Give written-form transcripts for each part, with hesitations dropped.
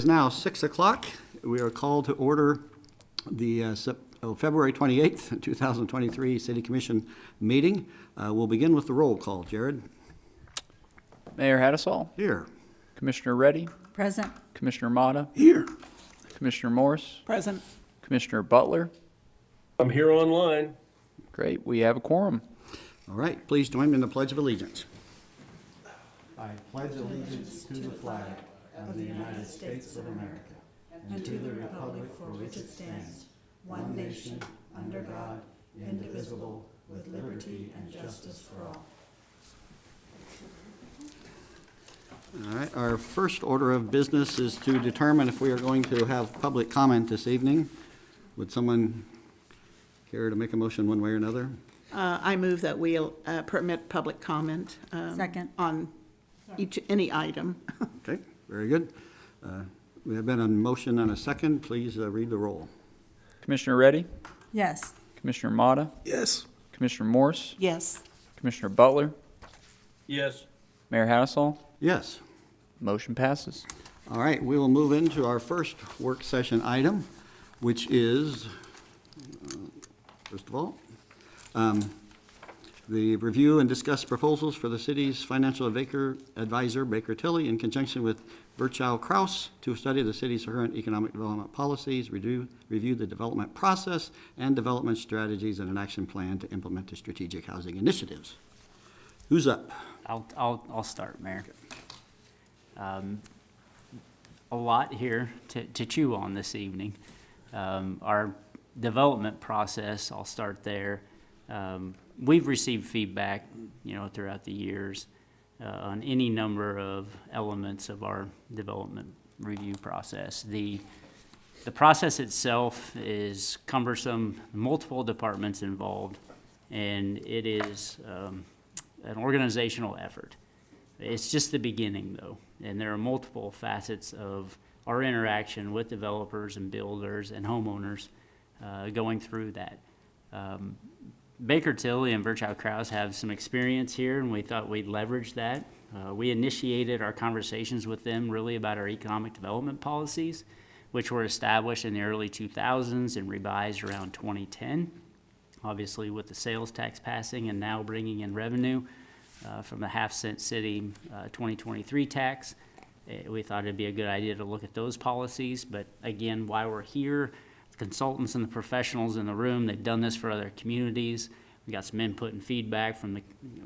now 6 o'clock. We are called to order the February 28th, 2023 City Commission meeting. We'll begin with the roll call. Jared? Mayor Hattasol. Here. Commissioner Reddy. Present. Commissioner Motta. Here. Commissioner Morse. Present. Commissioner Butler. I'm here online. Great, we have a quorum. All right, please join me in the Pledge of Allegiance. I pledge allegiance to the flag of the United States of America and to the republic for which it stands, one nation, under God, indivisible, with liberty and justice for all. All right, our first order of business is to determine if we are going to have public comment this evening. Would someone care to make a motion one way or another? I move that we permit public comment. Second. On any item. Okay, very good. We have been a motion and a second. Please read the roll. Commissioner Reddy. Yes. Commissioner Motta. Yes. Commissioner Morse. Yes. Commissioner Butler. Yes. Mayor Hattasol. Yes. Motion passes. All right, we will move into our first work session item, which is, first of all, the review and discuss proposals for the city's financial advisor, Baker Tilly, in conjunction with Virchow Krause, to study the city's current economic development policies, review the development process, and development strategies and an action plan to implement the strategic housing initiatives. Who's up? I'll start, Mayor. A lot here to chew on this evening. Our development process, I'll start there. We've received feedback, throughout the years on any number of elements of our development review process. The process itself is cumbersome, multiple departments involved, and it is an organizational effort. It's just the beginning, though, and there are multiple facets of our interaction with developers and builders and homeowners going through that. Baker Tilly and Virchow Krause have some experience here, and we thought we'd leverage that. We initiated our conversations with them really about our economic development policies, which were established in the early 2000s and revised around 2010. Obviously, with the sales tax passing and now bringing in revenue from the half-cent city 2023 tax, we thought it'd be a good idea to look at those policies. But again, while we're here, the consultants and the professionals in the room, they've done this for other communities. We got some input and feedback from the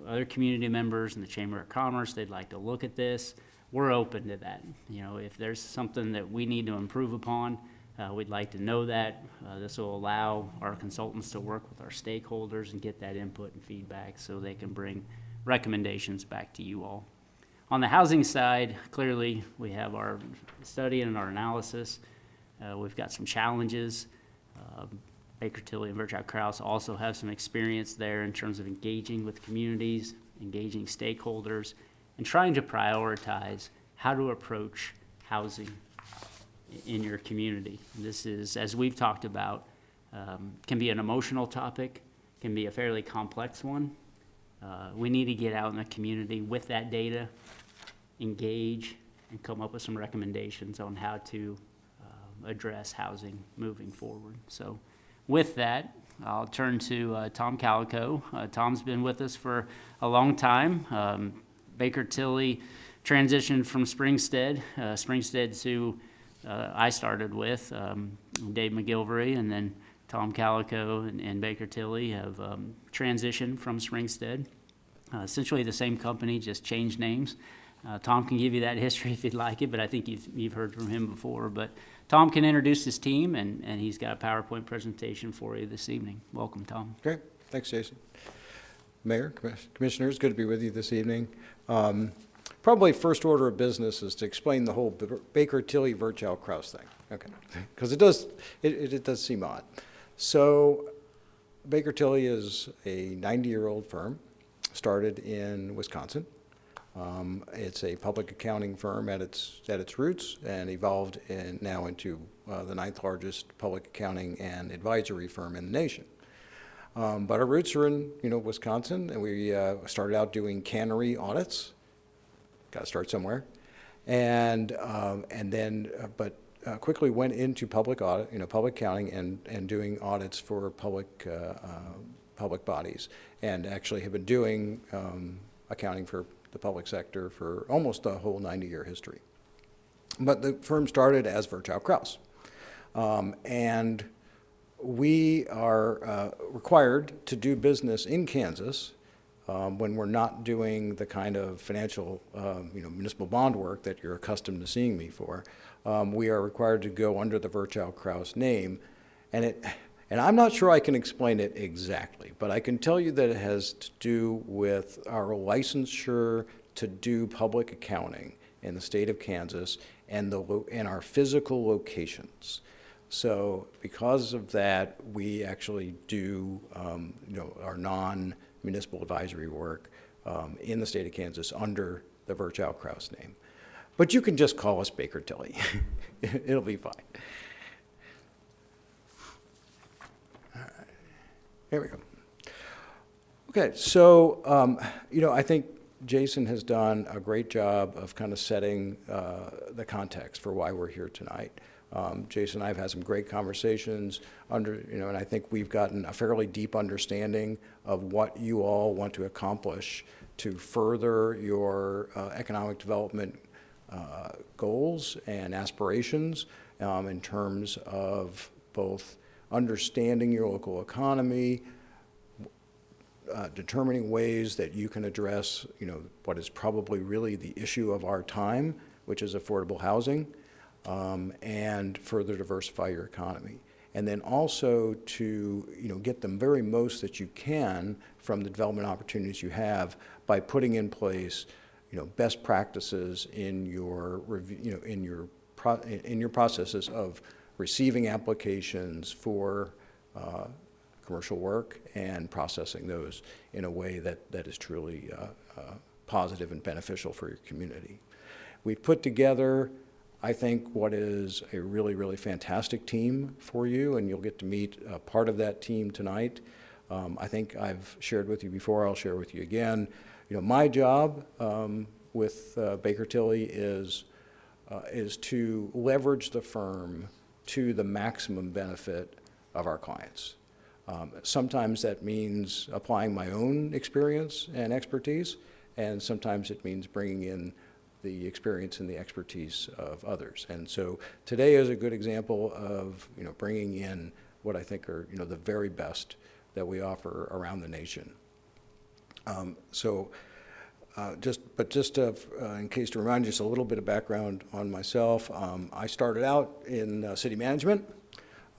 other community members and the Chamber of Commerce. They'd like to look at this. We're open to that. If there's something that we need to improve upon, we'd like to know that. This will allow our consultants to work with our stakeholders and get that input and feedback so they can bring recommendations back to you all. On the housing side, clearly we have our study and our analysis. We've got some challenges. Baker Tilly and Virchow Krause also have some experience there in terms of engaging with communities, engaging stakeholders, and trying to prioritize how to approach housing in your community. This is, as we've talked about, can be an emotional topic, can be a fairly complex one. We need to get out in the community with that data, engage, and come up with some recommendations on how to address housing moving forward. So with that, I'll turn to Tom Calico. Tom's been with us for a long time. Baker Tilly transitioned from Springstead to I started with Dave McGilvery, and then Tom Calico and Baker Tilly have transitioned from Springstead. Essentially the same company, just changed names. Tom can give you that history if you'd like it, but I think you've heard from him before. But Tom can introduce his team, and he's got a PowerPoint presentation for you this evening. Welcome, Tom. Okay, thanks, Jason. Mayor, commissioners, good to be with you this evening. Probably first order of business is to explain the whole Baker Tilly Virchow Krause thing. Okay, because it does seem odd. So Baker Tilly is a 90-year-old firm, started in Wisconsin. It's a public accounting firm at its roots, and evolved now into the 9th largest public accounting and advisory firm in the nation. But our roots are in Wisconsin, and we started out doing cannery audits. Got to start somewhere. But quickly went into public audit, public accounting and doing audits for public bodies, and actually have been doing accounting for the public sector for almost the whole 90-year history. But the firm started as Virchow Krause. And we are required to do business in Kansas when we're not doing the kind of financial, municipal bond work that you're accustomed to seeing me for. We are required to go under the Virchow Krause name, and I'm not sure I can explain it exactly, but I can tell you that it has to do with our licensure to do public accounting in the state of Kansas and our physical locations. So because of that, we actually do our non-municipal advisory work in the state of Kansas under the Virchow Krause name. But you can just call us Baker Tilly. It'll be fine. All right. Here we go. Okay, so I think Jason has done a great job of kind of setting the context for why we're here tonight. Jason and I have had some great conversations and I think we've gotten a fairly deep understanding of what you all want to accomplish to further your economic development goals and aspirations in terms of both understanding your local economy, determining ways that you can address, what is probably really the issue of our time, which is affordable housing, and further diversify your economy. And then also to, get the very most that you can from the development opportunities you have by putting in place, best practices in your review, in your processes of receiving applications for commercial work and processing those in a way that is truly positive and beneficial for your community. We've put together, I think, what is a really, really fantastic team for you, and you'll get to meet part of that team tonight. I think I've shared with you before, I'll share with you again. My job with Baker Tilly is to leverage the firm to the maximum benefit of our clients. Sometimes that means applying my own experience and expertise, and sometimes it means bringing in the experience and the expertise of others. And so today is a good example of bringing in what I think are the very best that we offer around the nation. Just in case to remind you just a little bit of background on myself, I started out in city management.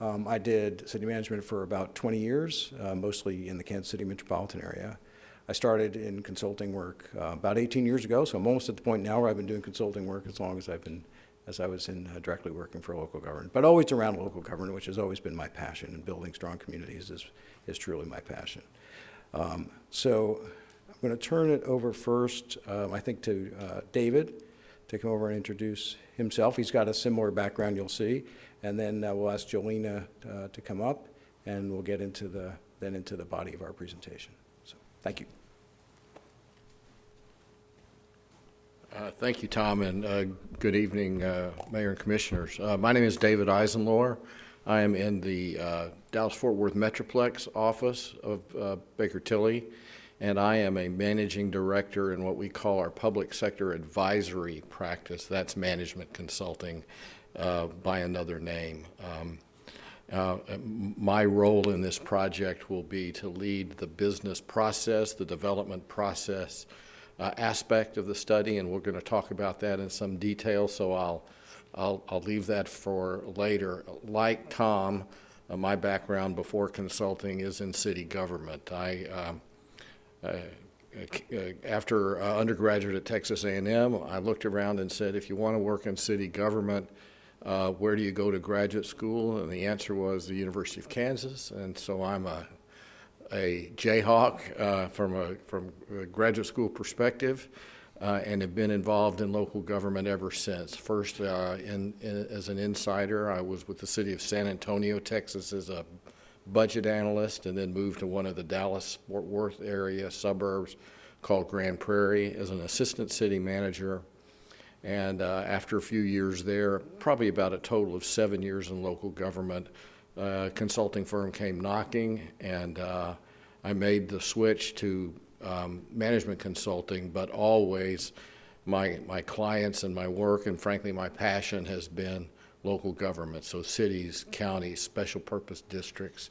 I did city management for about 20 years, mostly in the Kansas City metropolitan area. I started in consulting work about 18 years ago, so I'm almost at the point now where I've been doing consulting work as long as I was directly working for local government, but always around local government, which has always been my passion, and building strong communities is truly my passion. So I'm going to turn it over first, I think, to David to come over and introduce himself. He's got a similar background, you'll see, and then we'll ask Jolena to come up, and we'll get into the body of our presentation. So thank you. Thank you, Tom, and good evening, Mayor and Commissioners. My name is David Eisenlohr. I am in the Dallas-Fort Worth Metroplex office of Baker Tilly, and I am a managing director in what we call our public sector advisory practice. That's management consulting by another name. My role in this project will be to lead the business process, the development process aspect of the study, and we're going to talk about that in some detail, so I'll leave that for later. Like Tom, my background before consulting is in city government. After undergraduate at Texas A&M, I looked around and said, if you want to work in city government, where do you go to graduate school? And the answer was the University of Kansas, and so I'm a Jayhawk from a graduate school perspective, and have been involved in local government ever since. First, as an insider, I was with the city of San Antonio, Texas, as a budget analyst, and then moved to one of the Dallas-Fort Worth area suburbs called Grand Prairie as an assistant city manager. And after a few years there, probably about a total of 7 years in local government, a consulting firm came knocking, and I made the switch to management consulting, but always my clients and my work, and frankly my passion, has been local government, so cities, counties, special purpose districts,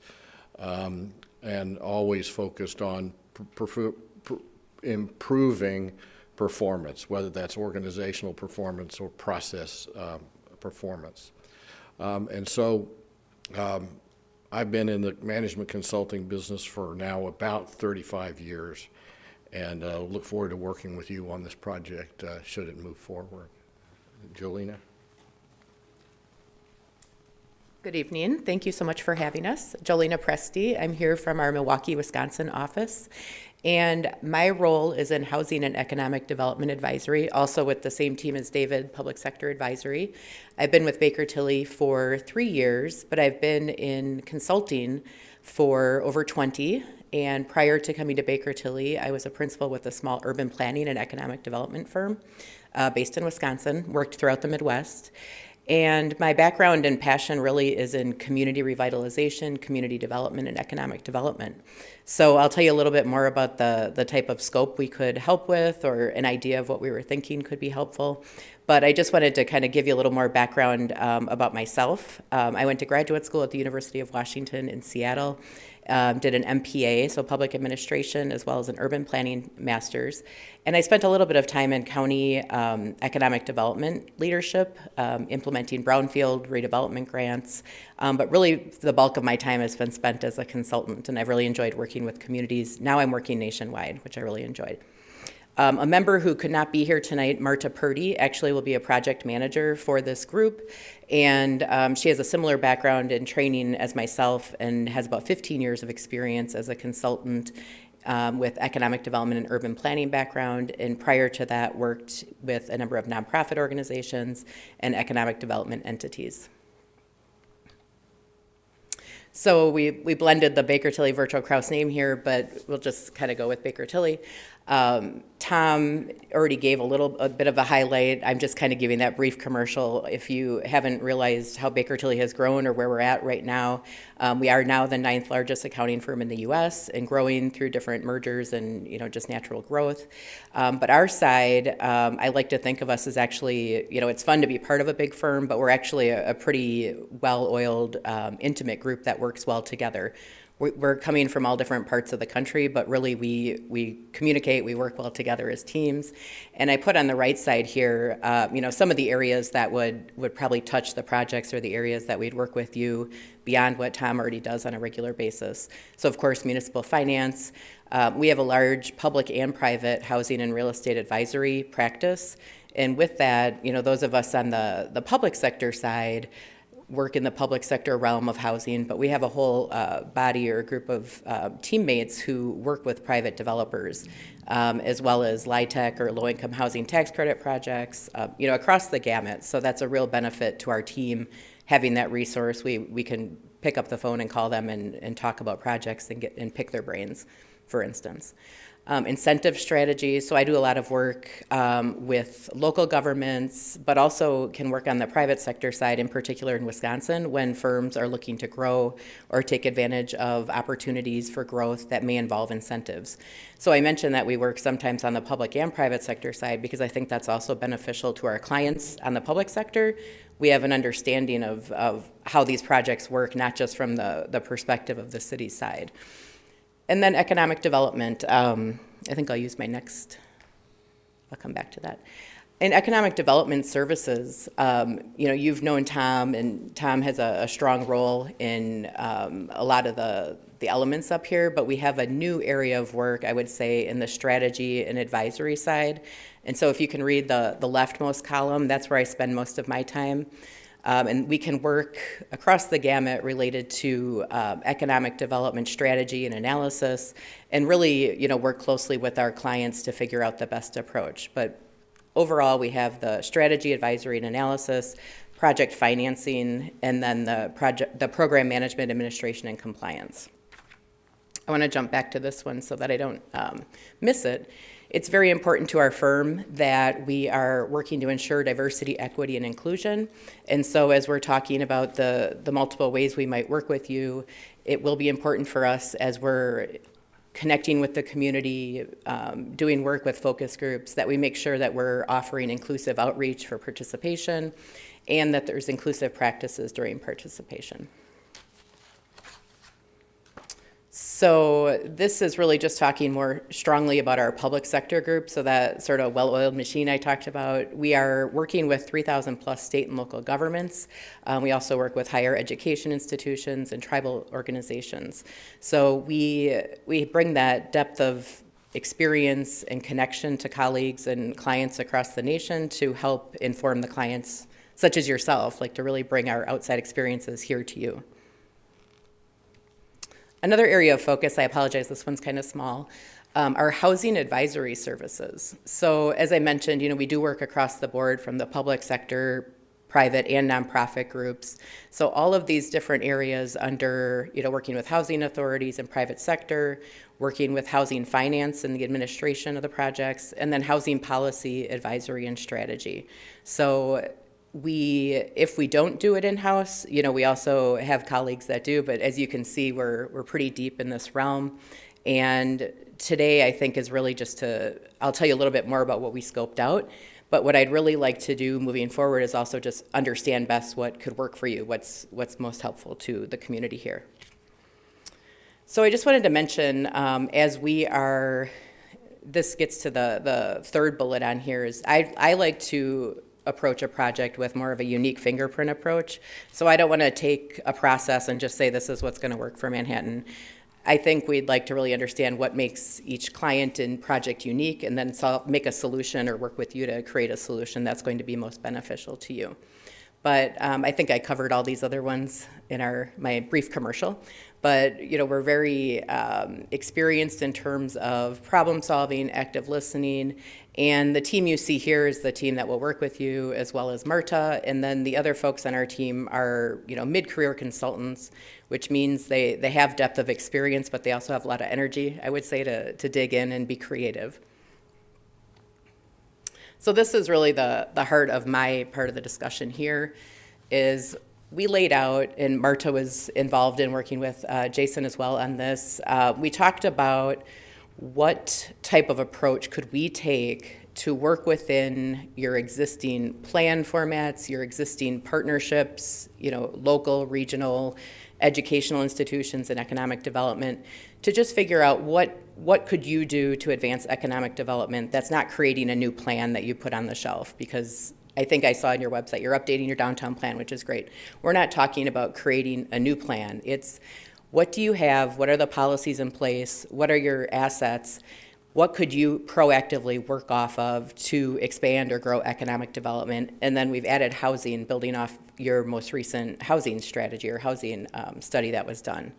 and always focused on improving performance, whether that's organizational performance or process performance. And so I've been in the management consulting business for now about 35 years, and look forward to working with you on this project should it move forward. Jolena? Good evening. Thank you so much for having us. Jolena Presti. I'm here from our Milwaukee, Wisconsin office. And my role is in Housing and Economic Development Advisory, also with the same team as David, Public Sector Advisory. I've been with Baker Tilly for 3 years, but I've been in consulting for over 20. And prior to coming to Baker Tilly, I was a principal with a small urban planning and economic development firm based in Wisconsin, worked throughout the Midwest. And my background and passion really is in community revitalization, community development, and economic development. So I'll tell you a little bit more about the type of scope we could help with, or an idea of what we were thinking could be helpful. But I just wanted to kind of give you a little more background about myself. I went to graduate school at the University of Washington in Seattle. Did an MPA, so public administration, as well as an urban planning master's. And I spent a little bit of time in county economic development leadership, implementing brownfield redevelopment grants. But really, the bulk of my time has been spent as a consultant, and I've really enjoyed working with communities. Now I'm working nationwide, which I really enjoyed. A member who could not be here tonight, Marta Purdy, actually will be a project manager for this group. And she has a similar background in training as myself and has about 15 years of experience as a consultant with economic development and urban planning background. And prior to that, worked with a number of nonprofit organizations and economic development entities. So we blended the Baker Tilly Virchow Krause name here, but we'll just kind of go with Baker Tilly. Tom already gave a bit of a highlight. I'm just kind of giving that brief commercial. If you haven't realized how Baker Tilly has grown or where we're at right now, we are now the 9th largest accounting firm in the U.S. and growing through different mergers and just natural growth. But our side, I like to think of us as actually, it's fun to be part of a big firm, but we're actually a pretty well-oiled, intimate group that works well together. We're coming from all different parts of the country, but really we communicate, we work well together as teams. And I put on the right side here, some of the areas that would probably touch the projects, or the areas that we'd work with you beyond what Tom already does on a regular basis. So of course, municipal finance. We have a large public and private housing and real estate advisory practice. And with that, those of us on the public sector side work in the public sector realm of housing, but we have a whole body or group of teammates who work with private developers, as well as LIHTC or low-income housing tax credit projects, across the gamut. So that's a real benefit to our team, having that resource. We can pick up the phone and call them and talk about projects and pick their brains, for instance. Incentive strategies. So I do a lot of work with local governments, but also can work on the private sector side, in particular in Wisconsin, when firms are looking to grow or take advantage of opportunities for growth that may involve incentives. So I mentioned that we work sometimes on the public and private sector side because I think that's also beneficial to our clients on the public sector. We have an understanding of how these projects work, not just from the perspective of the city side. And then economic development, I think I'll use my next, I'll come back to that. In economic development services, you've known Tom, and Tom has a strong role in a lot of the elements up here, but we have a new area of work, I would say, in the strategy and advisory side. And so if you can read the leftmost column, that's where I spend most of my time. And we can work across the gamut related to economic development strategy and analysis, and really, work closely with our clients to figure out the best approach. But overall, we have the strategy, advisory, and analysis, project financing, and then the program management, administration, and compliance. I want to jump back to this one so that I don't miss it. It's very important to our firm that we are working to ensure diversity, equity, and inclusion. And so as we're talking about the multiple ways we might work with you, it will be important for us as we're connecting with the community, doing work with focus groups, that we make sure that we're offering inclusive outreach for participation and that there's inclusive practices during participation. So this is really just talking more strongly about our public sector group, so that sort of well-oiled machine I talked about. We are working with 3,000 plus state and local governments. We also work with higher education institutions and tribal organizations. So we bring that depth of experience and connection to colleagues and clients across the nation to help inform the clients, such as yourself, like to really bring our outside experiences here to you. Another area of focus, I apologize, this one's kind of small, are housing advisory services. So as I mentioned, we do work across the board from the public sector, private and nonprofit groups. So all of these different areas under, working with housing authorities and private sector, working with housing finance and the administration of the projects, and then housing policy advisory and strategy. So if we don't do it in-house, we also have colleagues that do, but as you can see, we're pretty deep in this realm. And today, I think, is really just I'll tell you a little bit more about what we scoped out, but what I'd really like to do moving forward is also just understand best what could work for you, what's most helpful to the community here. So I just wanted to mention, this gets to the third bullet on here, is I like to approach a project with more of a unique fingerprint approach. So I don't want to take a process and just say this is what's going to work for Manhattan. I think we'd like to really understand what makes each client and project unique, and then make a solution or work with you to create a solution that's going to be most beneficial to you. But I think I covered all these other ones in my brief commercial. But we're very experienced in terms of problem solving, active listening, and the team you see here is the team that will work with you, as well as Marta. And then the other folks on our team are mid-career consultants, which means they have depth of experience, but they also have a lot of energy, I would say, to dig in and be creative. So this is really the heart of my part of the discussion here, is we laid out, and Marta was involved in working with Jason as well on this. We talked about what type of approach could we take to work within your existing plan formats, your existing partnerships, local, regional, educational institutions and economic development, to just figure out what could you do to advance economic development that's not creating a new plan that you put on the shelf. Because I think I saw on your website, you're updating your downtown plan, which is great. We're not talking about creating a new plan. It's what do you have? What are the policies in place? What are your assets? What could you proactively work off of to expand or grow economic development? And then we've added housing, building off your most recent housing strategy or housing study that was done.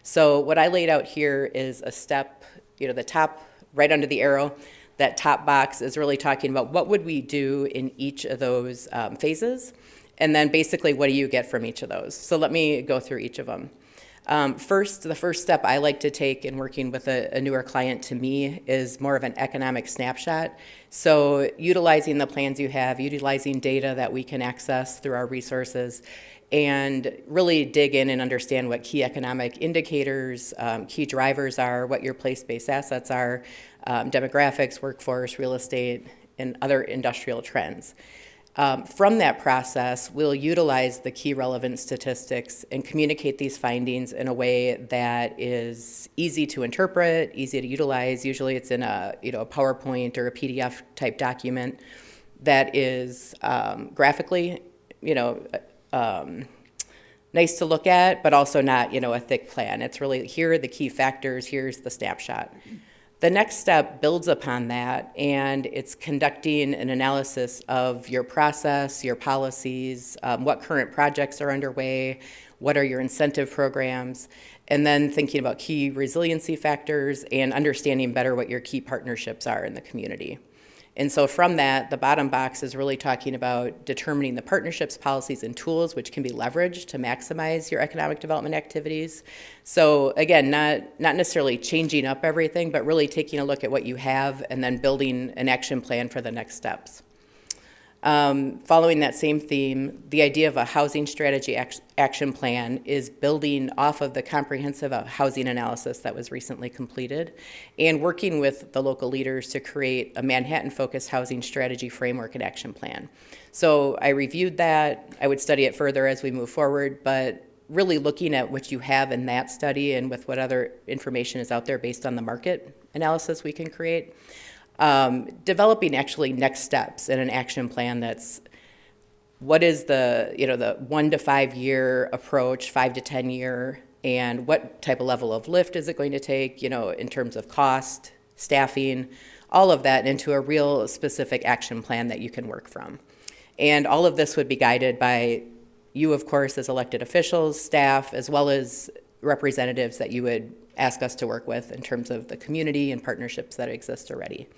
So what I laid out here is a step, the top, right under the arrow, that top box is really talking about what would we do in each of those phases, and then basically what do you get from each of those. So let me go through each of them. The first step I like to take in working with a newer client to me is more of an economic snapshot. So utilizing the plans you have, utilizing data that we can access through our resources, and really dig in and understand what key economic indicators, key drivers are, what your place-based assets are, demographics, workforce, real estate, and other industrial trends. From that process, we'll utilize the key relevant statistics and communicate these findings in a way that is easy to interpret, easy to utilize. Usually it's in a PowerPoint or a PDF type document that is graphically, nice to look at, but also not, a thick plan. It's really, here are the key factors, here's the snapshot. The next step builds upon that, and it's conducting an analysis of your process, your policies, what current projects are underway, what are your incentive programs, and then thinking about key resiliency factors and understanding better what your key partnerships are in the community. And so from that, the bottom box is really talking about determining the partnerships, policies, and tools which can be leveraged to maximize your economic development activities. So again, not necessarily changing up everything, but really taking a look at what you have and then building an action plan for the next steps. Following that same theme, the idea of a housing strategy action plan is building off of the comprehensive housing analysis that was recently completed and working with the local leaders to create a Manhattan-focused housing strategy framework and action plan. So I reviewed that. I would study it further as we move forward, but really looking at what you have in that study and with what other information is out there based on the market analysis we can create. Developing actually next steps in an action plan that's what is the 1 to 5 year approach, 5 to 10 year, and what type of level of lift is it going to take, in terms of cost, staffing, all of that into a real specific action plan that you can work from. And all of this would be guided by you, of course, as elected officials, staff, as well as representatives that you would ask us to work with in terms of the community and partnerships that exist already.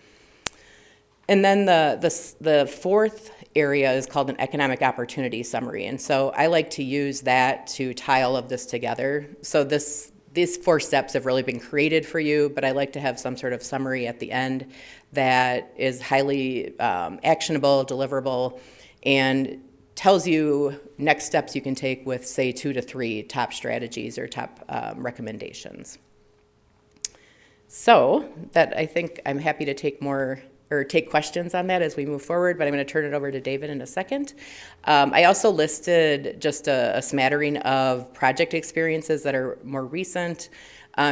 And then the fourth area is called an economic opportunity summary. And so I like to use that to tie all of this together. So these 4 steps have really been created for you, but I like to have some sort of summary at the end that is highly actionable, deliverable, and tells you next steps you can take with, say, 2 to 3 top strategies or top recommendations. So that I think I'm happy to take questions on that as we move forward, but I'm going to turn it over to David in a second. I also listed just a smattering of project experiences that are more recent,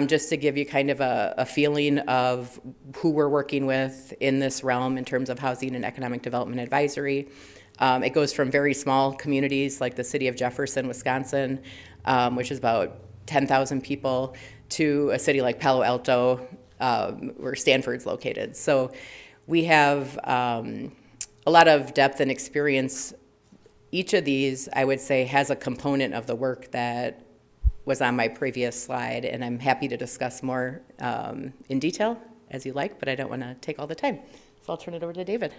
just to give you kind of a feeling of who we're working with in this realm in terms of housing and economic development advisory. It goes from very small communities like the city of Jefferson, Wisconsin, which is about 10,000 people, to a city like Palo Alto, where Stanford's located. So we have a lot of depth and experience. Each of these, I would say, has a component of the work that was on my previous slide, and I'm happy to discuss more in detail as you like, but I don't want to take all the time. So I'll turn it over to David.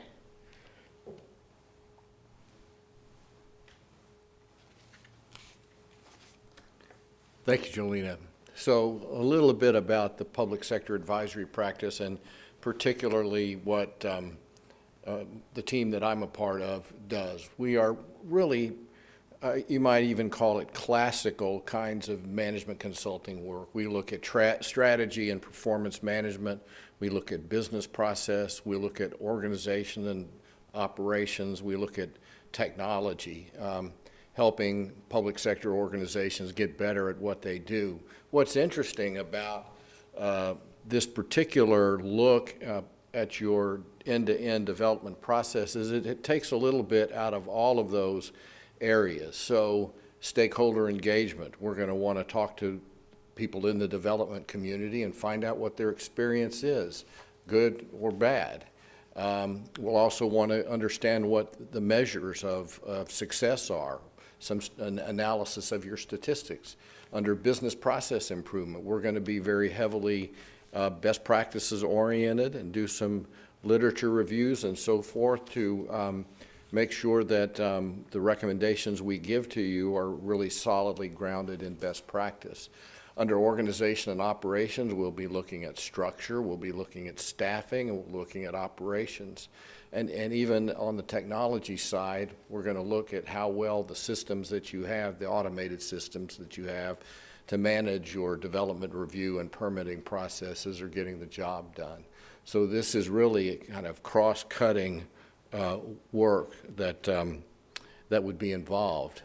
Thank you, Jolena. So a little bit about the public sector advisory practice and particularly what the team that I'm a part of does. We are really, you might even call it classical kinds of management consulting work. We look at strategy and performance management. We look at business process. We look at organization and operations. We look at technology, helping public sector organizations get better at what they do. What's interesting about this particular look at your end-to-end development process is it takes a little bit out of all of those areas. So stakeholder engagement, we're going to want to talk to people in the development community and find out what their experience is, good or bad. We'll also want to understand what the measures of success are, an analysis of your statistics. Under business process improvement, we're going to be very heavily best practices oriented and do some literature reviews and so forth to make sure that the recommendations we give to you are really solidly grounded in best practice. Under organization and operations, we'll be looking at structure, we'll be looking at staffing, and we're looking at operations. And even on the technology side, we're going to look at how well the systems that you have, the automated systems that you have to manage your development review and permitting processes are getting the job done. So this is really a kind of cross-cutting work that would be involved.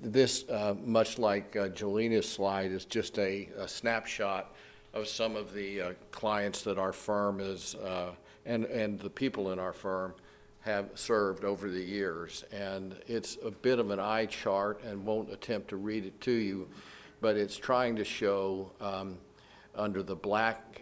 This, much like Jolena's slide, is just a snapshot of some of the clients that our firm is, and the people in our firm have served over the years. And it's a bit of an eye chart, and won't attempt to read it to you, but it's trying to show under the black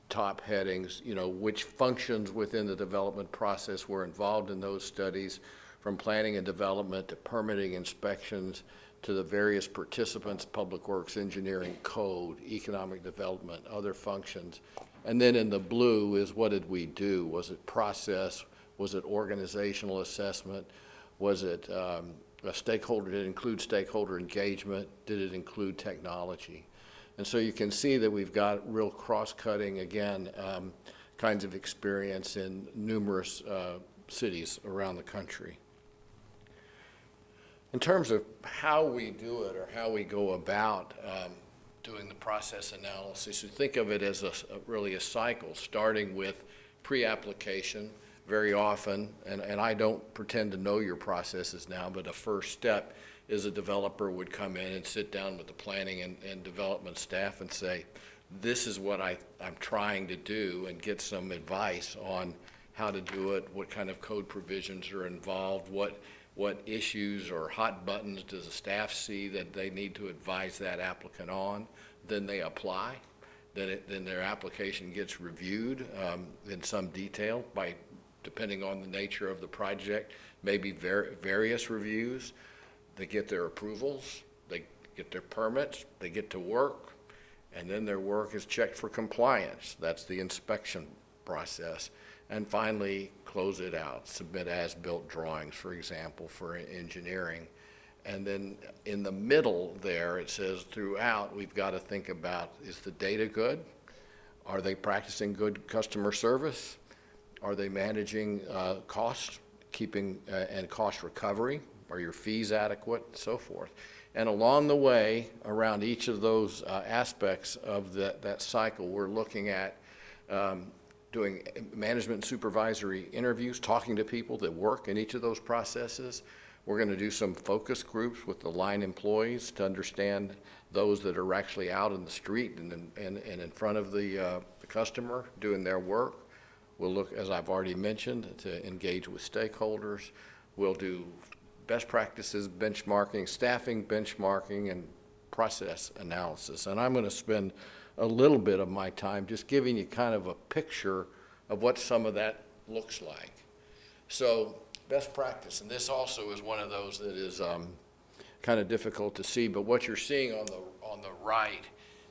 top headings, which functions within the development process were involved in those studies, from planning and development to permitting, inspections, to the various participants, public works, engineering, code, economic development, other functions. And then in the blue is what did we do? Was it process? Was it organizational assessment? Was it a stakeholder? Did it include stakeholder engagement? Did it include technology? And so you can see that we've got real cross-cutting, again, kinds of experience in numerous cities around the country. In terms of how we do it or how we go about doing the process analysis, you think of it as really a cycle, starting with pre-application very often, and I don't pretend to know your processes now, but a first step is a developer would come in and sit down with the planning and development staff and say, this is what I'm trying to do, and get some advice on how to do it, what kind of code provisions are involved, what issues or hot buttons does the staff see that they need to advise that applicant on. Then they apply. Then their application gets reviewed in some detail depending on the nature of the project, maybe various reviews. They get their approvals, they get their permits, they get to work, and then their work is checked for compliance. That's the inspection process. And finally, close it out, submit as-built drawings, for example, for engineering. And then in the middle there, it says throughout, we've got to think about, is the data good? Are they practicing good customer service? Are they managing costs, and cost recovery? Are your fees adequate, and so forth? And along the way, around each of those aspects of that cycle, we're looking at doing management and supervisory interviews, talking to people that work in each of those processes. We're going to do some focus groups with the line employees to understand those that are actually out in the street and in front of the customer doing their work. We'll look, as I've already mentioned, to engage with stakeholders. We'll do best practices benchmarking, staffing benchmarking, and process analysis. And I'm going to spend a little bit of my time just giving you kind of a picture of what some of that looks like. So best practice, and this also is one of those that is kind of difficult to see, but what you're seeing on the right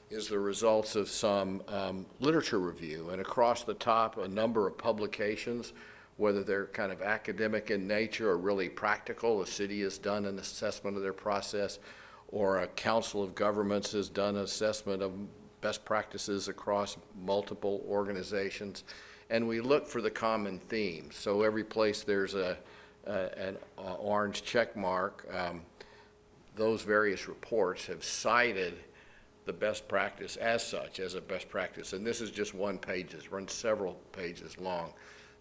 is the results of some literature review, and across the top a number of publications, whether they're kind of academic in nature or really practical. A city has done an assessment of their process, or a council of governments has done an assessment of best practices across multiple organizations. And we look for the common themes. So every place there's an orange check mark, those various reports have cited the best practice as such, as a best practice. And this is just one page, it runs several pages long.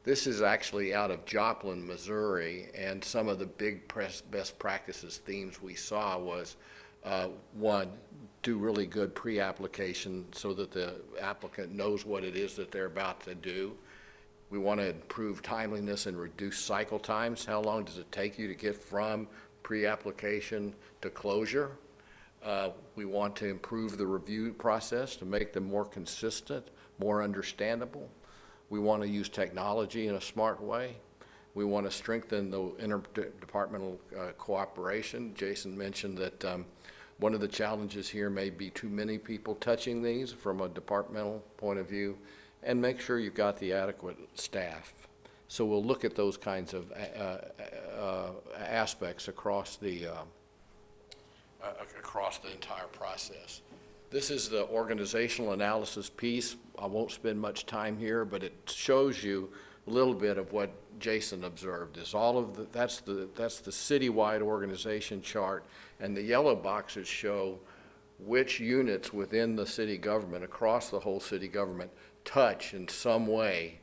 This is actually out of Joplin, Missouri, and some of the big best practices themes we saw was, one, do really good pre-application so that the applicant knows what it is that they're about to do. We want to improve timeliness and reduce cycle times. How long does it take you to get from pre-application to closure? We want to improve the review process to make them more consistent, more understandable. We want to use technology in a smart way. We want to strengthen the interdepartmental cooperation. Jason mentioned that one of the challenges here may be too many people touching these from a departmental point of view, and make sure you've got the adequate staff. So we'll look at those kinds of aspects across the entire process. This is the organizational analysis piece. I won't spend much time here, but it shows you a little bit of what Jason observed. Is all of that's the citywide organization chart, and the yellow boxes show which units within the city government, across the whole city government, touch in some way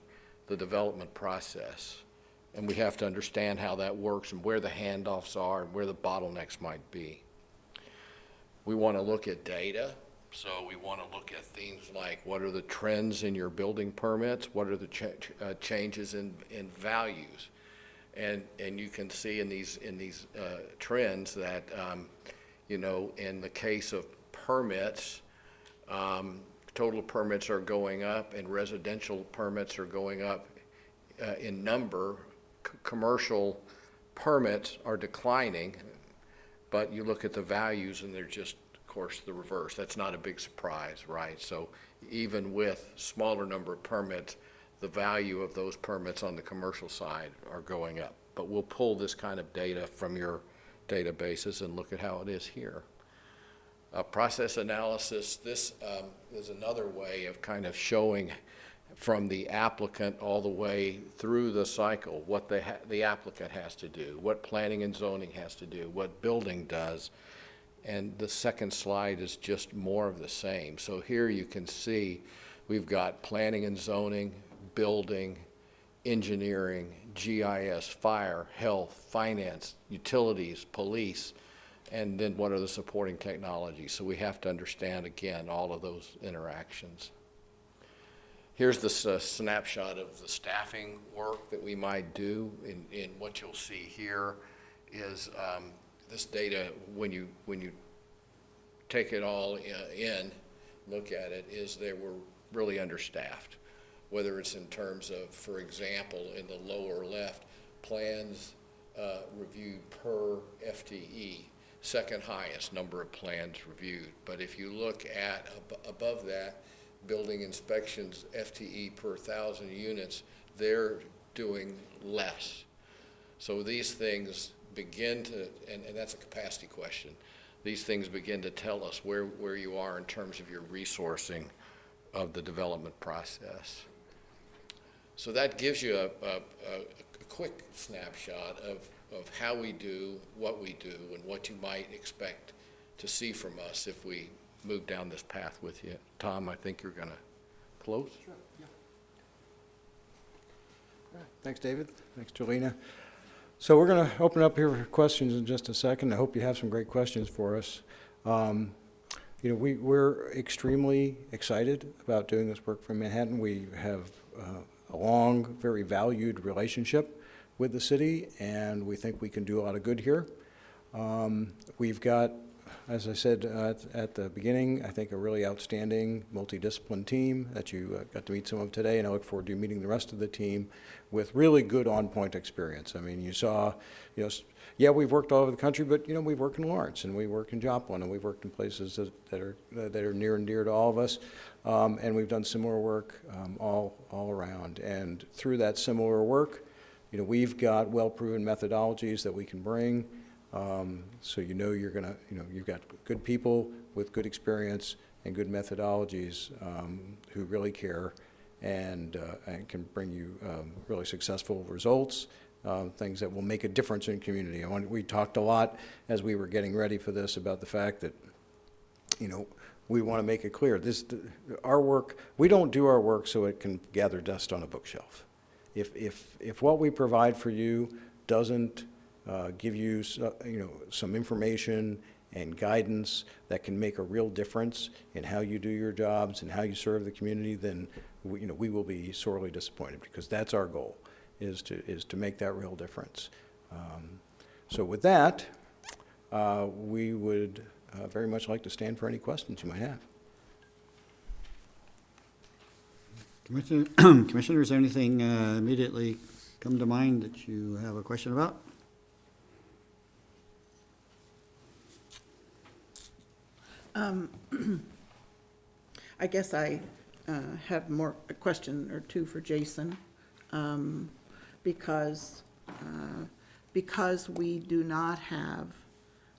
the development process. And we have to understand how that works and where the handoffs are and where the bottlenecks might be. We want to look at data. So we want to look at things like, what are the trends in your building permits? What are the changes in values? And you can see in these trends that, in the case of permits, total permits are going up and residential permits are going up in number. Commercial permits are declining, but you look at the values and they're just course, the reverse. That's not a big surprise, right? So even with smaller number of permits, the value of those permits on the commercial side are going up. But we'll pull this kind of data from your databases and look at how it is here. Process analysis, this is another way of kind of showing from the applicant all the way through the cycle what the applicant has to do, what planning and zoning has to do, what building does. And the second slide is just more of the same. So here you can see we've got planning and zoning, building, engineering, GIS, fire, health, finance, utilities, police, and then what are the supporting technologies. So we have to understand, again, all of those interactions. Here's the snapshot of the staffing work that we might do. In what you'll see here is this data, when you take it all in, look at it, is that we're really understaffed. Whether it's in terms of, for example, in the lower left, plans reviewed per FTE, second highest number of plans reviewed. But if you look at above that, building inspections, FTE per 1,000 units, they're doing less. So these things begin to, and that's a capacity question, these things begin to tell us where you are in terms of your resourcing of the development process. So that gives you a quick snapshot of how we do, what we do, and what you might expect to see from us if we move down this path with you. Tom, I think you're going to close. Sure, yeah. All right. Thanks, David. Thanks, Jolena. So we're going to open up here for questions in just a second. I hope you have some great questions for us. We're extremely excited about doing this work from Manhattan. We have a long, very valued relationship with the city, and we think we can do a lot of good here. We've got, as I said at the beginning, I think a really outstanding multidiscipline team that you got to meet some of today, and I look forward to meeting the rest of the team with really good on-point experience. I mean, you saw, yeah, we've worked all over the country, but we've worked in Lawrence, and we work in Joplin, and we've worked in places that are near and dear to all of us, and we've done similar work all around. And through that similar work, we've got well-proven methodologies that we can bring. So you're gonna, you've got good people with good experience and good methodologies who really care and can bring you really successful results, things that will make a difference in community. We talked a lot as we were getting ready for this about the fact that, we want to make it clear, our work, we don't do our work so it can gather dust on a bookshelf. If what we provide for you doesn't give you, some information and guidance that can make a real difference in how you do your jobs and how you serve the community, then we will be sorely disappointed, because that's our goal, is to make that real difference. So with that, we would very much like to stand for any questions you might have. Commissioners, anything immediately come to mind that you have a question about? I guess I have a question or two for Jason, because we do not have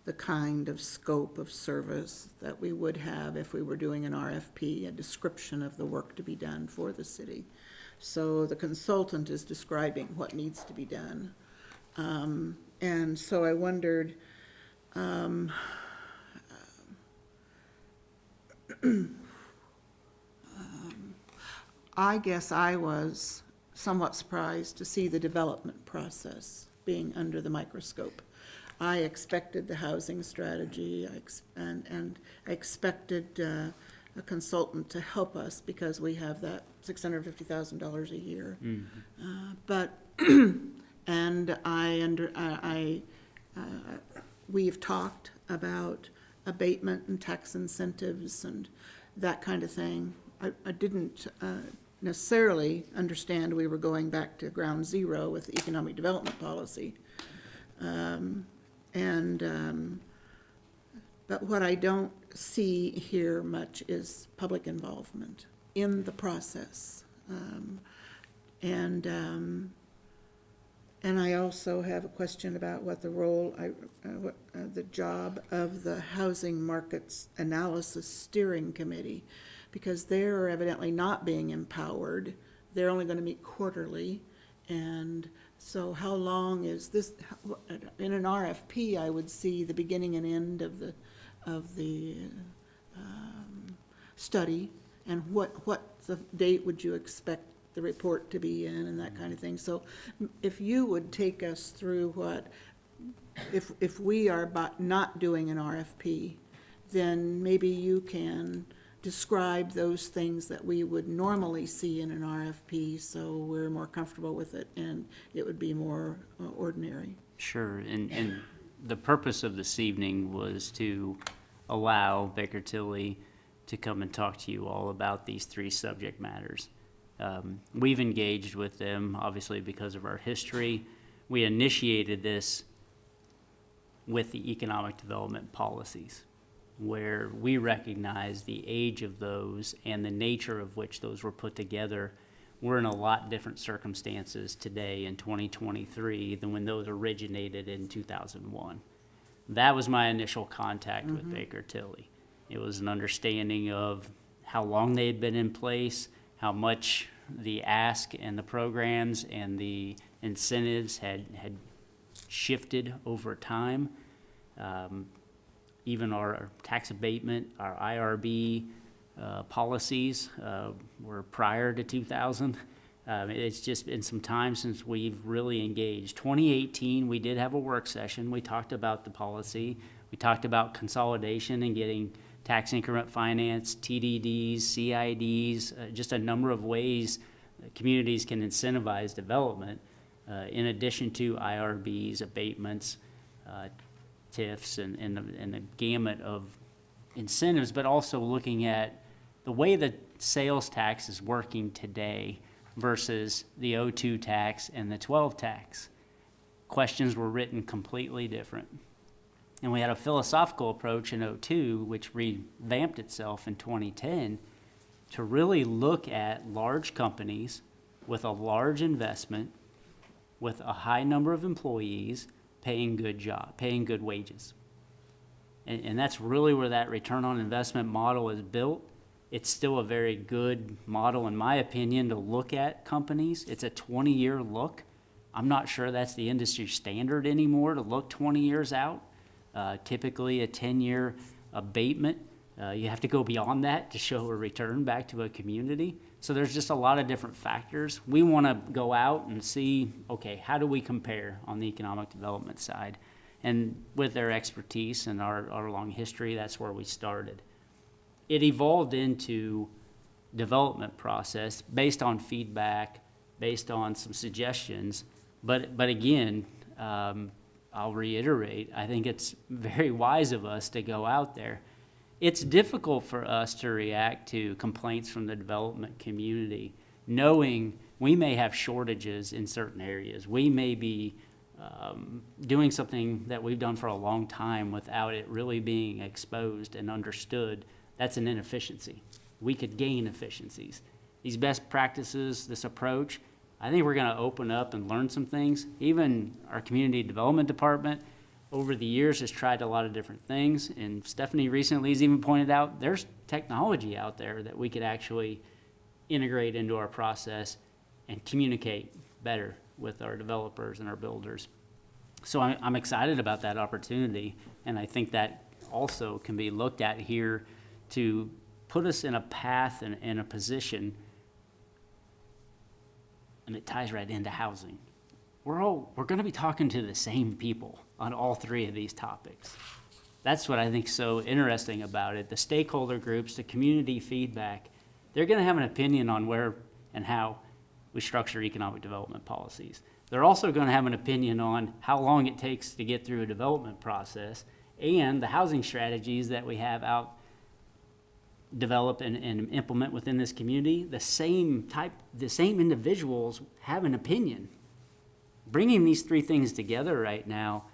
the kind of scope of service that we would have if we were doing an RFP, a description of the work to be done for the city. So the consultant is describing what needs to be done. And so I wondered, I guess I was somewhat surprised to see the development process being under the microscope. I expected the housing strategy, and I expected a consultant to help us because we have that $650,000 a year. But we've talked about abatement and tax incentives and that kind of thing. I didn't necessarily understand we were going back to ground zero with the economic development policy. But what I don't hear much is public involvement in the process. And I also have a question about what the role, the job of the Housing Markets Analysis Steering Committee, because they're evidently not being empowered. They're only going to meet quarterly. And so how long is this, in an RFP, I would see the beginning and end of the study, and what the date would you expect the report to be in, and that kind of thing. So if you would take us through what, if we are not doing an RFP, then maybe you can describe those things that we would normally see in an RFP, so we're more comfortable with it and it would be more ordinary. Sure, and the purpose of this evening was to allow Baker Tilly to come and talk to you all about these three subject matters. We've engaged with them, obviously, because of our history. We initiated this with the economic development policies, where we recognize the age of those and the nature of which those were put together. We're in a lot different circumstances today in 2023 than when those originated in 2001. That was my initial contact with Baker Tilly. It was an understanding of how long they had been in place, how much the ask and the programs and the incentives had shifted over time. Even our tax abatement, our IRB policies were prior to 2000. It's just been some time since we've really engaged. 2018, we did have a work session. We talked about the policy. We talked about consolidation and getting tax increment finance, TDDs, CIDs, just a number of ways communities can incentivize development, in addition to IRBs, abatements, TIFs, and the gamut of incentives, but also looking at the way the sales tax is working today versus the 02 tax and the 12 tax. Questions were written completely different. And we had a philosophical approach in 02, which revamped itself in 2010, to really look at large companies with a large investment, with a high number of employees, paying good wages. And that's really where that return on investment model is built. It's still a very good model, in my opinion, to look at companies. It's a 20-year look. I'm not sure that's the industry standard anymore, to look 20 years out. Typically a 10-year abatement. You have to go beyond that to show a return back to a community. So there's just a lot of different factors. We want to go out and see, okay, how do we compare on the economic development side? And with their expertise and our long history, that's where we started. It evolved into development process based on feedback, based on some suggestions. But again, I'll reiterate, I think it's very wise of us to go out there. It's difficult for us to react to complaints from the development community, knowing we may have shortages in certain areas. We may be doing something that we've done for a long time without it really being exposed and understood. That's an inefficiency. We could gain efficiencies. These best practices, this approach, I think we're going to open up and learn some things. Even our community development department over the years has tried a lot of different things. And Stephanie recently has even pointed out there's technology out there that we could actually integrate into our process and communicate better with our developers and our builders. So I'm excited about that opportunity. And I think that also can be looked at here to put us in a path and in a position, and it ties right into housing. We're going to be talking to the same people on all three of these topics. That's what I think is so interesting about it. The stakeholder groups, the community feedback, they're going to have an opinion on where and how we structure economic development policies. They're also going to have an opinion on how long it takes to get through a development process and the housing strategies that we have out develop and implement within this community. The same individuals have an opinion. Bringing these three things together right now,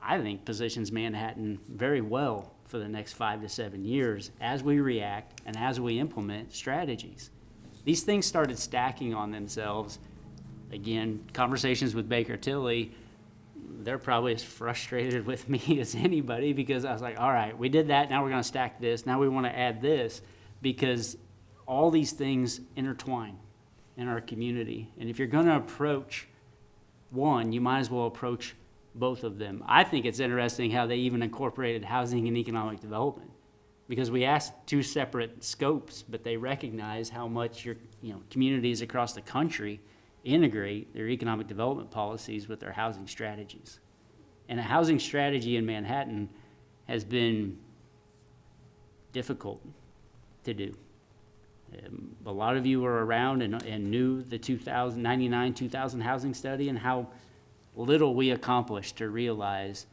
I think positions Manhattan very well for the next 5 to 7 years as we react and as we implement strategies. These things started stacking on themselves. Again, conversations with Baker Tilly, they're probably as frustrated with me as anybody, because I was like, all right, we did that, now we're gonna stack this, now we wanna add this, because all these things intertwine in our community. And if you're gonna approach one, you might as well approach both of them. I think it's interesting how they even incorporated housing and economic development, because we asked two separate scopes, but they recognize how much your communities across the country integrate their economic development policies with their housing strategies. And a housing strategy in Manhattan has been difficult to do. A lot of you were around and knew the 2000 housing study and how little we accomplished to realize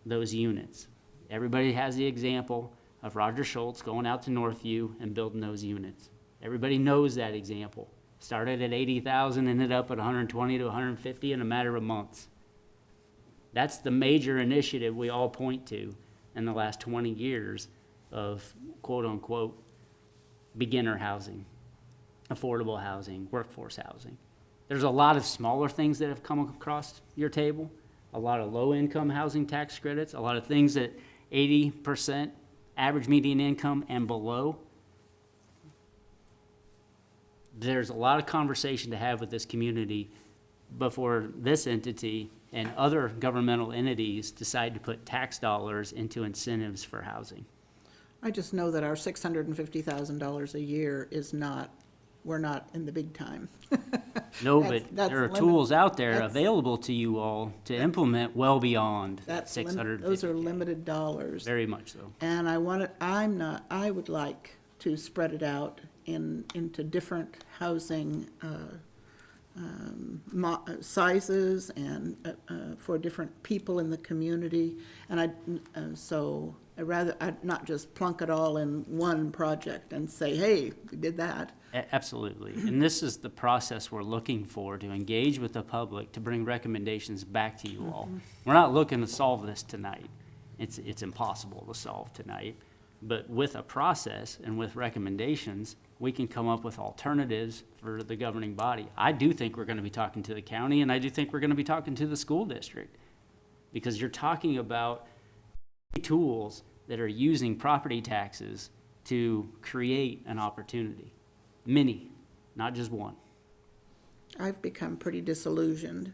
those units. Everybody has the example of Roger Schultz going out to Northview and building those units. Everybody knows that example. Started at 80,000, ended up at 120 to 150 in a matter of months. That's the major initiative we all point to in the last 20 years of quote unquote beginner housing, affordable housing, workforce housing. There's a lot of smaller things that have come across your table, a lot of low-income housing tax credits, a lot of things at 80% average median income and below. There's a lot of conversation to have with this community before this entity and other governmental entities decide to put tax dollars into incentives for housing. I just know that our $650,000 a year is not, we're not in the big time. No, That's- but that's there are limit- tools out there that's- available to you all to implement well beyond That's, 650. those are limited dollars. Very much so. And I would like to spread it out into different housing sizes and for different people in the community. And I'd not just plunk it all in one project and say, hey, we did that. Absolutely. And this is the process we're looking for, to engage with the public, to bring recommendations back to you all. We're not looking to solve this tonight. It's impossible to solve tonight. But with a process and with recommendations, we can come up with alternatives for the governing body. I do think we're going to be talking to the county, and I do think we're going to be talking to the school district, because you're talking about tools that are using property taxes to create an opportunity. Many, not just one. I've become pretty disillusioned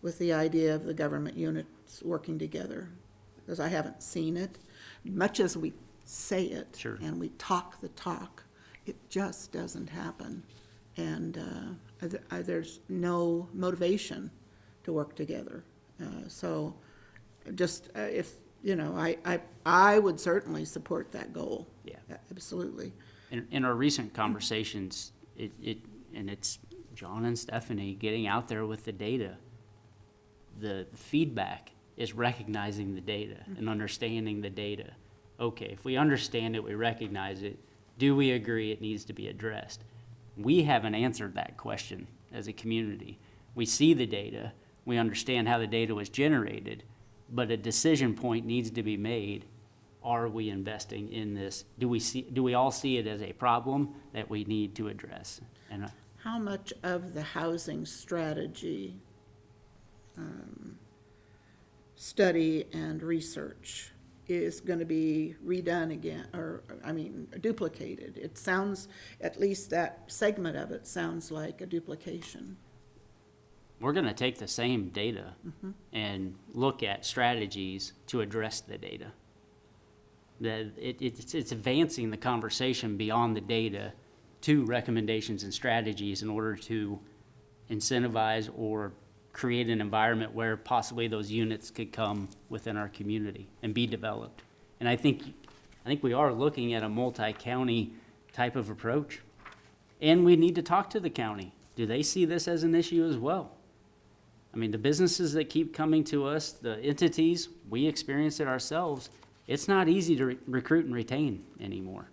with the idea of the government units working together, because I haven't seen it. Much as we say it, Sure. and we talk the talk, it just doesn't happen. And there's no motivation to work together. So just if, I would certainly support that goal. Yeah. Absolutely. In our recent conversations, it's John and Stephanie getting out there with the data. The feedback is recognizing the data and understanding the data. Okay, if we understand it, we recognize it, do we agree it needs to be addressed? We haven't answered that question as a community. We see the data, we understand how the data was generated, but a decision point needs to be made. Are we investing in this? Do we all see it as a problem that we need to address? And How much of the housing strategy study and research is going to be redone again, or, duplicated? It sounds, at least that segment of it sounds like a duplication. we're gonna take the same data and look at strategies to address the data. It's advancing the conversation beyond the data to recommendations and strategies in order to incentivize or create an environment where possibly those units could come within our community and be developed. And I think we are looking at a multi-county type of approach. And we need to talk to the county. Do they see this as an issue as well? I mean, the businesses that keep coming to us, the entities, we experience it ourselves. It's not easy to recruit and retain anymore.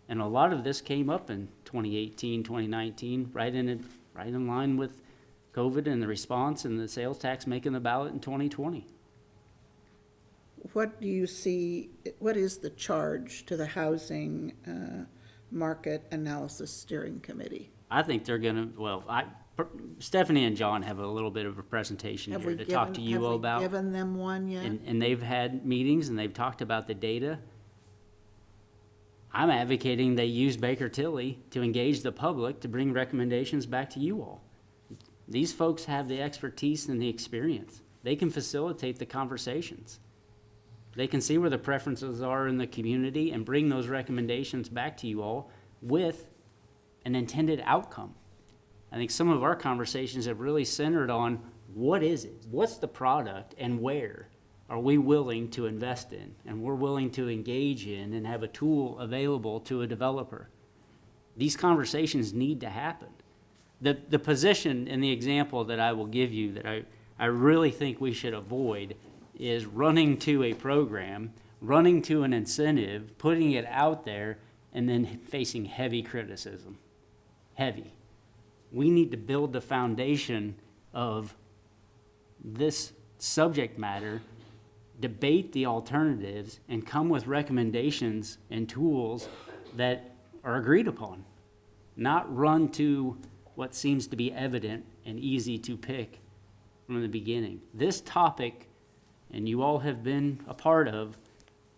And a lot of this came up in 2018, 2019, right in line with COVID and the response and the sales tax making the ballot in 2020. what do you see, what is the charge to the Housing Market Analysis Steering Committee? I think they're gonna, well, Stephanie and John have a little bit of a presentation Have here we to talk to you all Have we about. given them one yet? And they've had meetings and they've talked about the data. I'm advocating they use Baker Tilly to engage the public to bring recommendations back to you all. These folks have the expertise and the experience. They can facilitate the conversations. They can see where the preferences are in the community and bring those recommendations back to you all with an intended outcome. I think some of our conversations have really centered on what is it? What's the product and where are we willing to invest in and we're willing to engage in and have a tool available to a developer? These conversations need to happen. The position and the example that I will give you that I really think we should avoid is running to a program, running to an incentive, putting it out there, and then facing heavy criticism. Heavy. We need to build the foundation of this subject matter, debate the alternatives, and come with recommendations and tools that are agreed upon. Not run to what seems to be evident and easy to pick from the beginning. This topic, and you all have been a part of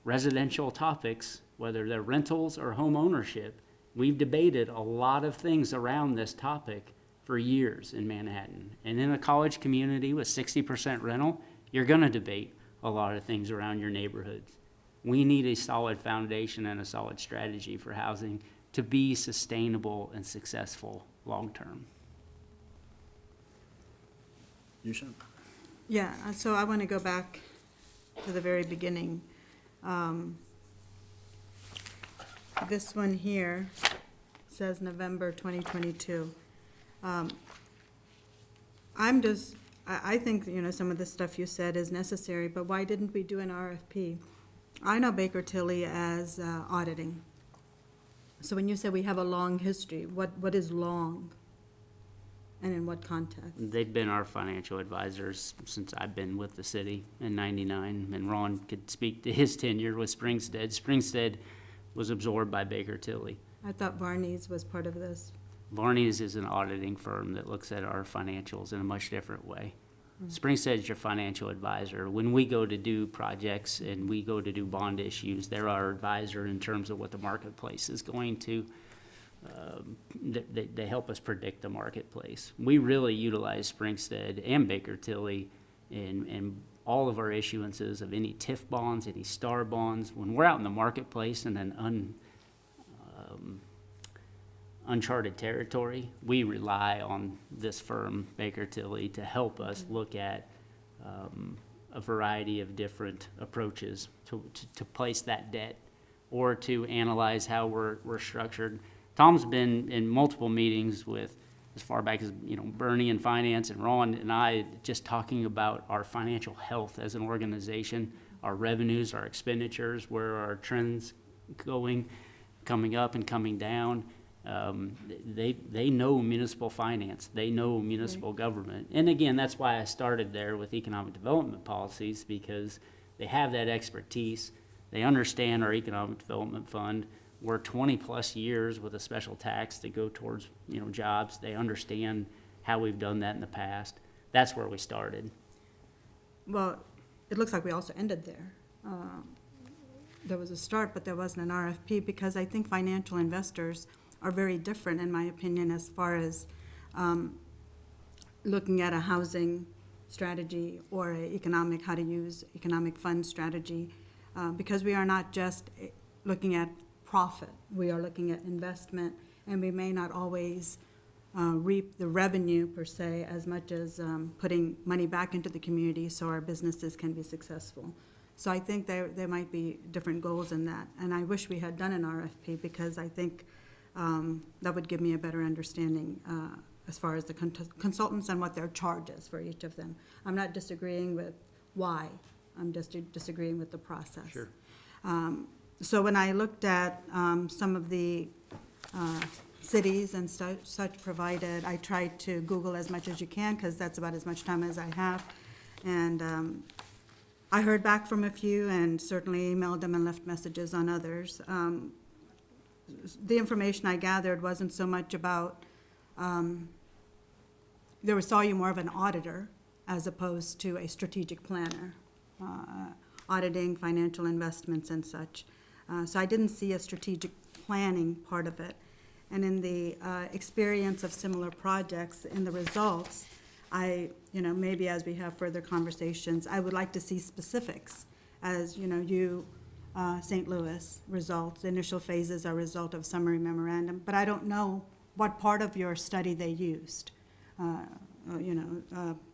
residential topics, whether they're rentals or home ownership, we've debated a lot of things around this topic for years in Manhattan. And in a college community with 60% rental, you're gonna debate a lot of things around your neighborhoods. We need a solid foundation and a solid strategy for housing to be sustainable and successful long-term. Yusha? Yeah, so I want to go back to the very beginning. This one here says November 2022. I think, some of the stuff you said is necessary, but why didn't we do an RFP? I know Baker Tilly as auditing. So when you say we have a long history, what is long? And in what context? They've been our financial advisors since I've been with the city in '99, and Ron could speak to his tenure with Springstead. Springstead was absorbed by Baker Tilly. I thought Barney's was part of this. Barney's is an auditing firm that looks at our financials in a much different way. Springstead's your financial advisor. When we go to do projects and we go to do bond issues, they're our advisor in terms of what the marketplace is going to. They help us predict the marketplace. We really utilize Springstead and Baker Tilly in all of our issuances of any TIF bonds, any STAR bonds. When we're out in the marketplace in an uncharted territory, we rely on this firm, Baker Tilly, to help us look at a variety of different approaches to place that debt or to analyze how we're structured. Tom's been in multiple meetings with, as far back as, Bernie in finance and Ron and I, just talking about our financial health as an organization, our revenues, our expenditures, where are our trends coming up and coming down. They know municipal finance, they know municipal government. And again, that's why I started there with economic development policies, because they have that expertise. They understand our economic development fund. We're 20-plus years with a special tax to go towards, jobs. They understand how we've done that in the past. That's where we started. Well, it looks like we also ended there. There was a start, but there wasn't an RFP, because I think financial investors are very different, in my opinion, as far as looking at a housing strategy or how to use economic fund strategy, because we are not just looking at profit. We are looking at investment, and we may not always reap the revenue per se as much as putting money back into the community so our businesses can be successful. So I think there might be different goals in that, and I wish we had done an RFP, because I think that would give me a better understanding as far as the consultants and what their charge is for each of them. I'm not disagreeing with why, I'm just disagreeing with the process. Sure. So when I looked at some of the cities and such provided, I tried to Google as much as you can, because that's about as much time as I have. And I heard back from a few and certainly emailed them and left messages on others. The information I gathered wasn't so much about, saw you more of an auditor as opposed to a strategic planner, auditing financial investments and such. So I didn't see a strategic planning part of it. And in the experience of similar projects, in the results, maybe as we have further conversations, I would like to see specifics. As, St. Louis results, the initial phases are a result of summary memorandum, but I don't know what part of your study they used.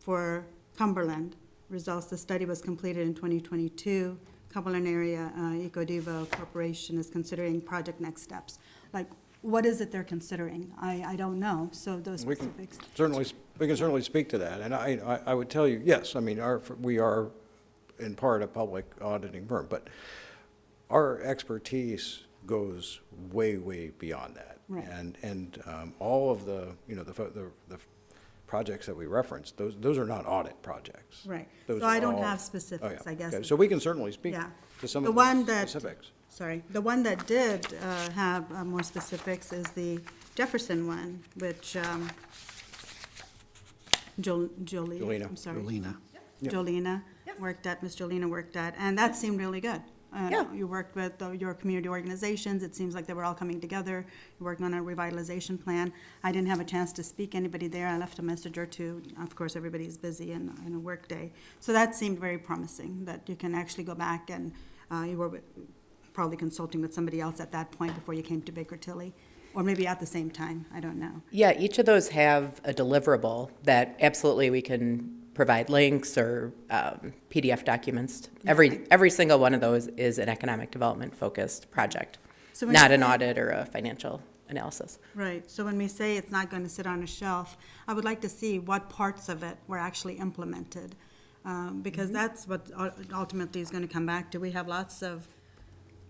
For Cumberland results, the study was completed in 2022. Cumberland Area EcoDevo Corporation is considering project next steps. Like, what is it they're considering? I don't know, so those We can specifics. certainly speak to that, and I would tell you, yes, I mean, we are in part a public auditing firm, but our expertise goes way, way beyond that. Right. And all of the projects that we referenced, those are not audit projects. Right, Those so I are don't all- have Oh, specifics, yeah. I guess. Okay, so we can certainly speak Yeah. to some The of one the that- specifics. Sorry, the one that did have more specifics is the Jefferson one, which Jolena. I'm sorry. Jolena. Jolena worked at, Ms. Jolena worked at, and that seemed really good. Yeah. You worked with your community organizations, it seems like they were all coming together, you worked on a revitalization plan. I didn't have a chance to speak anybody there, I left a message or two, of course, everybody's busy in a work day. So that seemed very promising, that you can actually go back and, you were probably consulting with somebody else at that point before you came to Baker Tilly, or maybe at the same time, I don't know. Yeah, each of those have a deliverable that absolutely we can provide links or PDF documents. Every single one of those is an economic development focused project, So when not you an say- audit or a financial analysis. Right, so when we say it's not going to sit on a shelf, I would like to see what parts of it were actually implemented. Because that's what ultimately is going to come back to. We have lots of,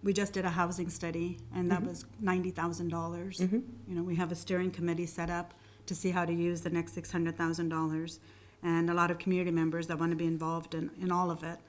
we just did a housing study, and that was $90,000. We have a steering committee set up to see how to use the next $600,000, and a lot of community members that want to be involved in all of it.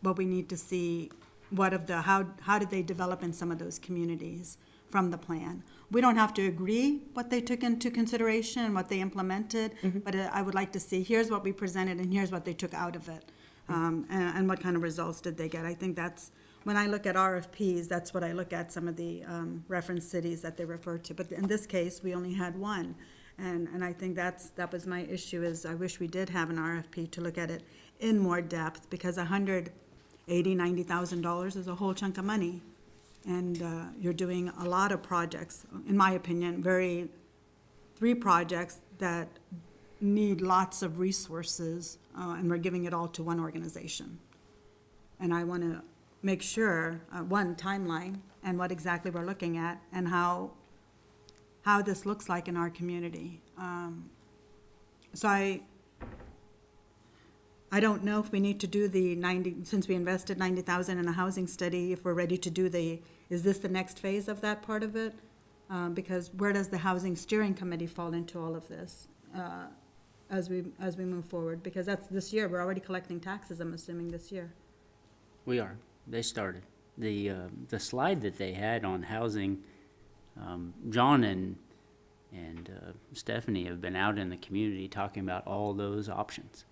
But we need to see how did they develop in some of those communities from the plan. We don't have to agree what they took into consideration and what they implemented, but I would like to see, here's what we presented and here's what they took out of it. And what kind of results did they get. I think that's, when I look at RFPs, that's what I look at, some of the reference cities that they refer to. But in this case, we only had one. And I think that was my issue, is I wish we did have an RFP to look at it in more depth, because $90,000 is a whole chunk of money. And you're doing a lot of projects, in my opinion, 3 projects that need lots of resources, and we're giving it all to one organization. And I want to make sure, one, timeline, and what exactly we're looking at, and how this looks like in our community. So I don't know if we need to do the 90, since we invested 90,000 in a housing study, if we're ready to do is this the next phase of that part of it? Because where does the housing steering committee fall into all of this, as we move forward? Because that's this year, we're already collecting taxes, I'm assuming, this year. We are. They started. The slide that they had on housing, John and Stephanie have been out in the community talking about all those options.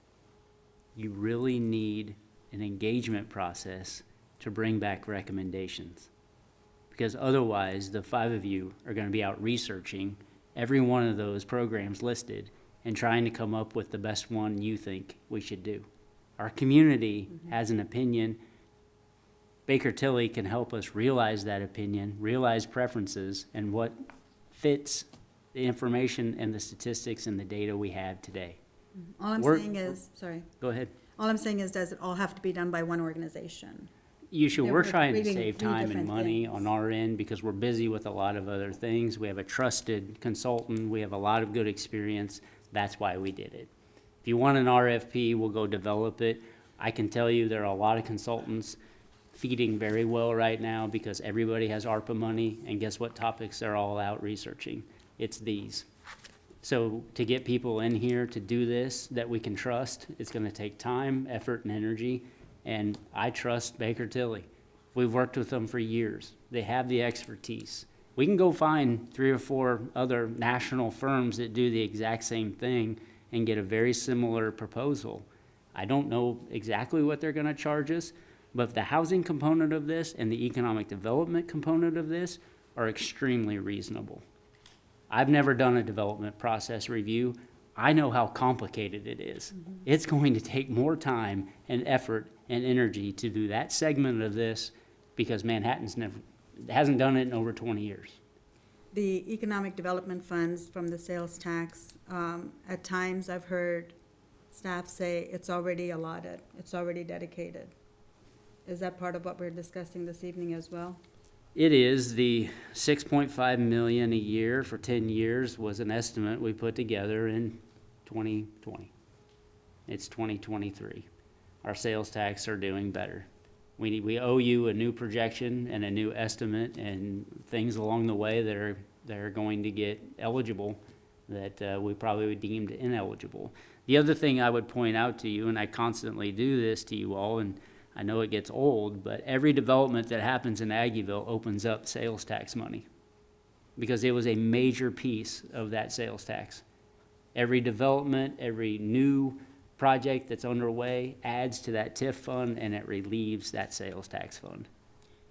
You really need an engagement process to bring back recommendations, because otherwise the 5 of you are going to be out researching every one of those programs listed and trying to come up with the best one you think we should do. Our community has an opinion. Baker Tilly can help us realize that opinion, realize preferences, and what fits the information and the statistics and the data we have today. All I'm We're- saying is, sorry, Go ahead. all I'm saying is, does it all have to be done by one organization? Yusha, Yeah, we're we're trying to reading save 3 time and different money things. on our end because we're busy with a lot of other things. We have a trusted consultant. We have a lot of good experience. That's why we did it. If you want an RFP, we'll go develop it. I can tell you there are a lot of consultants feeding very well right now because everybody has ARPA money, and guess what topics they're all out researching? It's these. So to get people in here to do this that we can trust, it's gonna take time, effort, and energy. And I trust Baker Tilly. We've worked with them for years. They have the expertise. We can go find 3 or 4 other national firms that do the exact same thing and get a very similar proposal. I don't know exactly what they're gonna charge us, but the housing component of this and the economic development component of this are extremely reasonable. I've never done a development process review. I know how complicated it is. It's going to take more time and effort and energy to do that segment of this because Manhattan's hasn't done it in over 20 years. The economic development funds from the sales tax, at times I've heard staff say it's already allotted, it's already dedicated. Is that part of what we're discussing this evening as well? It is. The 6.5 million a year for 10 years was an estimate we put together in 2020. It's 2023. Our sales tax are doing better. We owe you a new projection and a new estimate and things along the way that are going to get eligible that we probably deemed ineligible. The other thing I would point out to you, and I constantly do this to you all, and I know it gets old, but every development that happens in Aggieville opens up sales tax money because it was a major piece of that sales tax. Every development, every new project that's underway adds to that TIF fund and it relieves that sales tax fund.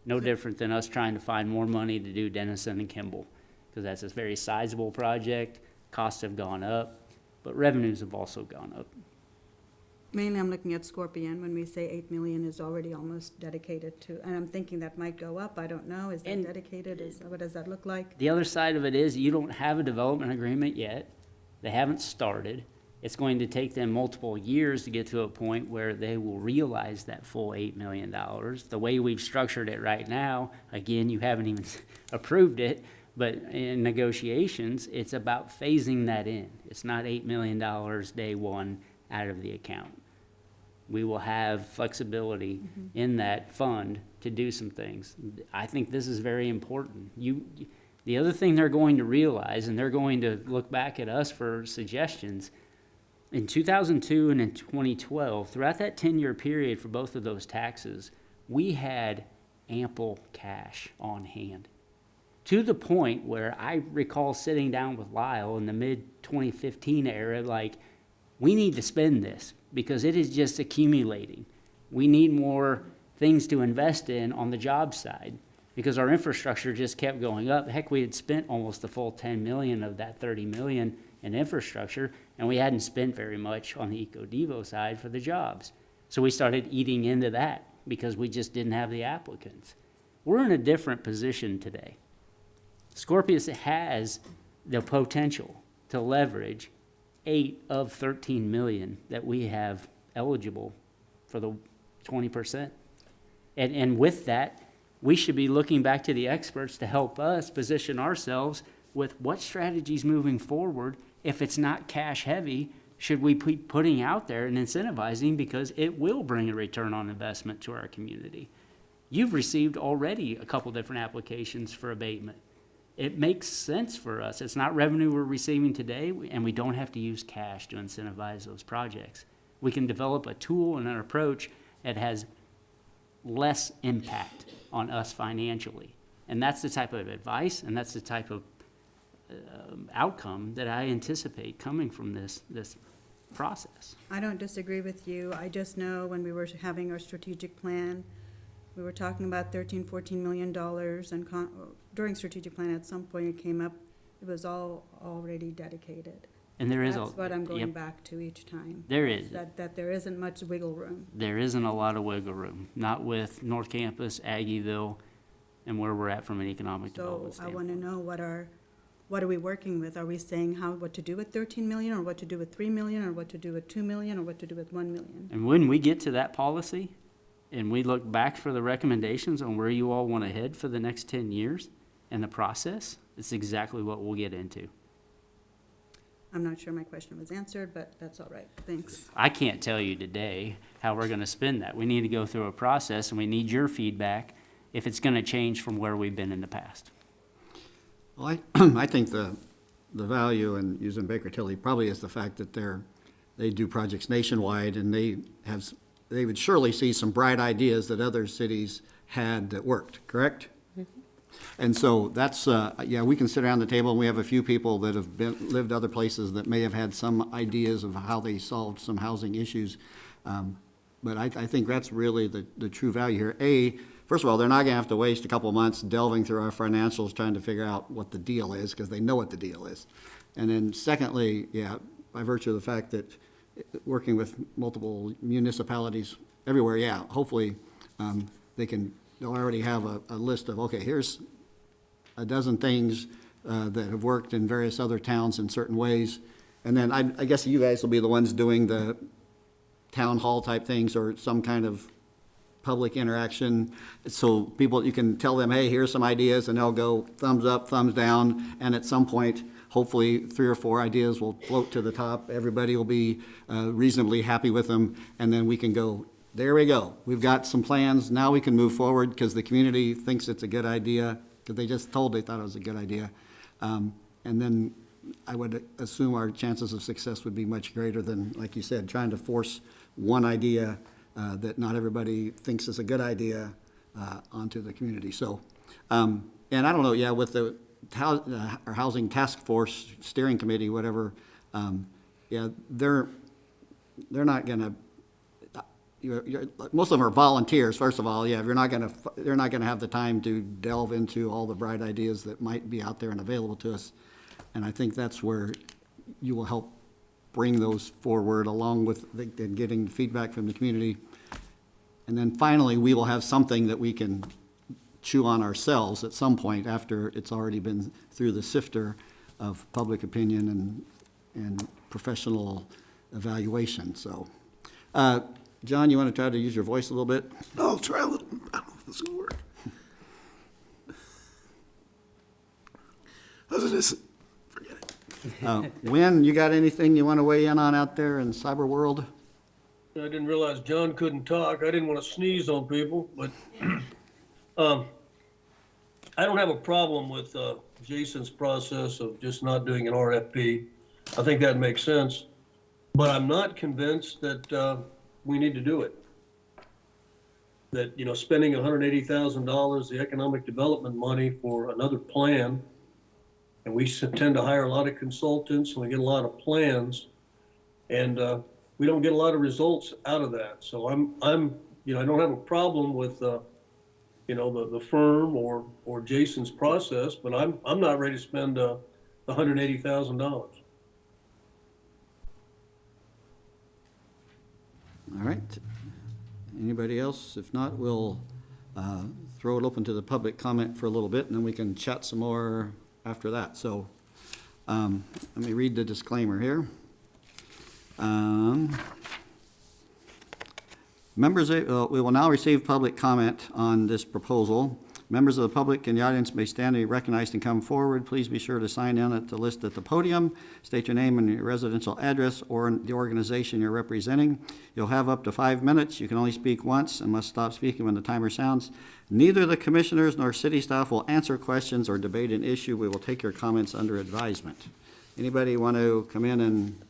No different than us trying to find more money to do Denison and Kimball because that's a very sizable project. Costs have gone up, but revenues have also gone up. Mainly, I'm looking at Scorpion when we say 8 million is already almost dedicated to, and I'm thinking that might go up, I don't know, is that And- dedicated, what does that look like? The other side of it is you don't have a development agreement yet. They haven't started. It's going to take them multiple years to get to a point where they will realize that full $8 million. The way we've structured it right now, again, you haven't even approved it, but in negotiations, it's about phasing that in. It's not $8 million day one out of the account. We will have flexibility in that fund to do some things. I think this is very important. The other thing they're going to realize, and they're going to look back at us for suggestions, in 2002 and in 2012, throughout that 10-year period for both of those taxes, we had ample cash on hand. To the point where I recall sitting down with Lyle in the mid-2015 era, like, we need to spend this because it is just accumulating. We need more things to invest in on the job side because our infrastructure just kept going up. Heck, we had spent almost the full 10 million of that 30 million in infrastructure, and we hadn't spent very much on the Eco-Devo side for the jobs. So we started eating into that because we just didn't have the applicants. We're in a different position today. Scorpius has the potential to leverage 8 of 13 million that we have eligible for the 20%. And with that, we should be looking back to the experts to help us position ourselves with what strategies moving forward, if it's not cash heavy, should we be putting out there and incentivizing because it will bring a return on investment to our community. You've received already a couple different applications for abatement. It makes sense for us. It's not revenue we're receiving today, and we don't have to use cash to incentivize those projects. We can develop a tool and an approach that has less impact on us financially. And that's the type of advice, and that's the type of outcome that I anticipate coming from this process. I don't disagree with you. I just know when we were having our strategic plan, we were talking about $13-14 million, and during strategic plan, at some point it came up, it was all already dedicated. And there is That's what I'm going yep, back to each time. there is. That there isn't much wiggle room. There isn't a lot of wiggle room, not with North Campus, Aggieville, and where we're at from an economic So development I want standpoint. to know what are we working with? Are we saying what to do with 13 million, or what to do with 3 million, or what to do with 2 million, or what to do with 1 million? And when we get to that policy, and we look back for the recommendations on where you all want to head for the next 10 years and the process, it's exactly what we'll get into. I'm not sure my question was answered, but that's all right. Thanks. I can't tell you today how we're going to spend that. We need to go through a process, and we need your feedback if it's going to change from where we've been in the past. Well, I think the the value in using Baker Tilly probably is the fact that they do projects nationwide, and they would surely see some bright ideas that other cities had that worked, correct? And so that's, yeah, we can sit around the table, and we have a few people that have lived other places that may have had some ideas of how they solved some housing issues. But I think that's really the true value here. First of all, they're not gonna have to waste a couple of months delving through our financials trying to figure out what the deal is, because they know what the deal is. And then secondly, yeah, by virtue of the fact that working with multiple municipalities everywhere, yeah, hopefully, they'll already have a list of, okay, here's a dozen things that have worked in various other towns in certain ways. And then I guess you guys will be the ones doing the town hall type things or some kind of public interaction. So people, you can tell them, hey, here's some ideas, and they'll go thumbs up, thumbs down. And at some point, hopefully 3 or 4 ideas will float to the top. Everybody will be reasonably happy with them. And then we can go, there we go. We've got some plans. Now we can move forward because the community thinks it's a good idea, because they just told they thought it was a good idea. And then I would assume our chances of success would be much greater than, like you said, trying to force one idea that not everybody thinks is a good idea onto the community. So, and I don't know, yeah, with the our Housing Task Force Steering Committee, whatever, yeah, they're not gonna, most of them are volunteers, first of all. Yeah, they're not gonna have the time to delve into all the bright ideas that might be out there and available to us. And I think that's where you will help bring those forward, along with getting feedback from the community. And then finally, we will have something that we can chew on ourselves at some point after it's already been through the sifter of public opinion and professional evaluation. So, John, you want to try to use your voice a little bit? I'll try a little. I don't know if this will work. How's this? Forget it. Wynn, you got anything you want to weigh in on out there in cyber world? I didn't realize John couldn't talk. I didn't want to sneeze on people, but I don't have a problem with Jason's process of just not doing an RFP. I think that makes sense, but I'm not convinced that we need to do it. That, spending $180,000, the economic development money for another plan, and we tend to hire a lot of consultants and we get a lot of plans, and we don't get a lot of results out of that. So I don't have a problem with the firm or Jason's process, but I'm not ready to spend the $180,000. All right. Anybody else? If not, we'll throw it open to the public comment for a little bit, and then we can chat some more after that. So let me read the disclaimer here. Members, we will now receive public comment on this proposal. Members of the public in the audience may stand and be recognized and come forward. Please be sure to sign in at the list at the podium. State your name and your residential address or the organization you're representing. You'll have up to 5 minutes. You can only speak once and must stop speaking when the timer sounds. Neither the commissioners nor city staff will answer questions or debate an issue. We will take your comments under advisement. Anybody want to come in and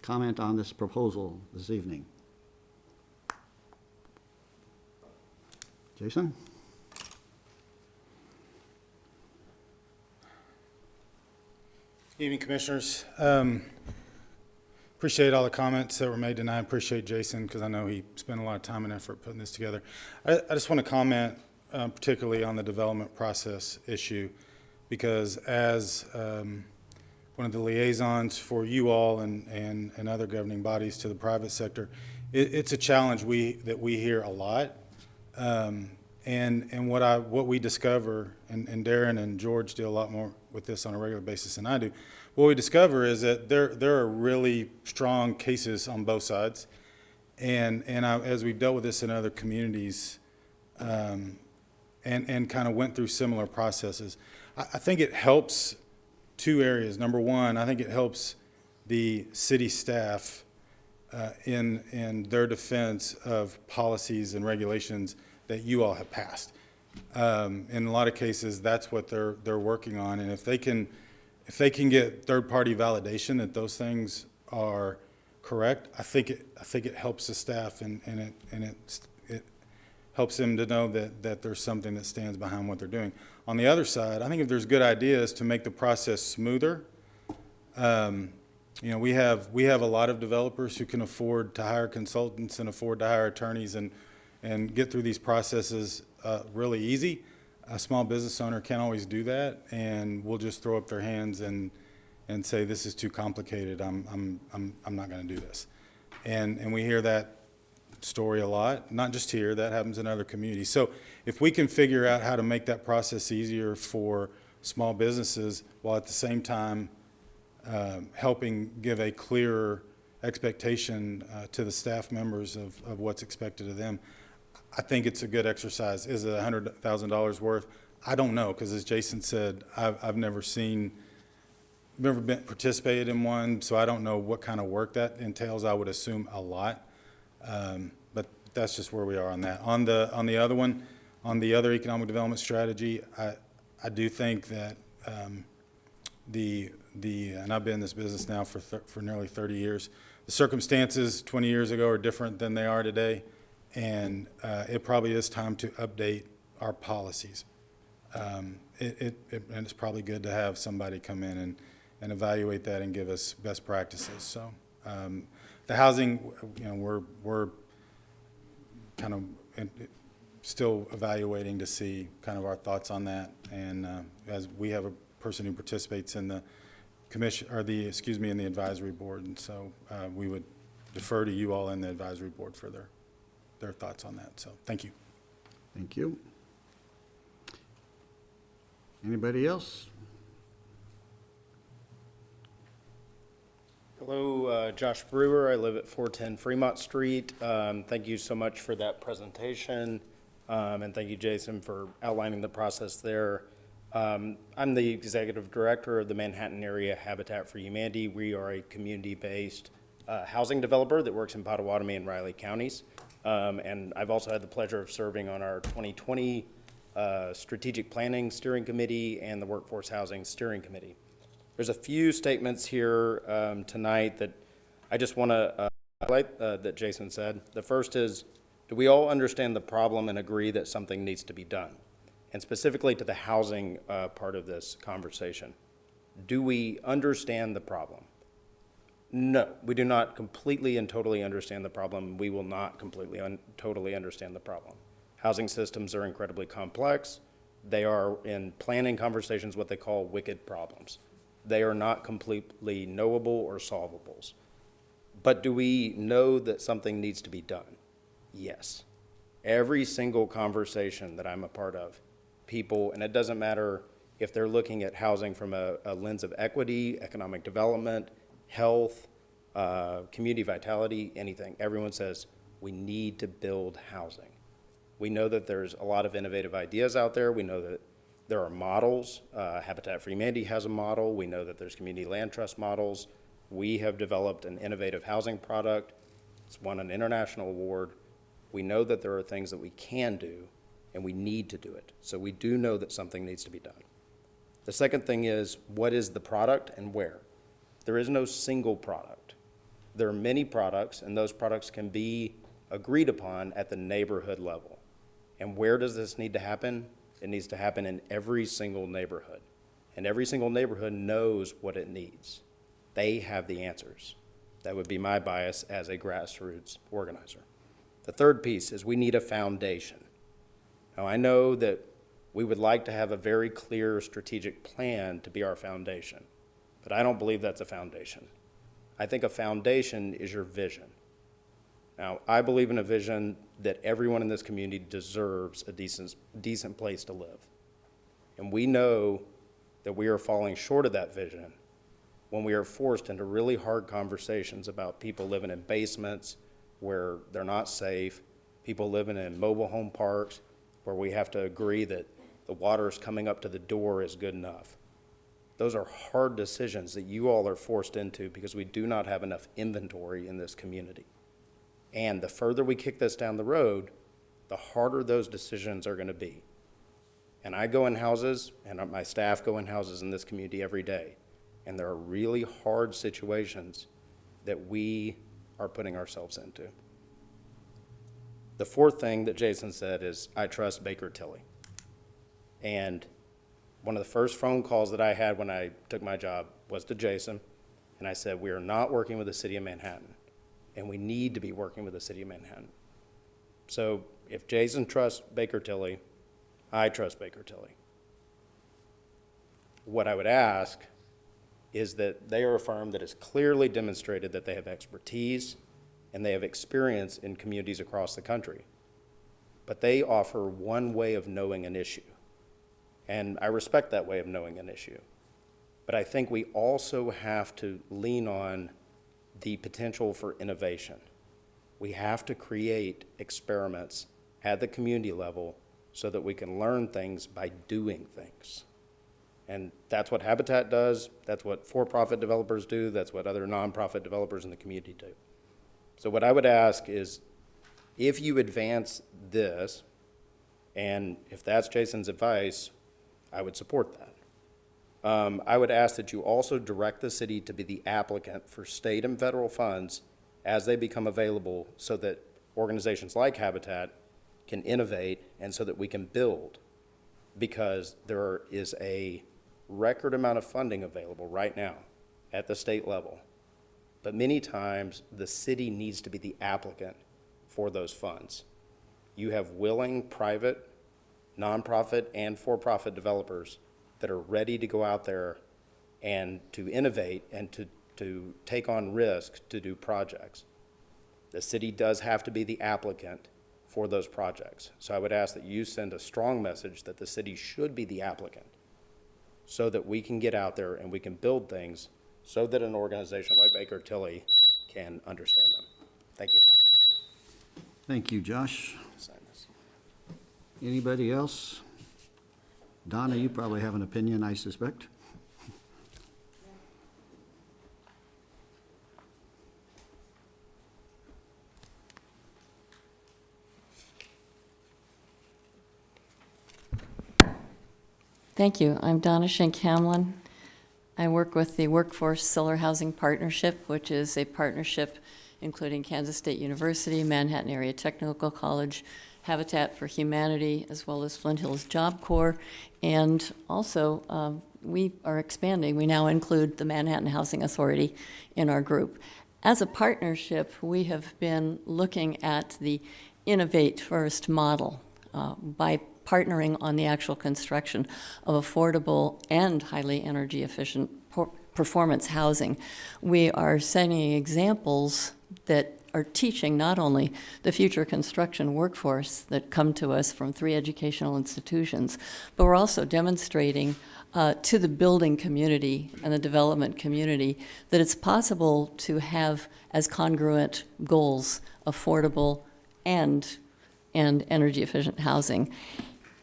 comment on this proposal this evening? Jason? Evening, Commissioners. Appreciate all the comments that were made tonight. Appreciate Jason, because I know he spent a lot of time and effort putting this together. I just want to comment particularly on the development process issue, because as one of the liaisons for you all and other governing bodies to the private sector, it's a challenge that we hear a lot. And what we discover, and Darren and George deal a lot more with this on a regular basis than I do. What we discover is that there are really strong cases on both sides, and as we've dealt with this in other communities, and kind of went through similar processes, I think it helps two areas. Number one, I think it helps the city staff in their defense of policies and regulations that you all have passed. In a lot of cases, that's what they're working on, and if they can if they can get third-party validation that those things are correct, I think it helps the staff and it helps them to know that there's something that stands behind what they're doing. On the other side, I think if there's good ideas to make the process smoother, you know, we have a lot of developers who can afford to hire consultants and afford to hire attorneys and get through these processes really easy. A small business owner can't always do that, and will just throw up their hands and say, this is too complicated, I'm not gonna do this. And we hear that story a lot, not just here, that happens in other communities. So if we can figure out how to make that process easier for small businesses, while at the same time helping give a clearer expectation to the staff members of what's expected of them, I think it's a good exercise. Is it $100,000 worth? I don't know, because as Jason said, I've never participated in one, so I don't know what kind of work that entails. I would assume a lot, but that's just where we are on that. On the other one, on the other economic development strategy, I do think that and I've been in this business now for nearly 30 years. The circumstances 20 years ago are different than they are today, and it probably is time to update our policies. And it's probably good to have somebody come in and evaluate that and give us best practices. So the housing, you know, we're kind of still evaluating to see kind of our thoughts on that. And as we have a person who participates in the commission, or in the advisory board, and so we would defer to you all in the advisory board for their thoughts on that. So thank you. Thank you. Anybody else? Hello, Josh Brewer. I live at 410 Fremont Street. Thank you so much for that presentation, and thank you, Jason, for outlining the process there. I'm the executive director of the Manhattan Area Habitat for Humanity. We are a community-based housing developer that works in Potawatomi and Riley counties. And I've also had the pleasure of serving on our 2020 Strategic Planning Steering Committee and the Workforce Housing Steering Committee. There's a few statements here tonight that I just want to highlight that Jason said. The first is, do we all understand the problem and agree that something needs to be done? And specifically to the housing part of this conversation, do we understand the problem? No, we do not completely and totally understand the problem. We will not completely and totally understand the problem. Housing systems are incredibly complex. They are, in planning conversations, what they call wicked problems. They are not completely knowable or solvables. But do we know that something needs to be done? Yes. Every single conversation that I'm a part of, people, and it doesn't matter if they're looking at housing from a lens of equity, economic development, health, community vitality, anything. Everyone says we need to build housing. We know that there's a lot of innovative ideas out there. We know that there are models. Habitat for Humanity has a model. We know that there's community land trust models. We have developed an innovative housing product. It's won an international award. We know that there are things that we can do, and we need to do it. So we do know that something needs to be done. The second thing is, what is the product and where? There is no single product. There are many products, and those products can be agreed upon at the neighborhood level. And where does this need to happen? It needs to happen in every single neighborhood. And every single neighborhood knows what it needs. They have the answers. That would be my bias as a grassroots organizer. The third piece is we need a foundation. Now, I know that we would like to have a very clear strategic plan to be our foundation, but I don't believe that's a foundation. I think a foundation is your vision. Now, I believe in a vision that everyone in this community deserves a decent place to live. And we know that we are falling short of that vision when we are forced into really hard conversations about people living in basements where they're not safe, people living in mobile home parks where we have to agree that the water's coming up to the door is good enough. Those are hard decisions that you all are forced into because we do not have enough inventory in this community. And the further we kick this down the road, the harder those decisions are going to be. And I go in houses, and my staff go in houses in this community every day. And there are really hard situations that we are putting ourselves into. The fourth thing that Jason said is, I trust Baker Tilly. And one of the first phone calls that I had when I took my job was to Jason, and I said, we are not working with the city of Manhattan, and we need to be working with the city of Manhattan. So if Jason trusts Baker Tilly, I trust Baker Tilly. What I would ask is that they are a firm that has clearly demonstrated that they have expertise and they have experience in communities across the country. But they offer one way of knowing an issue. And I respect that way of knowing an issue. But I think we also have to lean on the potential for innovation. We have to create experiments at the community level so that we can learn things by doing things. And that's what Habitat does, that's what for-profit developers do, that's what other nonprofit developers in the community do. So what I would ask is, if you advance this, and if that's Jason's advice, I would support that. I would ask that you also direct the city to be the applicant for state and federal funds as they become available so that organizations like Habitat can innovate and so that we can build. Because there is a record amount of funding available right now at the state level. But many times, the city needs to be the applicant for those funds. You have willing private, nonprofit, and for-profit developers that are ready to go out there and to innovate and to take on risk to do projects. The city does have to be the applicant for those projects. So I would ask that you send a strong message that the city should be the applicant so that we can get out there and we can build things so that an organization like Baker Tilly can understand them. Thank you. Thank you, Josh. Sign this. Anybody else? Donna, you probably have an opinion, I suspect. Thank you. I'm Donna Schenk-Hamlin. I work with the Workforce Solar Housing Partnership, which is a partnership including Kansas State University, Manhattan Area Technical College, Habitat for Humanity, as well as Flint Hills Job Corps. And also, we are expanding. We now include the Manhattan Housing Authority in our group. As a partnership, we have been looking at the Innovate First model by partnering on the actual construction of affordable and highly energy efficient performance housing. We are setting examples that are teaching not only the future construction workforce that come to us from 3 educational institutions, but we're also demonstrating to the building community and the development community that it's possible to have as congruent goals affordable and energy efficient housing.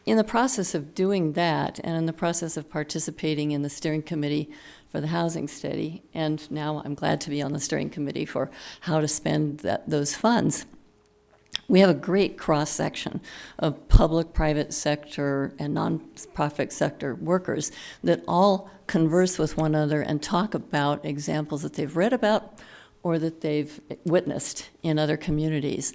In the process of doing that, and in the process of participating in the steering committee for the housing study, and now I'm glad to be on the steering committee for how to spend those funds, we have a great cross-section of public, private sector, and nonprofit sector workers that all converse with one another and talk about examples that they've read about or that they've witnessed in other communities.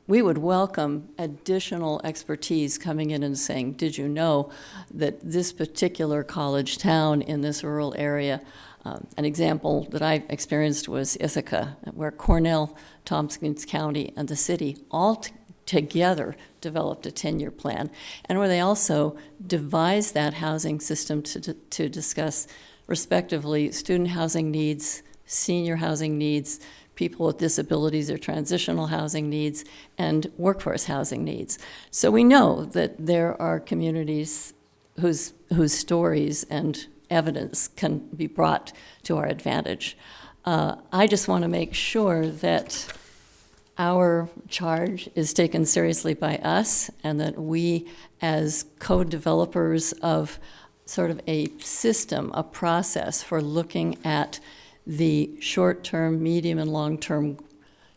We would welcome additional expertise coming in and saying, did you know that this particular college town in this rural area, an example that I experienced was Ithaca, where Cornell, Tompkins County, and the city all together developed a 10-year plan, and where they also devised that housing system to discuss, respectively, student housing needs, senior housing needs, people with disabilities or transitional housing needs, and workforce housing needs. So we know that there are communities whose stories and evidence can be brought to our advantage. I just want to make sure that our charge is taken seriously by us and that we, as co-developers of sort of a system, a process for looking at the short-term, medium, and long-term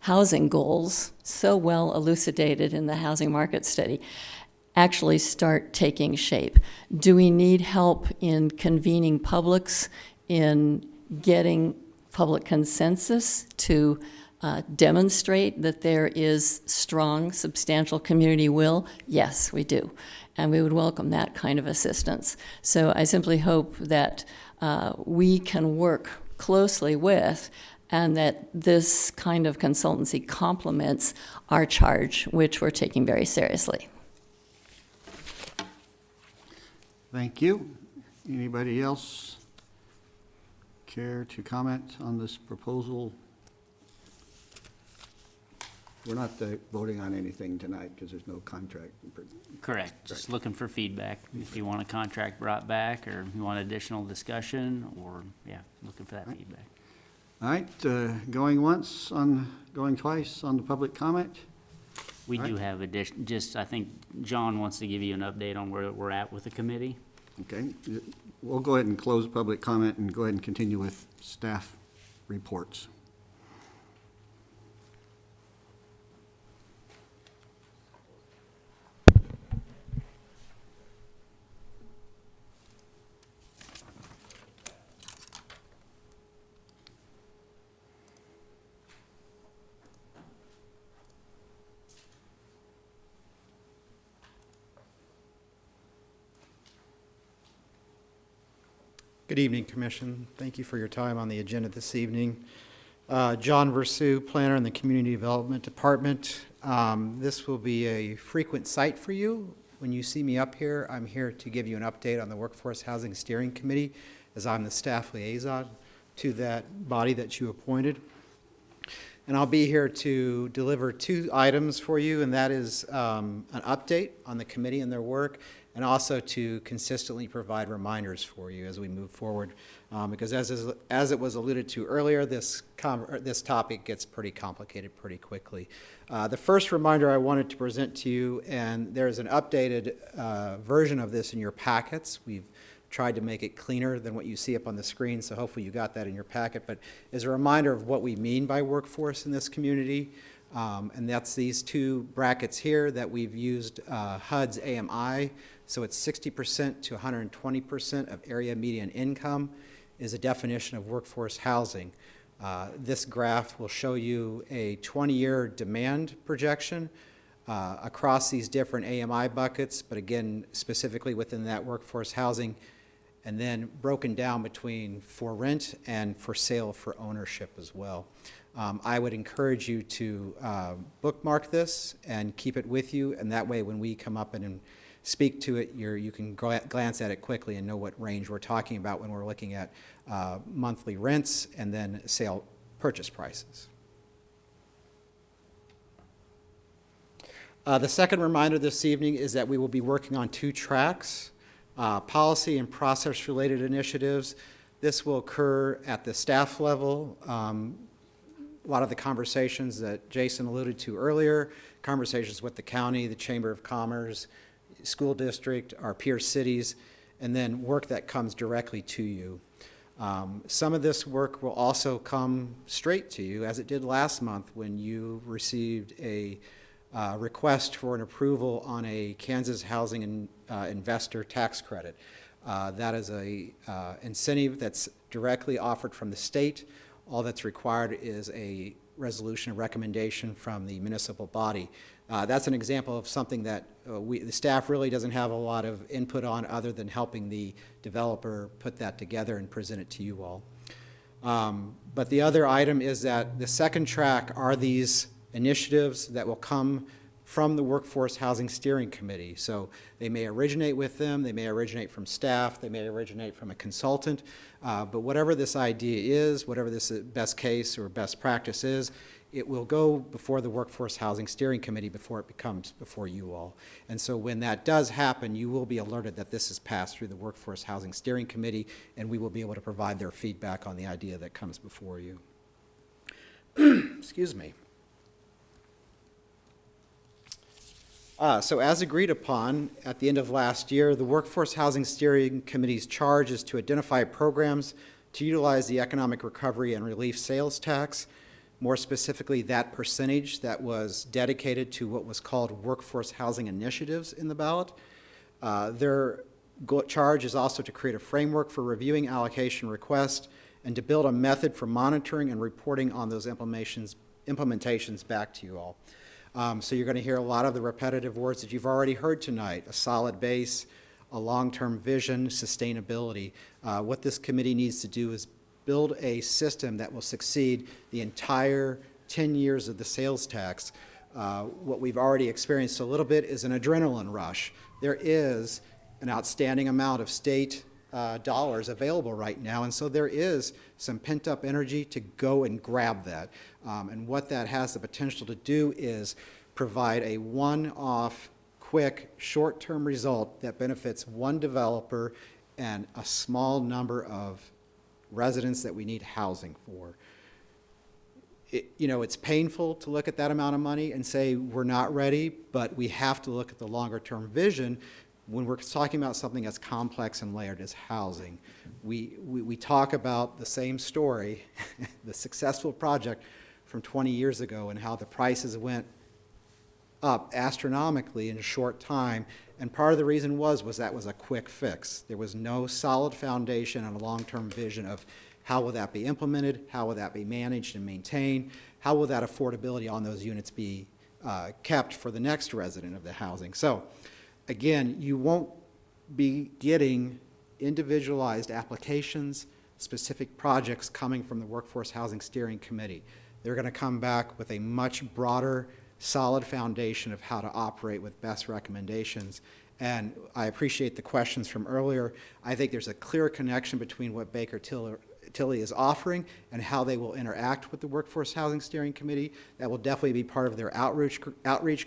housing goals, so well elucidated in the housing market study, actually start taking shape. Do we need help in convening publics in getting public consensus to demonstrate that there is strong, substantial community will? Yes, we do. And we would welcome that kind of assistance. So I simply hope that we can work closely with, and that this kind of consultancy complements our charge, which we're taking very seriously. Thank you. Anybody else care to comment on this proposal? We're not voting on anything tonight because there's no contract. Correct. Just looking for feedback. If you want a contract brought back, or you want additional discussion, or, yeah, looking for that feedback. All right, going once, going twice on the public comment? We All do right. have I think John wants to give you an update on where we're at with the committee. Okay, we'll go ahead and close public comment and go ahead and continue with staff reports. Good evening, Commission. Thank you for your time on the agenda this evening. John Virchow, planner in the Community Development Department. This will be a frequent sight for you. When you see me up here, I'm here to give you an update on the Workforce Housing Steering Committee, as I'm the staff liaison to that body that you appointed. And I'll be here to deliver 2 items for you, and that is an update on the committee and their work, and also to consistently provide reminders for you as we move forward. Because as it was alluded to earlier, this topic gets pretty complicated pretty quickly. The first reminder I wanted to present to you, and there's an updated version of this in your packets. We've tried to make it cleaner than what you see up on the screen, so hopefully you got that in your packet, but is a reminder of what we mean by workforce in this community. And that's these 2 brackets here that we've used HUD's AMI. So it's 60% to 120% of area median income is a definition of workforce housing. This graph will show you a 20-year demand projection across these different AMI buckets, but again, specifically within that workforce housing, and then broken down between for rent and for sale for ownership as well. I would encourage you to bookmark this and keep it with you, and that way when we come up and speak to it, you can glance at it quickly and know what range we're talking about when we're looking at monthly rents and then sale purchase prices. The second reminder this evening is that we will be working on 2 tracks, policy and process-related initiatives. This will occur at the staff level. A lot of the conversations that Jason alluded to earlier, conversations with the county, the Chamber of Commerce, school district, our peer cities, and then work that comes directly to you. Some of this work will also come straight to you, as it did last month when you received a request for an approval on a Kansas Housing Investor Tax Credit. That is a incentive that's directly offered from the state. All that's required is a resolution, a recommendation from the municipal body. That's an example of something that the staff really doesn't have a lot of input on other than helping the developer put that together and present it to you all. But the other item is that the second track are these initiatives that will come from the Workforce Housing Steering Committee. So they may originate with them, they may originate from staff, they may originate from a consultant, but whatever this idea is, whatever this best case or best practice is, it will go before the Workforce Housing Steering Committee before it comes before you all. And so when that does happen, you will be alerted that this is passed through the Workforce Housing Steering Committee, and we will be able to provide their feedback on the idea that comes before you. Excuse me. So as agreed upon at the end of last year, the Workforce Housing Steering Committee's charge is to identify programs to utilize the Economic Recovery and Relief Sales Tax, more specifically that percentage that was dedicated to what was called workforce housing initiatives in the ballot. There charge is also to create a framework for reviewing allocation requests and to build a method for monitoring and reporting on those implementations back to you all. So you're going to hear a lot of the repetitive words that you've already heard tonight: a solid base, a long-term vision, sustainability. What this committee needs to do is build a system that will succeed the entire 10 years of the sales tax. What we've already experienced a little bit is an adrenaline rush. There is an outstanding amount of state dollars available right now, and so there is some pent-up energy to go and grab that. And what that has the potential to do is provide a one-off, quick, short-term result that benefits one developer and a small number of residents that we need housing for. It's painful to look at that amount of money and say we're not ready, but we have to look at the longer-term vision when we're talking about something as complex and layered as housing. We talk about the same story, the successful project from 20 years ago, and how the prices went up astronomically in a short time. And part of the reason was that was a quick fix. There was no solid foundation and a long-term vision of how will that be implemented, how will that be managed and maintained, how will that affordability on those units be kept for the next resident of the housing. So again, you won't be getting individualized applications, specific projects coming from the Workforce Housing Steering Committee. They're going to come back with a much broader, solid foundation of how to operate with best recommendations. And I appreciate the questions from earlier. I think there's a clear connection between what Baker Tilly is offering and how they will interact with the Workforce Housing Steering Committee. That will definitely be part of their outreach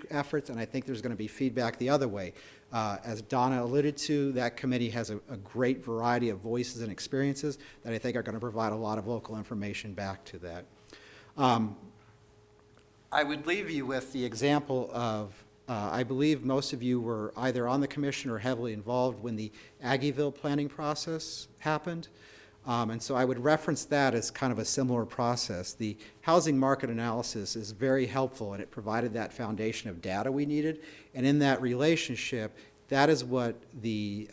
efforts, and I think there's going to be feedback the other way. As Donna alluded to, that committee has a great variety of voices and experiences that I think are going to provide a lot of local information back to that. I would leave you with the example of, I believe most of you were either on the commission or heavily involved when the Aggieville planning process happened. And so I would reference that as kind of a similar process. The housing market analysis is very helpful, and it provided that foundation of data we needed. And in that relationship, that is what the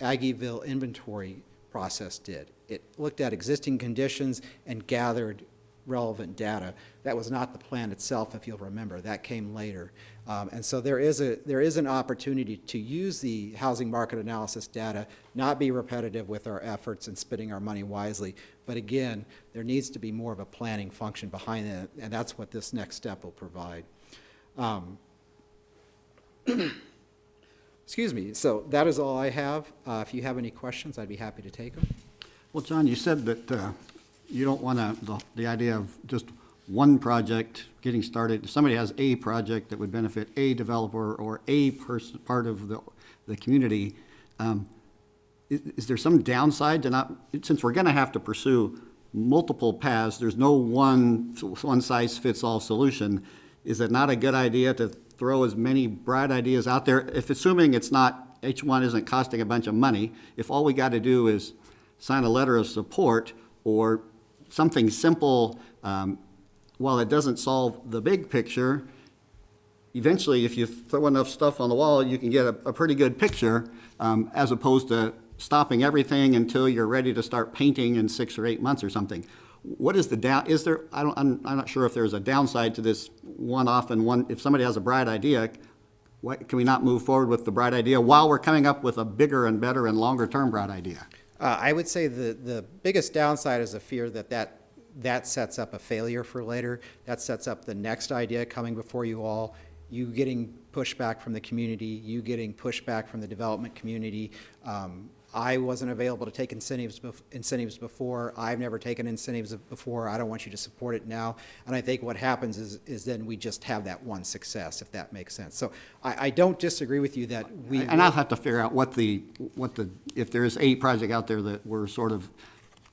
Aggieville inventory process did. It looked at existing conditions and gathered relevant data. That was not the plan itself, if you'll remember. That came later. And so there is an opportunity to use the housing market analysis data, not be repetitive with our efforts and spending our money wisely. But again, there needs to be more of a planning function behind it, and that's what this next step will provide. Excuse me. So that is all I have. If you have any questions, I'd be happy to take them. Well, John, you said that you don't want the idea of just one project getting started. If somebody has a project that would benefit a developer or a part of the community, is there some downside to not, since we're going to have to pursue multiple paths, there's no one-size-fits-all solution, is it not a good idea to throw as many bright ideas out there, if assuming it's not, each one isn't costing a bunch of money, if all we got to do is sign a letter of support or something simple, while it doesn't solve the big picture, eventually if you throw enough stuff on the wall, you can get a pretty good picture, as opposed to stopping everything until you're ready to start painting in 6 or 8 months or something. What is the I'm not sure if there's a downside to this one-off and one, if somebody has a bright idea, can we not move forward with the bright idea while we're coming up with a bigger and better and longer-term bright idea? I would say the biggest downside is a fear that sets up a failure for later. That sets up the next idea coming before you all, you getting pushback from the community, you getting pushback from the development community. I wasn't available to take incentives before. I've never taken incentives before. I don't want you to support it now. And I think what happens is then we just have that one success, if that makes sense. So I don't disagree with you that we... And I'll have to figure out if there is a project out there that we're sort of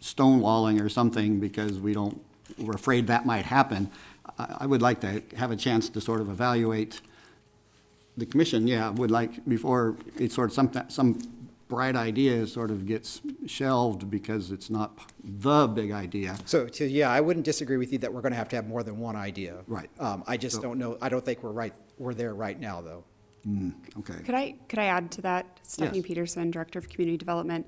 stonewalling or something because we're afraid that might happen. I would like to have a chance to sort of evaluate the commission. Yeah, would like before it's sort of some bright idea sort of gets shelved because it's not the big idea. So yeah, I wouldn't disagree with you that we're going to have more than one idea. Right. I just don't know. I don't think we're there right now, though. Okay. Could I add to that? Stephanie Yes. Peterson, Director of Community Development.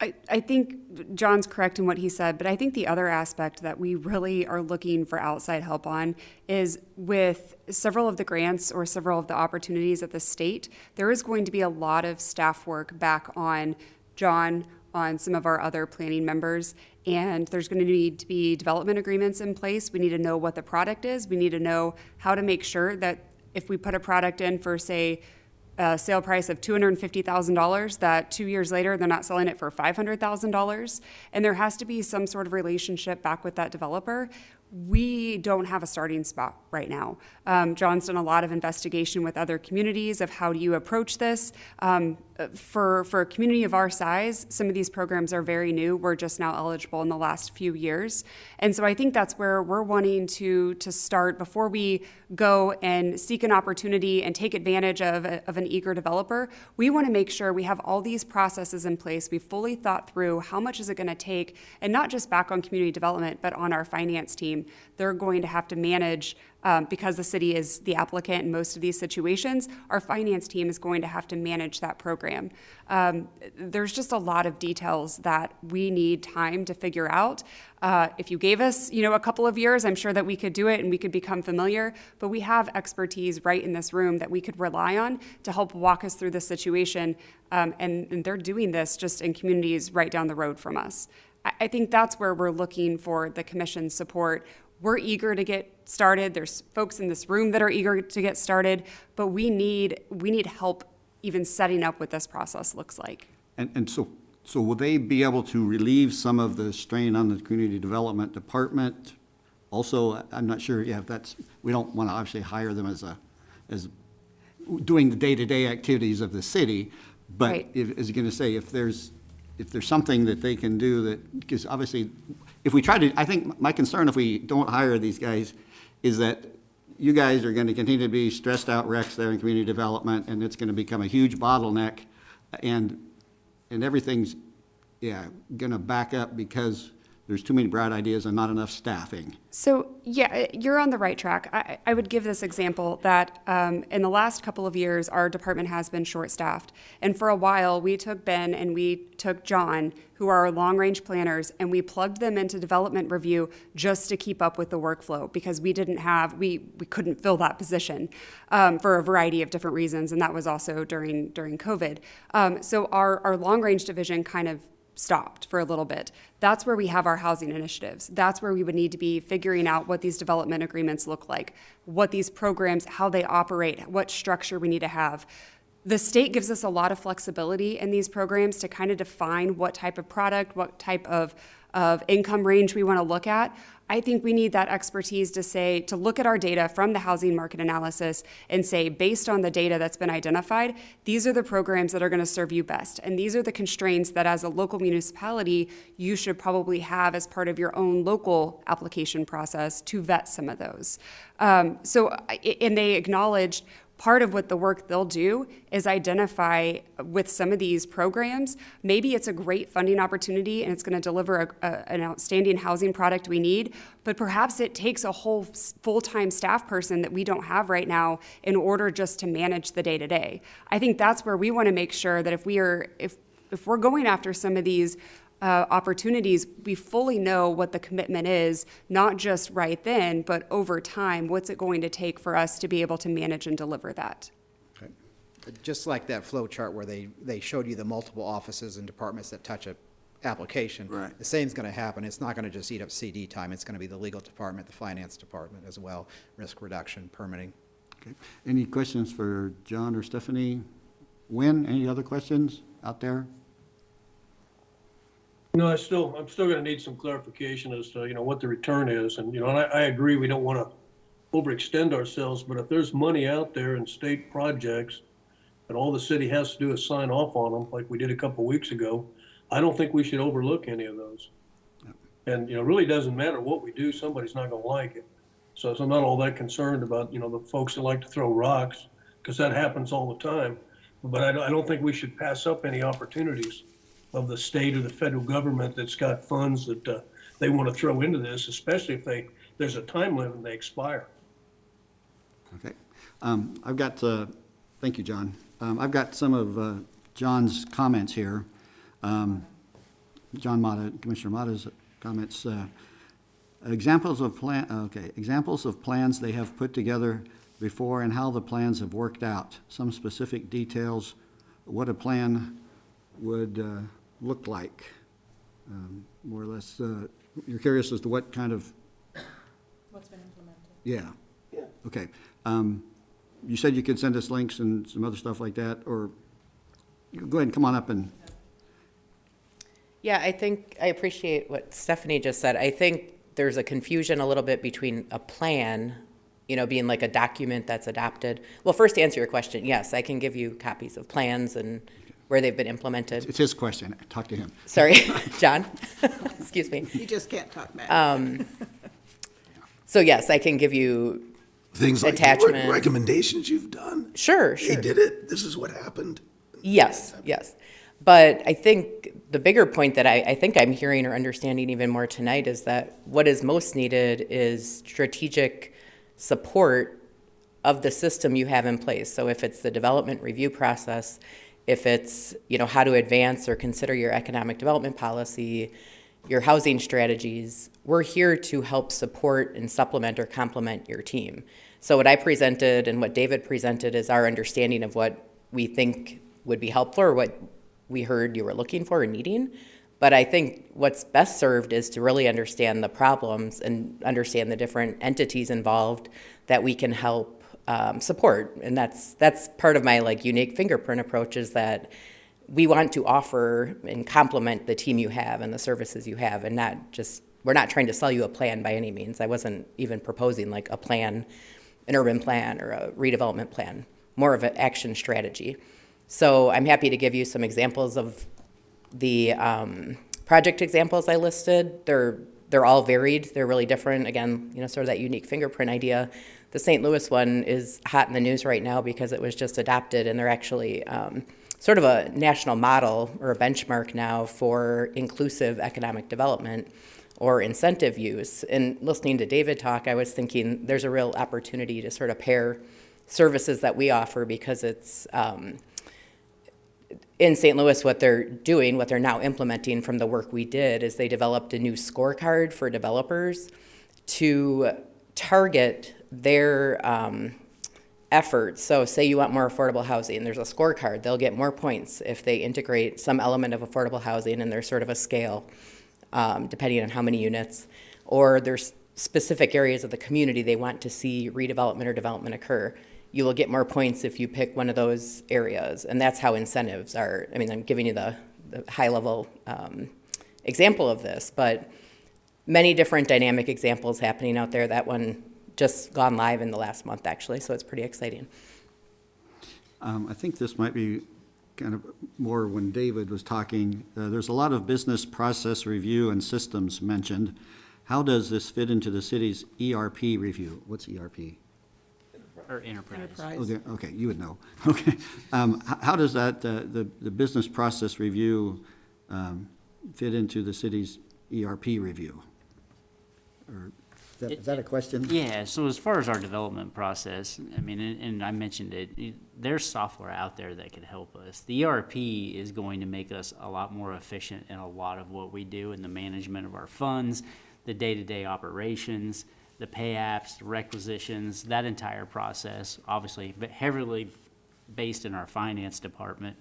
I think John's correct in what he said, but I think the other aspect that we really are looking for outside help on is with several of the grants or several of the opportunities at the state, there is going to be a lot of staff work back on John, on some of our other planning members, and there's going to need to be development agreements in place. We need to know what the product is. We need to know how to make sure that if we put a product in for, say, a sale price of $250,000, that 2 years later, they're not selling it for $500,000. And there has to be some sort of relationship back with that developer. We don't have a starting spot right now. John's done a lot of investigation with other communities of how do you approach this. For a community of our size, some of these programs are very new. We're just now eligible in the last few years. And so I think that's where we're wanting to start before we go and seek an opportunity and take advantage of an eager developer. We want to make sure we have all these processes in place. We've fully thought through how much is it going to take, and not just back on community development, but on our finance team. They're going to have to manage, because the city is the applicant in most of these situations, our finance team is going to have to manage that program. There's just a lot of details that we need time to figure out. If you gave us, a couple of years, I'm sure that we could do it and we could become familiar, but we have expertise right in this room that we could rely on to help walk us through this situation. And they're doing this just in communities right down the road from us. I think that's where we're looking for the commission's support. We're eager to get started. There's folks in this room that are eager to get started, but we need help even setting up what this process looks like. And so will they be able to relieve some of the strain on the community development department? Also, I'm not sure, we don't want to obviously hire them as doing the day-to-day activities of the city, but Right. is it going to say if there's something that they can do that, because obviously, if we try to, I think my concern if we don't hire these guys is that you guys are going to continue to be stressed out wrecks there in community development, and it's going to become a huge bottleneck, and everything's, going to back up because there's too many bright ideas and not enough staffing. So, yeah, you're on the right track. I would give this example that in the last couple of years, our department has been short-staffed. And for a while, we took Ben and we took John, who are our long-range planners, and we plugged them into development review just to keep up with the workflow because we couldn't fill that position for a variety of different reasons, and that was also during COVID. So our long-range division kind of stopped for a little bit. That's where we have our housing initiatives. That's where we would need to be figuring out what these development agreements look like, what these programs, how they operate, what structure we need to have. The state gives us a lot of flexibility in these programs to kind of define what type of product, what type of income range we want to look at. I think we need that expertise to look at our data from the housing market analysis and say, based on the data that's been identified, these are the programs that are going to serve you best. And these are the constraints that as a local municipality, you should probably have as part of your own local application process to vet some of those. And they acknowledged part of what the work they'll do is identify with some of these programs, maybe it's a great funding opportunity and it's going to deliver an outstanding housing product we need, but perhaps it takes a whole full-time staff person that we don't have right now in order just to manage the day-to-day. I think that's where we want to make sure that if we're going after some of these opportunities, we fully know what the commitment is, not just right then, but over time, what's it going to take for us to be able to manage and deliver that? Just like that flow chart where they showed you the multiple offices and departments that touch a application. Right. The same's going to happen. It's not going to just eat up CD time. It's going to be the legal department, the finance department as well, risk reduction, permitting. Okay. Any questions for John or Stephanie? Wynn, any other questions out there? No, I'm still going to need some clarification as to, what the return is. And, and I agree we don't want to overextend ourselves, but if there's money out there in state projects and all the city has to do is sign off on them, like we did a couple weeks ago, I don't think we should overlook any of those. Yep. And, it really doesn't matter what we do, somebody's not going to like it. So I'm not all that concerned about, the folks that like to throw rocks, because that happens all the time. But I don't think we should pass up any opportunities of the state or the federal government that's got funds that they want to throw into this, especially if there's a time limit and they expire. Okay. I've got, thank you, John. I've got some of John's comments here. John Mata, Commissioner Mata's comments. Examples of plans they have put together before and how the plans have worked out. Some specific details, what a plan would look like. More or less, you're curious as to what kind of. What's been implemented? Yeah. Okay. You said you could send us links and some other stuff like that, or go ahead and come on up and. Yeah, I think I appreciate what Stephanie just said. I think there's a confusion a little bit between a plan, being like a document that's adopted. Well, first, to answer your question, yes, I can give you copies of plans and where they've been implemented. It's his question. Talk to him. Sorry, John. Excuse me. You just can't talk back. So yes, I can give you Things like attachment. recommendations you've done. Sure. They did it. This is what happened. Yes. But I think the bigger point that I think I'm hearing or understanding even more tonight is that what is most needed is strategic support of the system you have in place. So if it's the development review process, if it's, how to advance or consider your economic development policy, your housing strategies, we're here to help support and supplement or complement your team. So what I presented and what David presented is our understanding of what we think would be helpful or what we heard you were looking for or needing. But I think what's best served is to really understand the problems and understand the different entities involved that we can help support. And that's part of my unique fingerprint approach, is that we want to offer and complement the team you have and the services you have, and we're not trying to sell you a plan by any means. I wasn't even proposing a plan, an urban plan or a redevelopment plan, more of an action strategy. So I'm happy to give you some examples of the project examples I listed. They're all varied. They're really different. Again, sort of that unique fingerprint idea. The St. Louis one is hot in the news right now because it was just adopted, and they're actually sort of a national model or a benchmark now for inclusive economic development or incentive use. And listening to David talk, I was thinking there's a real opportunity to sort of pair services that we offer, because it's in St. Louis, what they're doing, what they're now implementing from the work we did, is they developed a new scorecard for developers to target their efforts. So say you want more affordable housing, there's a scorecard. They'll get more points if they integrate some element of affordable housing, and there's sort of a scale depending on how many units. Or there's specific areas of the community they want to see redevelopment or development occur. You will get more points if you pick one of those areas. And that's how incentives are. I mean, I'm giving you the high-level example of this, but many different dynamic examples happening out there. That one just gone live in the last month, actually, so it's pretty exciting. I think this might be kind of more when David was talking. There's a lot of business process review and systems mentioned. How does this fit into the city's ERP review? What's ERP? Or enterprise. Okay, you would know. Okay. How does that, the business process review fit into the city's ERP review? Or is that a question? Yeah, so as far as our development process, I mean, and I mentioned it, there's software out there that could help us. The ERP is going to make us a lot more efficient in a lot of what we do in the management of our funds, the day-to-day operations, the pay apps, the requisitions, that entire process, obviously, but heavily based in our finance department.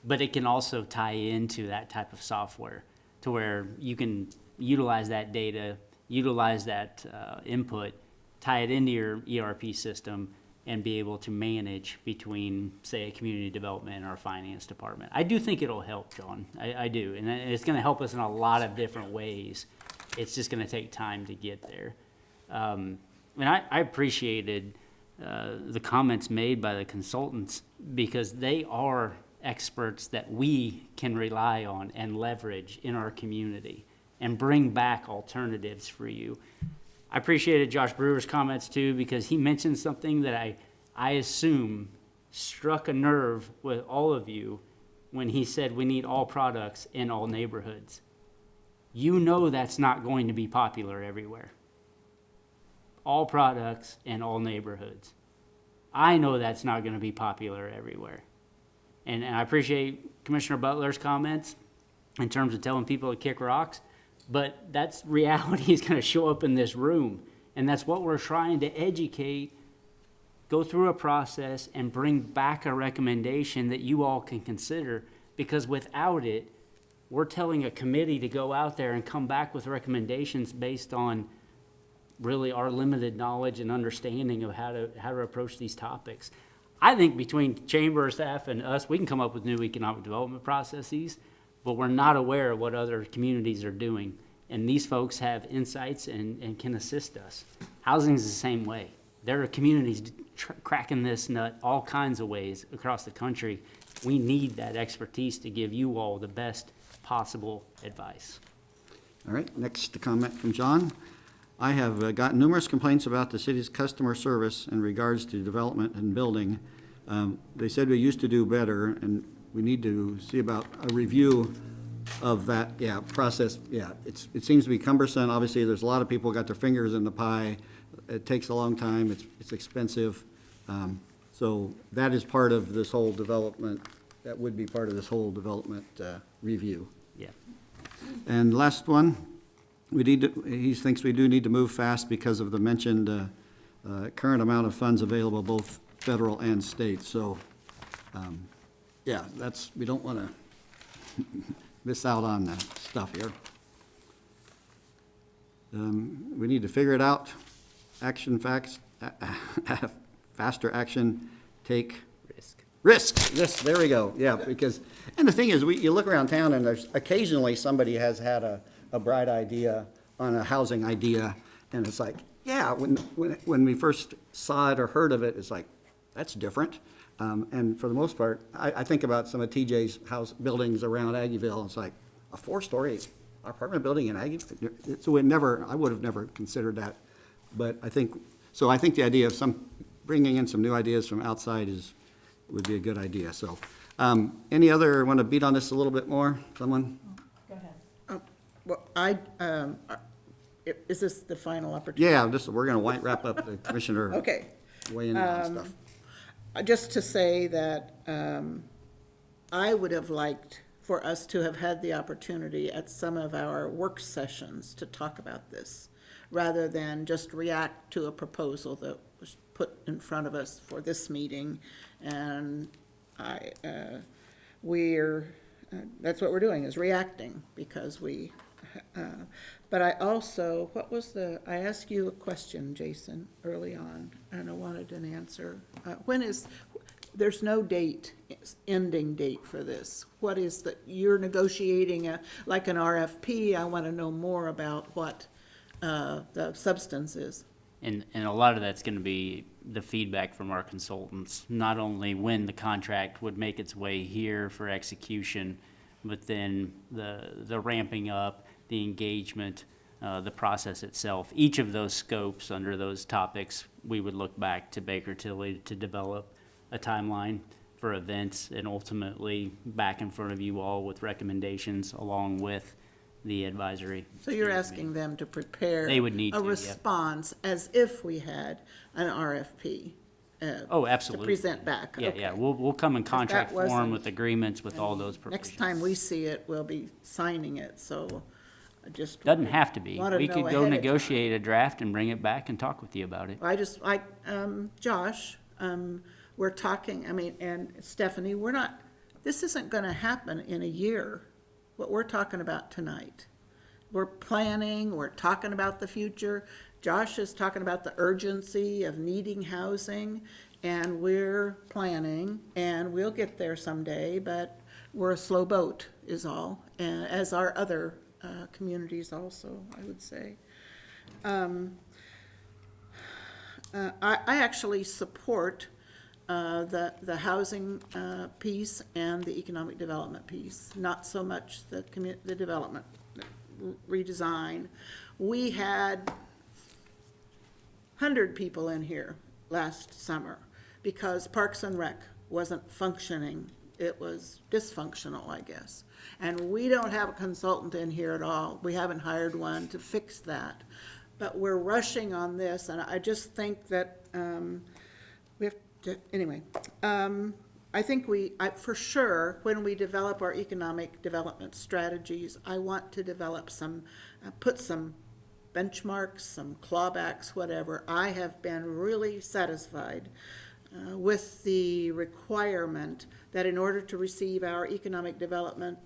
But it can also tie into that type of software to where you can utilize that data, utilize that input, tie it into your ERP system, and be able to manage between, say, a community development and our finance department. I do think it'll help, John. I do. And it's going to help us in a lot of different ways. It's just going to take time to get there. And I appreciated the comments made by the consultants, because they are experts that we can rely on and leverage in our community and bring back alternatives for you. I appreciated Josh Brewer's comments too, because he mentioned something that I assume struck a nerve with all of you when he said we need all products in all neighborhoods. You know that's not going to be popular everywhere. All products in all neighborhoods. I know that's not gonna be popular everywhere. And I appreciate Commissioner Butler's comments in terms of telling people to kick rocks, but that's reality is gonna show up in this room. And that's what we're trying to educate, go through a process and bring back a recommendation that you all can consider, because without it, we're telling a committee to go out there and come back with recommendations based on really our limited knowledge and understanding of how to approach these topics. I think between chamber staff and us, we can come up with new economic development processes, but we're not aware of what other communities are doing. And these folks have insights and can assist us. Housing is the same way. There are communities cracking this nut all kinds of ways across the country. We need that expertise to give you all the best possible advice. All right, next comment from John. I have gotten numerous complaints about the city's customer service in regards to development and building. They said we used to do better, and we need to see about a review of that, process. It seems to be cumbersome. Obviously, there's a lot of people got their fingers in the pie. It takes a long time, it's expensive. So that is part of this whole development, that would be part of this whole development review. Yeah. And last one, he thinks we do need to move fast because of the mentioned current amount of funds available, both federal and state. So, we don't want to miss out on that stuff here. We need to figure it out. Faster action, take risk. Yes, there we go. Yeah, because, and the thing is, you look around town and there's occasionally somebody has had a bright idea on a housing idea, and it's like, when we first saw it or heard of it, it's like, that's different. And for the most part, I think about some of TJ's house buildings around Aggieville. It's like a 4-story apartment building in Aggieville. So I would have never considered that. But I think the idea of bringing in some new ideas from outside would be a good idea. So, any other, want to beat on this a little bit more? Someone? Go ahead. Well, is this the final opportunity? Yeah, we're going to wrap up the commissioner. Okay. Weighing in on stuff. Just to say that I would have liked for us to have had the opportunity at some of our work sessions to talk about this, rather than just react to a proposal that was put in front of us for this meeting. And that's what we're doing, is reacting, because but I also, I asked you a question, Jason, early on, and I wanted an answer. There's no ending date for this. What is you're negotiating like an RFP. I want to know more about what the substance is. And a lot of that's gonna be the feedback from our consultants, not only when the contract would make its way here for execution, but then the ramping up, the engagement, the process itself. Each of those scopes under those topics, we would look back to Baker Tilly to develop a timeline for events, and ultimately back in front of you all with recommendations along with the advisory. So you're asking them to prepare They would need a to, yeah. response as if we had an RFP. Oh, absolutely. To present back. Yeah, Okay. yeah, we'll come in contract form wasn't- with agreements with all those provisions. Next time we see it, we'll be signing it, so I just. Doesn't have to be. wanted to We know could ahead go of negotiate a draft and bring it back and talk with you about it. Josh, we're talking, and Stephanie, this isn't gonna happen in a year, what we're talking about tonight. We're planning, we're talking about the future. Josh is talking about the urgency of needing housing, and we're planning, and we'll get there someday, but we're a slow boat is all, and as are other communities also, I would say. I actually support the housing piece and the economic development piece, not so much the development redesign. We had 100 people in here last summer because Parks and Rec wasn't functioning. It was dysfunctional, I guess. And we don't have a consultant in here at all. We haven't hired one to fix that. But we're rushing on this, and I just think that Anyway, I think for sure, when we develop our economic development strategies, I want to develop put some benchmarks, some clawbacks, whatever. I have been really satisfied with the requirement that in order to receive our economic development,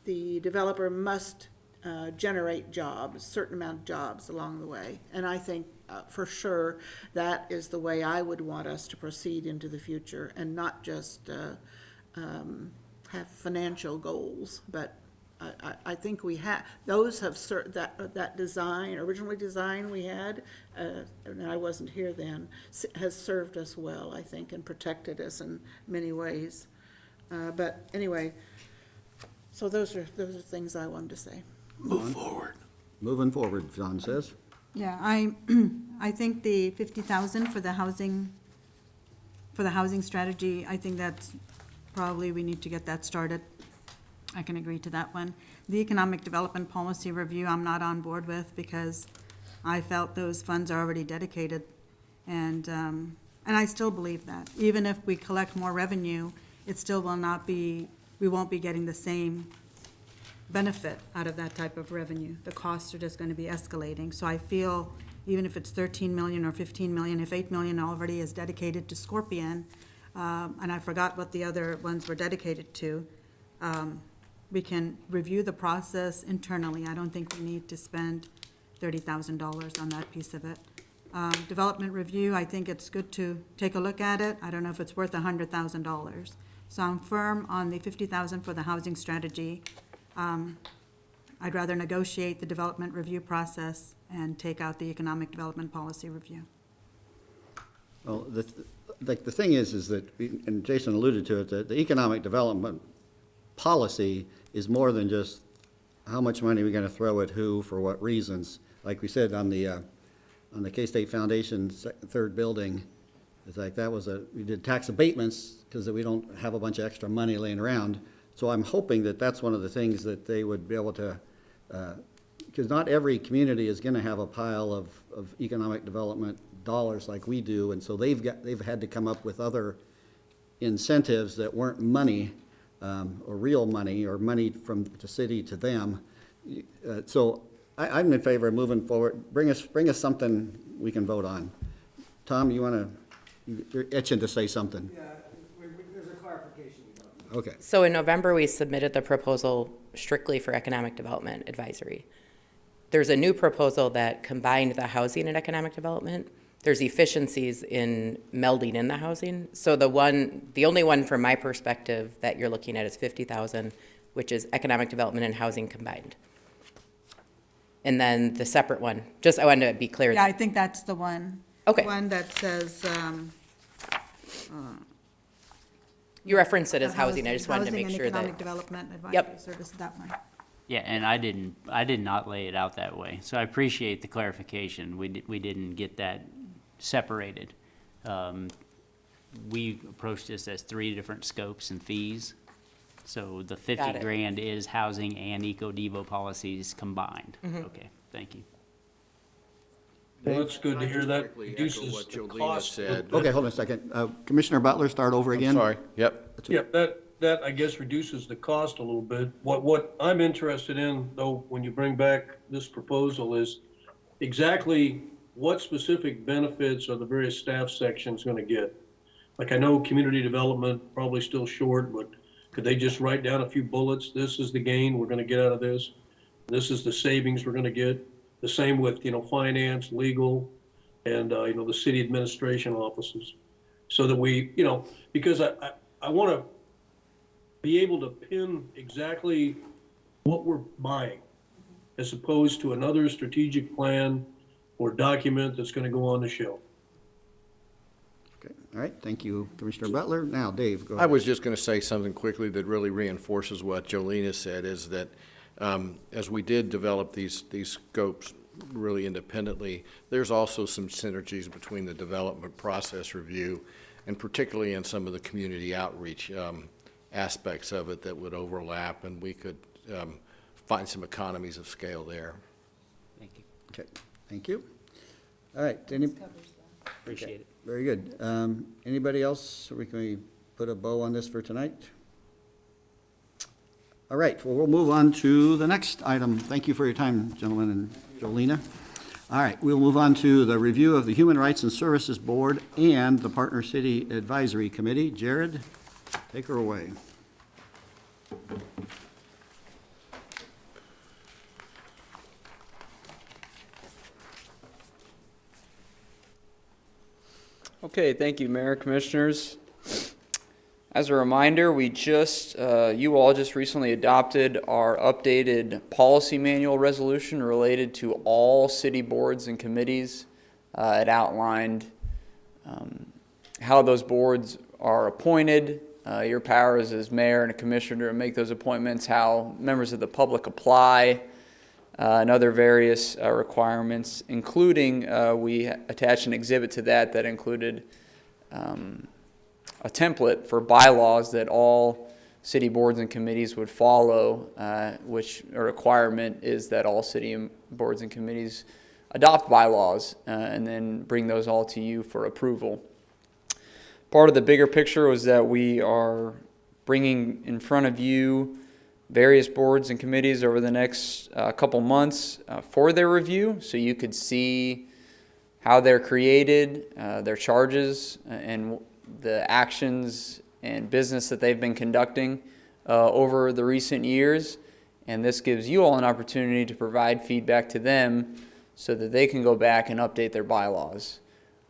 the developer must generate jobs, a certain amount of jobs along the way. And I think for sure that is the way I would want us to proceed into the future, and not just have financial goals, but I think we have, those have that design, originally design we had, and I wasn't here then, has served us well, I think, and protected us in many ways. But anyway, so those are things I wanted to say. Move forward. Moving forward, John says. Yeah, I think the 50,000 for the housing strategy, I think that's probably, we need to get that started. I can agree to that one. The economic development policy review, I'm not on board with, because I felt those funds are already dedicated. And I still believe that. Even if we collect more revenue, it still will not be, we won't be getting the same benefit out of that type of revenue. The costs are just going to be escalating. So I feel, even if it's 13 million or 15 million, if 8 million already is dedicated to Scorpion, and I forgot what the other ones were dedicated to, we can review the process internally. I don't think we need to spend $30,000 on that piece of it. Development review, I think it's good to take a look at it. I don't know if it's worth $100,000. So I'm firm on the 50,000 for the housing strategy. I'd rather negotiate the development review process and take out the economic development policy review. Well, the thing is that, and Jason alluded to it, that the economic development policy is more than just how much money we're gonna throw at who, for what reasons. Like we said on the K-State Foundation third building, it's like we did tax abatements because we don't have a bunch of extra money laying around. So I'm hoping that that's one of the things that they would be able to, because not every community is gonna have a pile of economic development dollars like we do, and so they've had to come up with other incentives that weren't money, or real money, or money from the city to them. So I'm in favor of moving forward. Bring us something we can vote on. Tom, you're itching to say something. Yeah, there's a clarification. Okay. So in November, we submitted the proposal strictly for economic development advisory. There's a new proposal that combined the housing and economic development. There's efficiencies in melding in the housing. So the only one from my perspective that you're looking at is 50,000, which is economic development and housing combined. And then the separate one, I wanted to be clear. Yeah, I think that's the one. Okay. The one that says, You referenced it as housing. I just wanted to make Housing sure and that. Economic Development Advisory Yep. Service, that one. Yeah, and I did not lay it out that way. So I appreciate the clarification. We didn't get that separated. We approached this as 3 different scopes and fees. So the 50 Got it. grand is housing and eco-devo policies combined. Okay, thank you. Well, that's good to hear. That Quickly echo reduces what the Jolena cost. said. Okay, hold on a second. Commissioner Butler, start over again. I'm sorry, yep. Yeah, that I guess reduces the cost a little bit. What I'm interested in, though, when you bring back this proposal, is exactly what specific benefits are the various staff sections gonna get? Like, I know community development probably still short, but could they just write down a few bullets? This is the gain we're gonna get out of this. This is the savings we're gonna get. The same with, finance, legal, and, the city administration offices. So that we, because I want to be able to pin exactly what we're buying, as opposed to another strategic plan or document that's going to go on the shelf. Okay, all right, thank you, Commissioner Butler. Now, Dave, go I ahead. was just going to say something quickly that really reinforces what Jolena said, is that as we did develop these scopes really independently, there's also some synergies between the development process review and particularly in some of the community outreach aspects of it that would overlap, and we could find some economies of scale there. Thank you. Okay, thank you. All right, Appreciate it. Very good. Anybody else? We can put a bow on this for tonight? All right, well, we'll move on to the next item. Thank you for your time, gentlemen and Jolena. All right, we'll move on to the review of the Human Rights and Services Board and the Partner City Advisory Committee. Jared, take her away. Okay, thank you, Mayor, Commissioners. As a reminder, you all just recently adopted our updated policy manual resolution related to all city boards and committees. It outlined how those boards are appointed, your powers as mayor and a commissioner to make those appointments, how members of the public apply, and other various requirements, including we attached an exhibit to that included a template for bylaws that all city boards and committees would follow, which a requirement is that all city boards and committees adopt bylaws and then bring those all to you for approval. Part of the bigger picture was that we are bringing in front of you various boards and committees over the next couple months for their review, so you could see how they're created, their charges, and the actions and business that they've been conducting over the recent years. And this gives you all an opportunity to provide feedback to them so that they can go back and update their bylaws.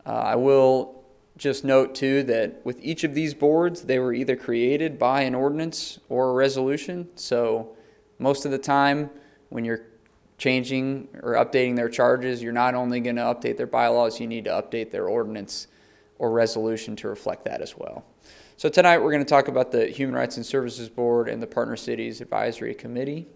I will just note too that with each of these boards, they were either created by an ordinance or a resolution. So most of the time when you're changing or updating their charges, you're not only going to update their bylaws, you need to update their ordinance or resolution to reflect that as well. So tonight we're going to talk about the Human Rights and Services Board and the Partner Cities Advisory Committee.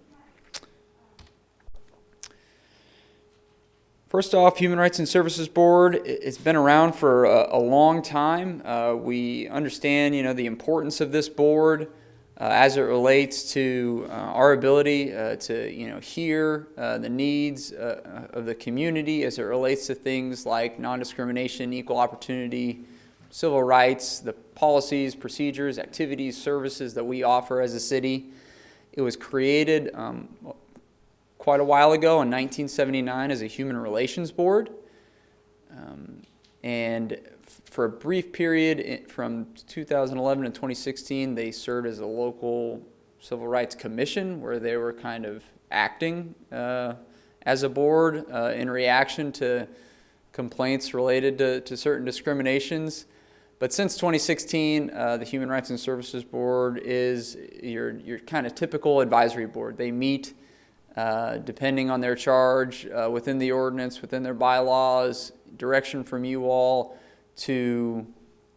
First off, Human Rights and Services Board, it's been around for a long time. We understand, the importance of this board as it relates to our ability to, hear the needs of the community as it relates to things like non-discrimination, equal opportunity, civil rights, the policies, procedures, activities, services that we offer as a city. It was created quite a while ago in 1979 as a human relations board. And for a brief period from 2011 to 2016, they served as a local civil rights commission where they were kind of acting as a board in reaction to complaints related to certain discriminations. But since 2016, the Human Rights and Services Board is your kind of typical advisory board. They meet depending on their charge within the ordinance, within their bylaws, direction from you all to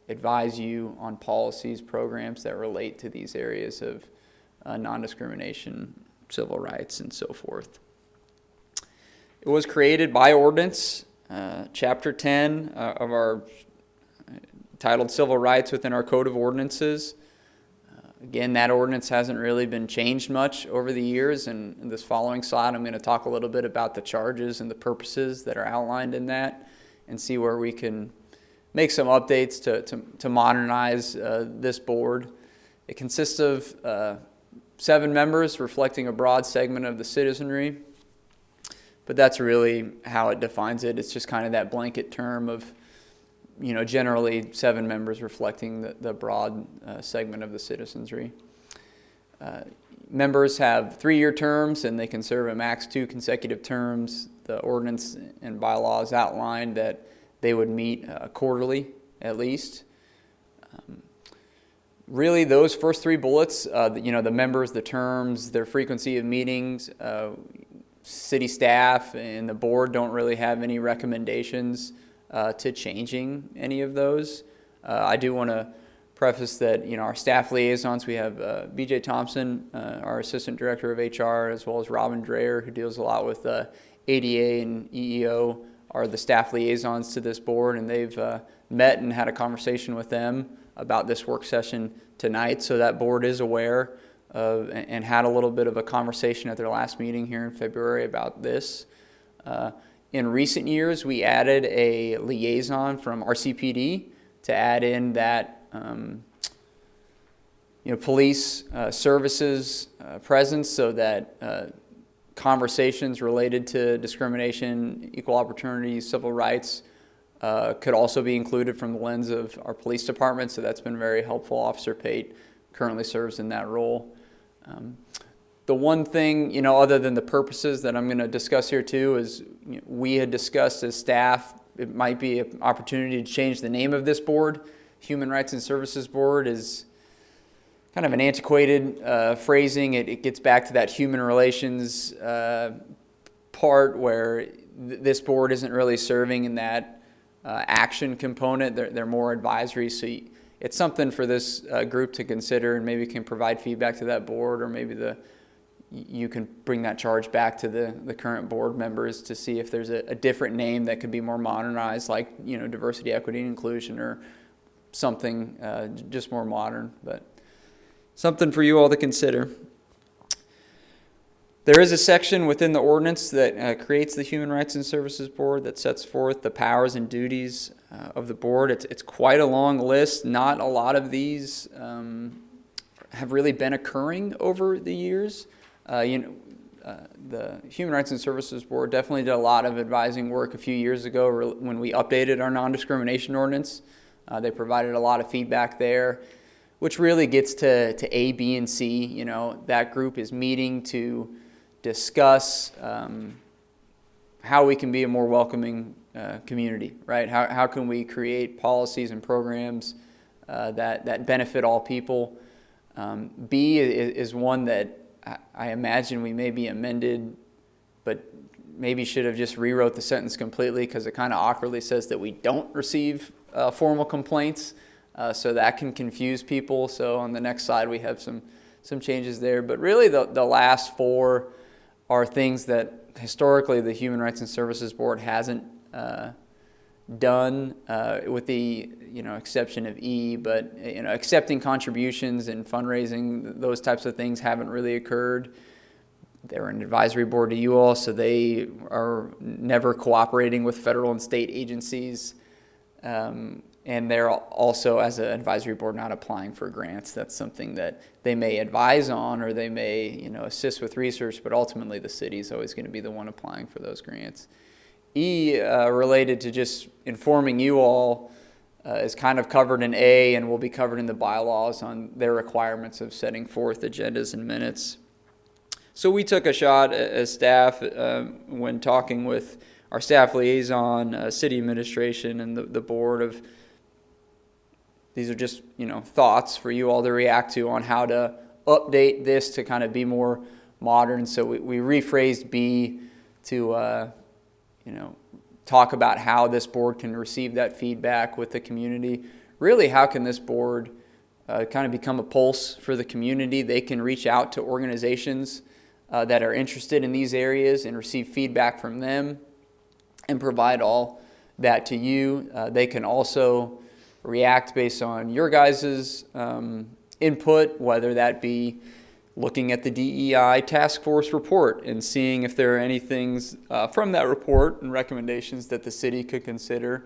advise you on policies, programs that relate to these areas of non-discrimination, civil rights, and so forth. It was created by ordinance, Chapter 10 of our titled Civil Rights within our Code of Ordinances. Again, that ordinance hasn't really been changed much over the years, and in this following slide I'm going to talk a little bit about the charges and the purposes that are outlined in that and see where we can make some updates to modernize this board. It consists of 7 members reflecting a broad segment of the citizenry, but that's really how it defines it. It's just kind of that blanket term of generally 7 members reflecting the broad segment of the citizenry. Members have 3-year terms and they can serve a max 2 consecutive terms. The ordinance and bylaws outline that they would meet quarterly at least. Really those first 3 bullets, the members, the terms, their frequency of meetings, city staff and the board don't really have any recommendations to changing any of those. I do want to preface that our staff liaisons, we have B.J. Thompson, our Assistant Director of HR, as well as Robin Dreyer, who deals a lot with ADA and EEO, are the staff liaisons to this board, and they've met and had a conversation with them about this work session tonight, so that board is aware of and had a little bit of a conversation at their last meeting here in February about this. In recent years, we added a liaison from RCPD to add in that police services presence, so that conversations related to discrimination, equal opportunity, civil rights could also be included from the lens of our police department. So that's been very helpful. Officer Pate currently serves in that role. The one thing, other than the purposes that I'm going to discuss here too, is we had discussed as staff, it might be an opportunity to change the name of this board. Human Rights and Services Board is kind of an antiquated phrasing. It gets back to that human relations part where this board isn't really serving in that action component. They're more advisory. So it's something for this group to consider, and maybe can provide feedback to that board, or maybe you can bring that charge back to the current board members to see if there's a different name that could be more modernized, like diversity, equity, and inclusion, or something just more modern. But something for you all to consider. There is a section within the ordinance that creates the Human Rights and Services Board that sets forth the powers and duties of the board. It's quite a long list. Not a lot of these have really been occurring over the years. The Human Rights and Services Board definitely did a lot of advising work a few years ago when we updated our non-discrimination ordinance. They provided a lot of feedback there, which really gets to A, B, and C. That group is meeting to discuss how we can be a more welcoming community, right? How can we create policies and programs that benefit all people? B is one that I imagine we may be amended, but maybe should have just rewrote the sentence completely, because it kind of awkwardly says that we don't receive formal complaints. So that can confuse people. So on the next slide, we have some changes there. But really the last four are things that historically the Human Rights and Services Board hasn't done, with the exception of E. But accepting contributions and fundraising, those types of things haven't really occurred. They're an advisory board to you all, so they are never cooperating with federal and state agencies. And they're also, as an advisory board, not applying for grants. That's something that they may advise on, or they may, assist with research, but ultimately the city is always going to be the one applying for those grants. E, related to just informing you all, is kind of covered in A, and will be covered in the bylaws on their requirements of setting forth agendas and minutes. So we took a shot as staff when talking with our staff liaison, city administration, and the board of, these are just, thoughts for you all to react to on how to update this to kind of be more modern. So we rephrased B to, talk about how this board can receive that feedback with the community. Really, how can this board kind of become a pulse for the community? They can reach out to organizations that are interested in these areas and receive feedback from them and provide all that to you. They can also react based on your guys' input, whether that be looking at the DEI task force report and seeing if there are any things from that report and recommendations that the city could consider.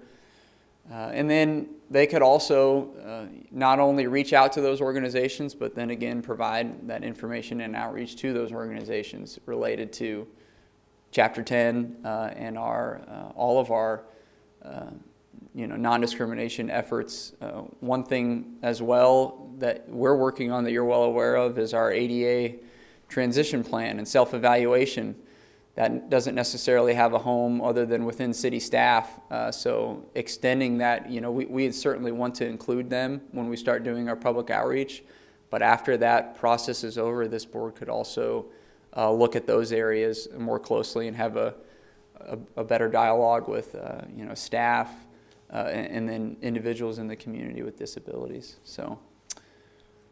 And then they could also not only reach out to those organizations, but then again provide that information and outreach to those organizations related to Chapter 10 and all of our non-discrimination efforts. One thing as well that we're working on that you're well aware of is our ADA transition plan and self-evaluation. That doesn't necessarily have a home other than within city staff. So extending that, we certainly want to include them when we start doing our public outreach. But after that process is over, this board could also look at those areas more closely and have a better dialogue with staff and then individuals in the community with disabilities. So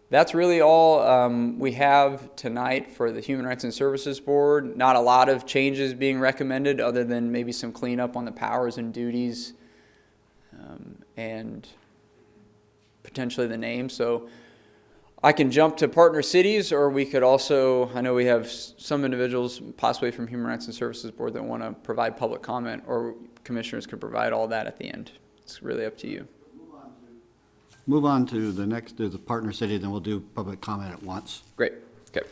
that's really all we have tonight for the Human Rights and Services Board. Not a lot of changes being recommended other than maybe some cleanup on the powers and duties and potentially the name. So I can jump to partner cities, or we could also, I know we have some individuals, possibly from Human Rights and Services Board, that want to provide public comment, or commissioners could provide all that at the end. It's really up to you. Move on to the next, to the partner city, then we'll do public comment at once. Great, okay.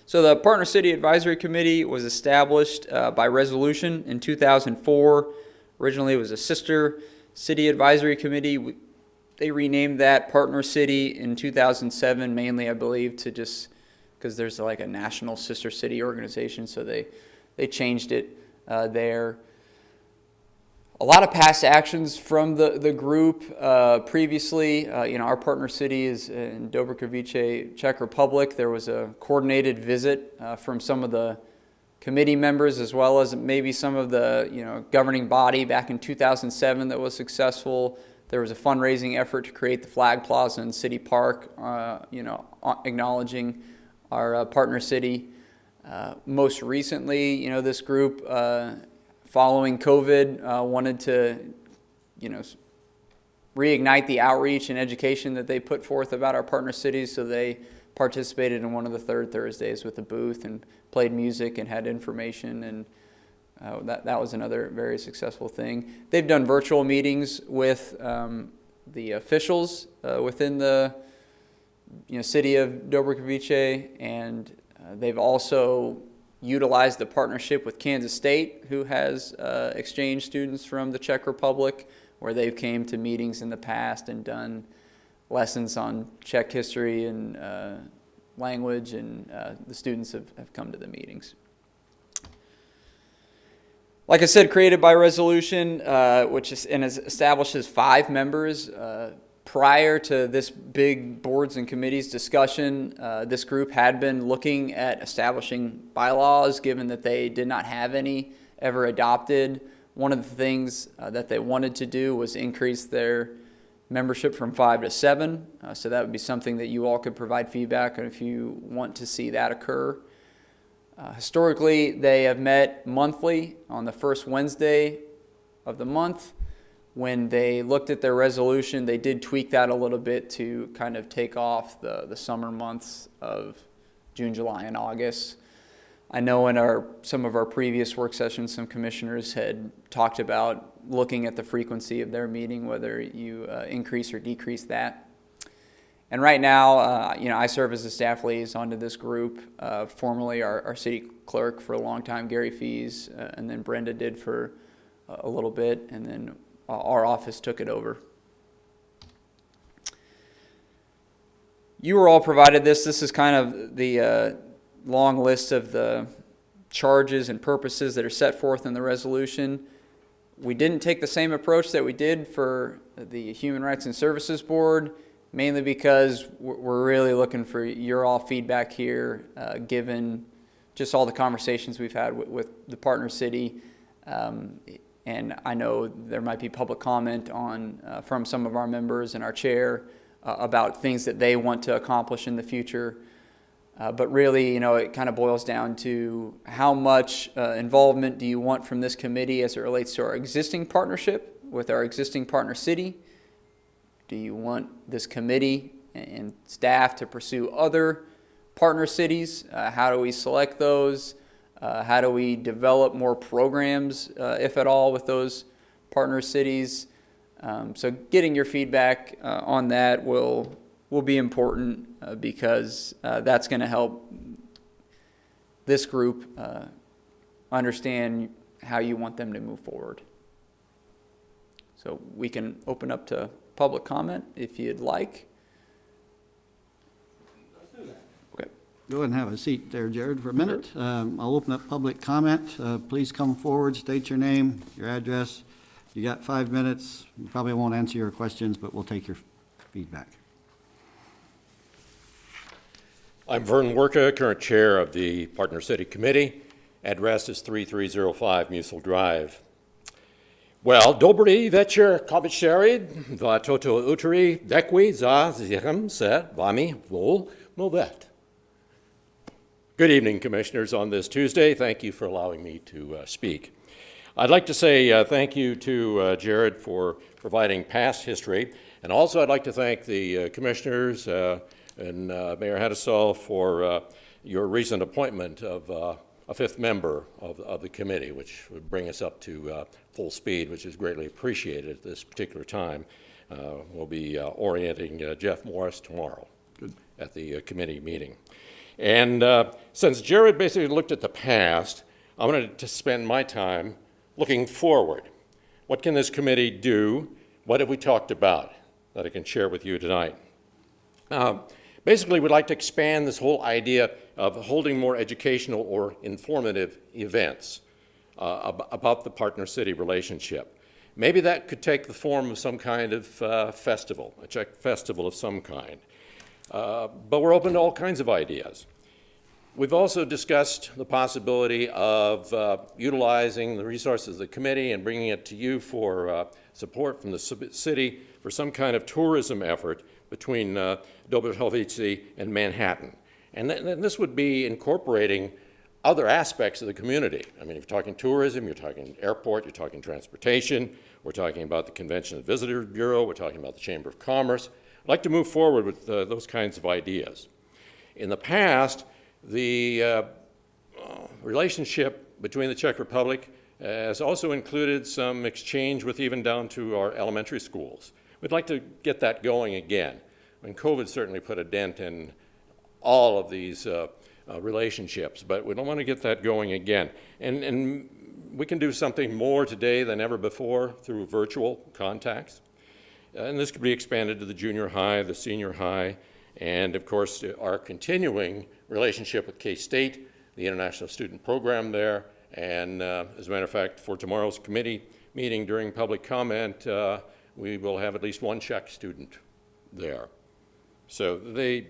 So the Partner City Advisory Committee was established by resolution in 2004. Originally, it was a sister city advisory committee. They renamed that Partner City in 2007, mainly, I believe, to just, because there's like a national sister city organization, so they changed it there. A lot of past actions from the group previously. Our partner city is in Dobrokovice, Czech Republic. There was a coordinated visit from some of the committee members, as well as maybe some of the governing body back in 2007 that was successful. There was a fundraising effort to create the Flag Plaza in City Park, acknowledging our partner city. Most recently, this group, following COVID, wanted to, reignite the outreach and education that they put forth about our partner cities. So they participated in one of the third Thursdays with a booth and played music and had information, and that was another very successful thing. They've done virtual meetings with the officials within the city of Dobrokovice, and they've also utilized the partnership with Kansas State, who has exchanged students from the Czech Republic, where they've came to meetings in the past and done lessons on Czech history and language, and the students have come to the meetings. Like I said, created by resolution, which establishes 5 members. Prior to this big boards and committees discussion, this group had been looking at establishing bylaws, given that they did not have any ever adopted. One of the things that they wanted to do was increase their membership from 5 to 7. So that would be something that you all could provide feedback on if you want to see that occur. Historically, they have met monthly on the first Wednesday of the month. When they looked at their resolution, they did tweak that a little bit to kind of take off the summer months of June, July, and August. I know in some of our previous work sessions, some commissioners had talked about looking at the frequency of their meeting, whether you increase or decrease that. And right now, I serve as a staff liaison to this group. Formerly our city clerk for a long time, Gary Fees, and then Brenda did for a little bit, and then our office took it over. You were all provided this. This is kind of the long list of the charges and purposes that are set forth in the resolution. We didn't take the same approach that we did for the Human Rights and Services Board, mainly because we're really looking for your all feedback here, given just all the conversations we've had with the partner city. And I know there might be public comment from some of our members and our chair about things that they want to accomplish in the future. But really, it kind of boils down to how much involvement do you want from this committee as it relates to our existing partnership with our existing partner city? Do you want this committee and staff to pursue other partner cities? How do we select those? How do we develop more programs, if at all, with those partner cities? So getting your feedback on that will be important because that's going to help this group understand how you want them to move forward. So we can open up to public comment if you'd like. Go ahead and have a seat there, Jared, for a minute. I'll open up public comment. Please come forward, state your name, your address. You got 5 minutes. We probably won't answer your questions, but we'll take your feedback. I'm Vern Werka, current chair of the Partner City Committee. Address is 3305 Musel Drive. Well, dobry večer, komisarid, dva toto utri, děkuji za zjem se vami vol mluvit. Good evening, Commissioners, on this Tuesday. Thank you for allowing me to speak. I'd like to say thank you to Jared for providing past history, and also I'd like to thank the Commissioners, and Mayor Hattasol for your recent appointment of a fifth member of the committee, which would bring us up to full speed, which is greatly appreciated at this particular time. We'll be orienting Jeff Morris tomorrow at the committee meeting. And since Jared basically looked at the past, I wanted to spend my time looking forward. What can this committee do? What have we talked about that I can share with you tonight? Basically, we'd like to expand this whole idea of holding more educational or informative events about the partner-city relationship. Maybe that could take the form of some kind of festival, a Czech festival of some kind. But we're open to all kinds of ideas. We've also discussed the possibility of utilizing the resources of the committee and bringing it to you for support from the city for some kind of tourism effort between Dobroslavice and Manhattan. And this would be incorporating other aspects of the community. I mean, if you're talking tourism, you're talking airport, you're talking transportation, we're talking about the Convention and Visitors Bureau, we're talking about the Chamber of Commerce. I'd like to move forward with those kinds of ideas. In the past, the relationship between the Czech Republic has also included some exchange with even down to our elementary schools. We'd like to get that going again. I mean, COVID certainly put a dent in all of these relationships, but we don't want to get that going again. And we can do something more today than ever before through virtual contacts. And this could be expanded to the junior high, the senior high, and of course our continuing relationship with K-State, the international student program there. And as a matter of fact, for tomorrow's committee meeting during public comment, we will have at least one Czech student there. So they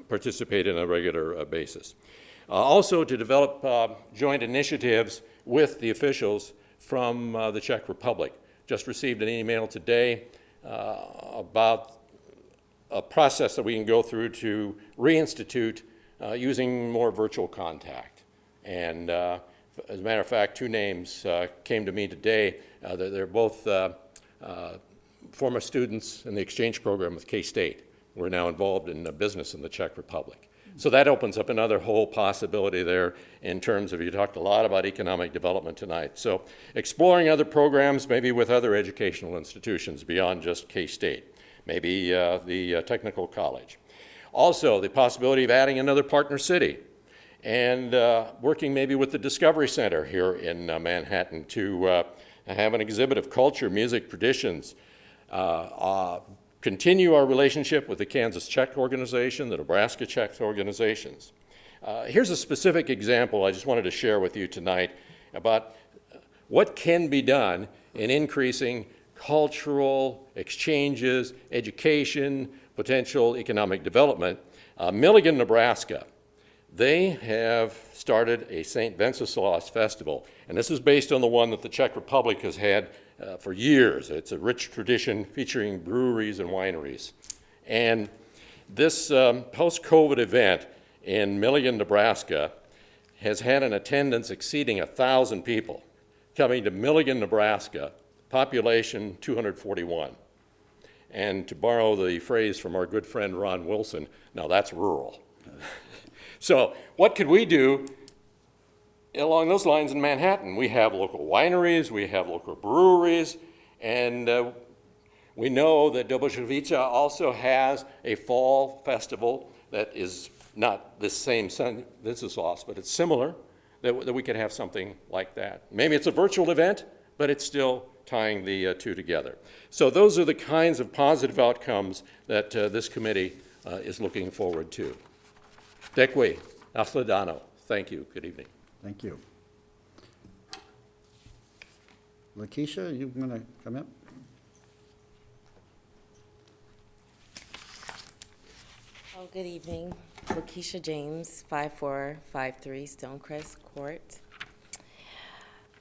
participate on a regular basis. Also to develop joint initiatives with the officials from the Czech Republic. Just received an email today about a process that we can go through to reinstitute using more virtual contact. And as a matter of fact, two names came to me today. They're both former students in the exchange program with K-State. We're now involved in business in the Czech Republic. So that opens up another whole possibility there in terms of, you talked a lot about economic development tonight. So exploring other programs, maybe with other educational institutions beyond just K-State, maybe the technical college. Also, the possibility of adding another partner city and working maybe with the Discovery Center here in Manhattan to have an exhibit of culture, music, traditions, continue our relationship with the Kansas Czech organization, the Nebraska Czech organizations. Here's a specific example I just wanted to share with you tonight about what can be done in increasing cultural exchanges, education, potential economic development. Milligan, Nebraska, they have started a St. Wenceslaus Festival, and this is based on the one that the Czech Republic has had for years. It's a rich tradition featuring breweries and wineries. And this post-COVID event in Milligan, Nebraska has had an attendance exceeding 1,000 people coming to Milligan, Nebraska, population 241. And to borrow the phrase from our good friend Ron Wilson, now that's rural. So what could we do along those lines in Manhattan? We have local wineries, we have local breweries, and we know that Dobroslavice also has a fall festival that is not the same St. Wenceslaus, but it's similar, that we could have something like that. Maybe it's a virtual event, but it's still tying the two together. So those are the kinds of positive outcomes that this committee is looking forward to. Děkuji. Nashledanou. Thank you. Good evening. Thank you. Lakeisha, you want to come up? Oh, good evening. Lakeisha James, 5453 Stonecrest Court.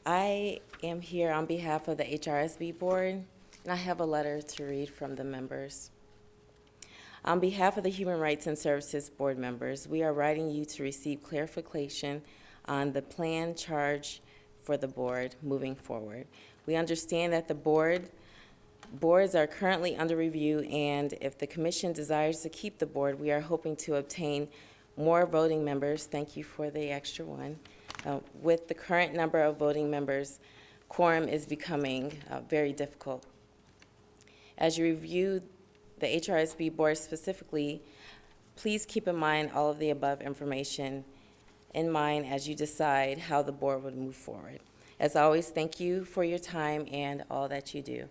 I am here on behalf of the HRSB Board, and I have a letter to read from the members. On behalf of the Human Rights and Services Board members, we are writing you to receive clarification on the plan charge for the board moving forward. We understand that the board Boards are currently under review, and if the commission desires to keep the board, we are hoping to obtain more voting members. Thank you for the extra one. With the current number of voting members, quorum is becoming very difficult. As you review the HRSB board specifically, please keep in mind all of the above information in mind as you decide how the board would move forward. As always, thank you for your time and all that you do.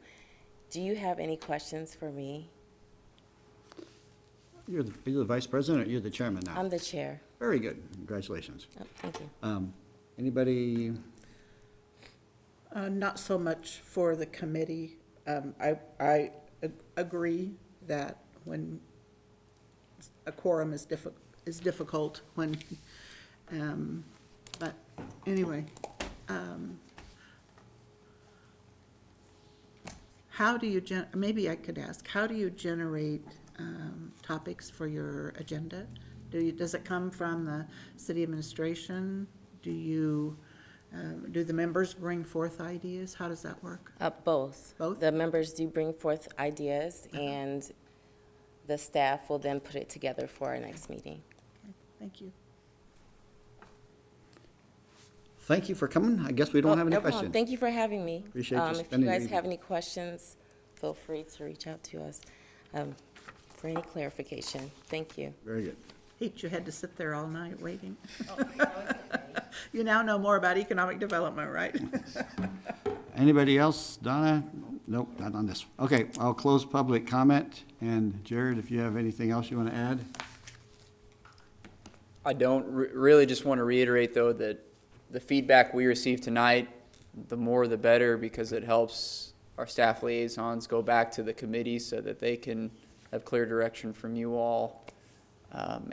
Do you have any questions for me? You're the vice president, or you're the chairman now? I'm the chair. Very good. Congratulations. Oh, thank you. Anybody? Not so much for the committee. I agree that when a quorum is difficult when, but anyway. How do you, maybe I could ask, how do you generate topics for your agenda? Does it come from the city administration? Do the members bring forth ideas? How does that work? Both. Both? The members do bring forth ideas, and the staff will then put it together for our next meeting. Okay, thank you. Thank you for coming. I guess we don't have any No problem. questions. Thank you for having me. Appreciate you If you spending the guys evening. have any questions, feel free to reach out to us for any clarification. Thank you. Very good. Hate you had to sit there all night waiting. You now know more about economic development, right? Anybody else? Donna? Nope, not on this. Okay, I'll close public comment. And Jared, if you have anything else you want to add? I don't really just want to reiterate, though, that the feedback we received tonight, the more the better, because it helps our staff liaisons go back to the committee so that they can have clear direction from you all.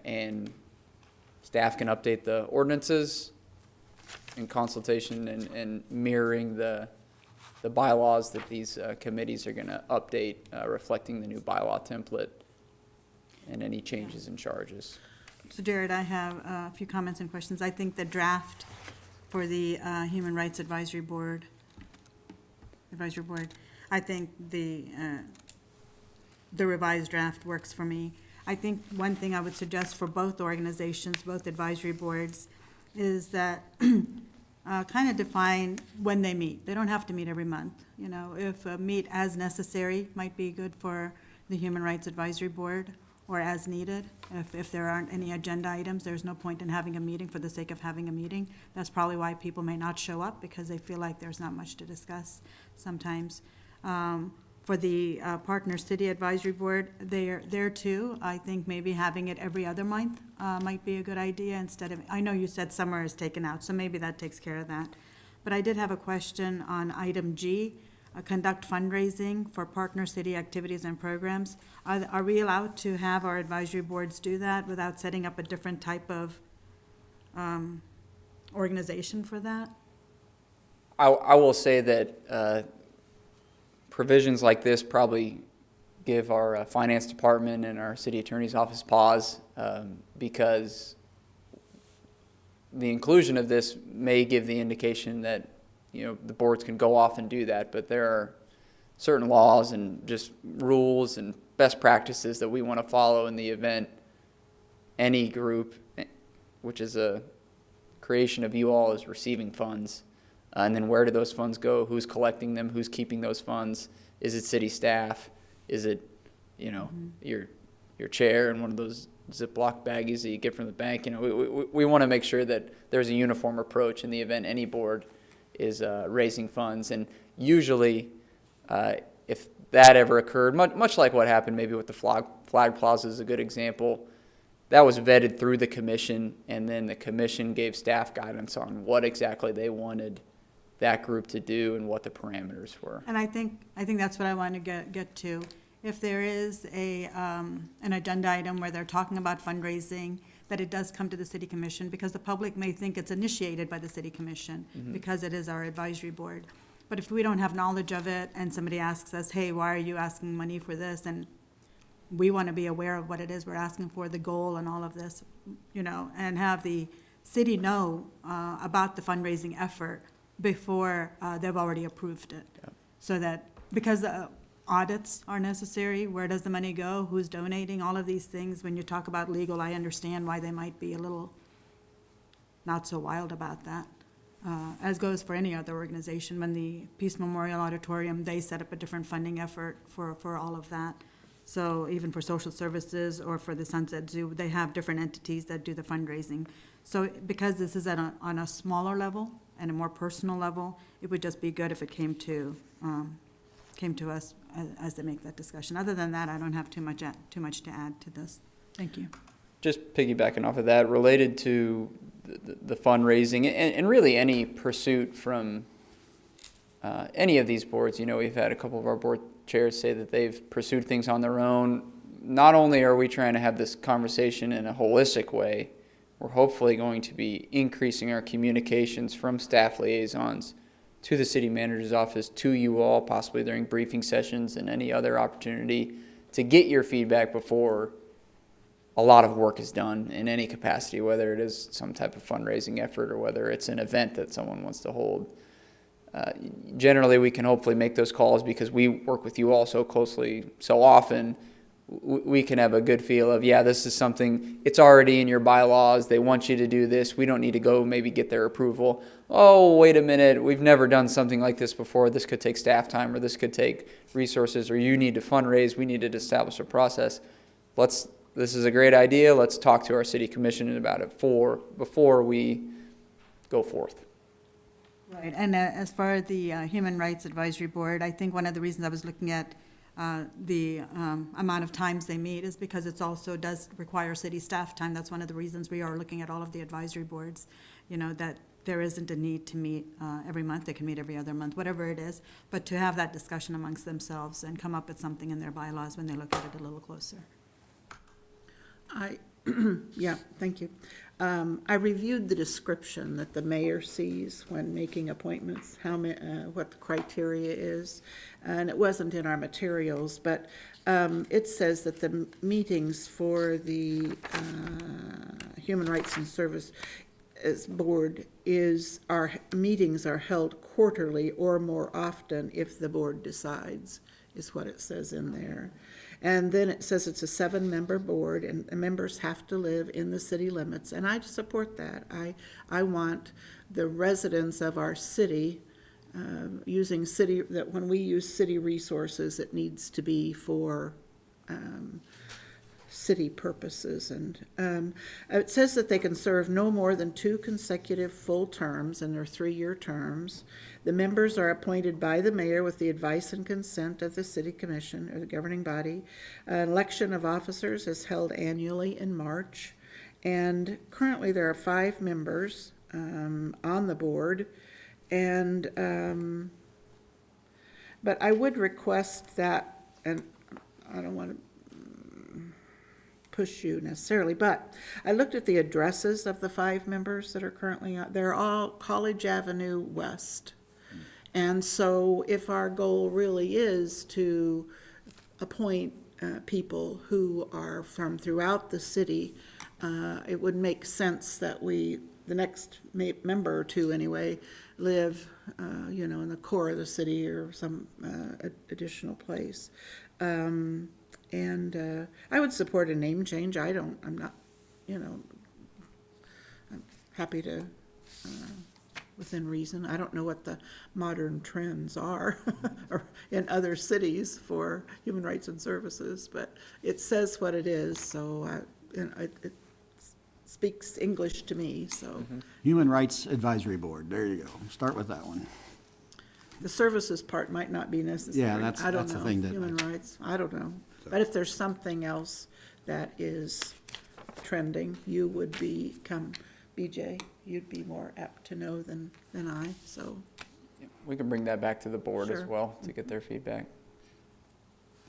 And staff can update the ordinances in consultation and mirroring the bylaws that these committees are going to update, reflecting the new bylaw template and any changes in charges. So Jared, I have a few comments and questions. I think the draft for the Human Rights Advisory Board, I think the revised draft works for me. I think one thing I would suggest for both organizations, both advisory boards, is that kind of define when they meet. They don't have to meet every month. You know, if meet as necessary might be good for the Human Rights Advisory Board, or as needed. If there aren't any agenda items, there's no point in having a meeting for the sake of having a meeting. That's probably why people may not show up, because they feel like there's not much to discuss sometimes. For the Partner City Advisory Board, there too, I think maybe having it every other month might be a good idea instead of, I know you said summer is taken out, so maybe that takes care of that. But I did have a question on item G, conduct fundraising for partner city activities and programs. Are we allowed to have our advisory boards do that without setting up a different type of organization for that? I will say that provisions like this probably give our finance department and our city attorney's office pause, because the inclusion of this may give the indication that, you know, the boards can go off and do that, but there are certain laws and just rules and best practices that we want to follow in the event any group, which is a creation of you all, is receiving funds. And then where do those funds go? Who's collecting them? Who's keeping those funds? Is it city staff? Is it, you know, your chair in one of those Ziploc baggies that you get from the bank? You know, we want to make sure that there's a uniform approach in the event any board is raising funds. And usually, if that ever occurred, much like what happened maybe with the Flag Plaza is a good example, that was vetted through the commission, and then the commission gave staff guidance on what exactly they wanted that group to do and what the parameters were. And I think that's what I want to get to. If there is an agenda item where they're talking about fundraising, that it does come to the city commission, because the public may think it's initiated by the city commission, because it is our advisory board. But if we don't have knowledge of it and somebody asks us, hey, why are you asking money for this? And we want to be aware of what it is we're asking for, the goal and all of this, you know, and have the city know about the fundraising effort before they've already approved it. Yeah. So that, because audits are necessary. Where does the money go? Who's donating? All of these things. When you talk about legal, I understand why they might be a little not so wild about that. As goes for any other organization. When the Peace Memorial Auditorium, they set up a different funding effort for all of that. So even for social services or for the Sunset Zoo, they have different entities that do the fundraising. So because this is on a smaller level and a more personal level, it would just be good if it came to us as they make that discussion. Other than that, I don't have too much to add to this. Thank you. Just piggybacking off of that, related to the fundraising and really any pursuit from any of these boards. You know, we've had a couple of our board chairs say that they've pursued things on their own. Not only are we trying to have this conversation in a holistic way, we're hopefully going to be increasing our communications from staff liaisons to the city manager's office, to you all, possibly during briefing sessions and any other opportunity to get your feedback before a lot of work is done in any capacity, whether it is some type of fundraising effort or whether it's an event that someone wants to hold. Generally, we can hopefully make those calls because we work with you all so closely so often. We can have a good feel of, yeah, this is something, it's already in your bylaws. They want you to do this. We don't need to go maybe get their approval. Oh, wait a minute. We've never done something like this before. This could take staff time, or this could take resources, or you need to fundraise. We need to establish a process. This is a great idea. Let's talk to our city commission about it before we go forth. Right, and as far as the Human Rights Advisory Board, I think one of the reasons I was looking at the amount of times they meet is because it also does require city staff time. That's one of the reasons we are looking at all of the advisory boards, you know, that there isn't a need to meet every month. They can meet every other month, whatever it is, but to have that discussion amongst themselves and come up with something in their bylaws when they look at it a little closer. Yeah, thank you. I reviewed the description that the mayor sees when making appointments, what the criteria is, and it wasn't in our materials, but it says that the meetings for the Human Rights and Service Board meetings are held quarterly or more often if the board decides, is what it says in there. And then it says it's a 7-member board, and the members have to live in the city limits, and I support that. I want the residents of our city using that when we use city resources, it needs to be for city purposes. And it says that they can serve no more than 2 consecutive full terms, and they're 3-year terms. The members are appointed by the mayor with the advice and consent of the city commission or the governing body. An election of officers is held annually in March. And currently there are 5 members on the board. And but I would request that, and I don't want to push you necessarily, but I looked at the addresses of the 5 members that are currently on. They're all College Avenue West. And so if our goal really is to appoint people who are from throughout the city, it would make sense that the next member or 2 anyway, live, in the core of the city or some additional place. And I would support a name change. I'm not, I'm happy to, within reason. I don't know what the modern trends are or in other cities for human rights and services, but it says what it is, so it speaks English to me, so. Human Rights Advisory Board, there you go. Start with that one. The services part might not be necessary. Yeah, that's the thing that. Human rights, I don't know. But if there's something else that is trending, you would BJ, you'd be more apt to know than I, so. We can bring that back to the board as Sure. well to get their feedback.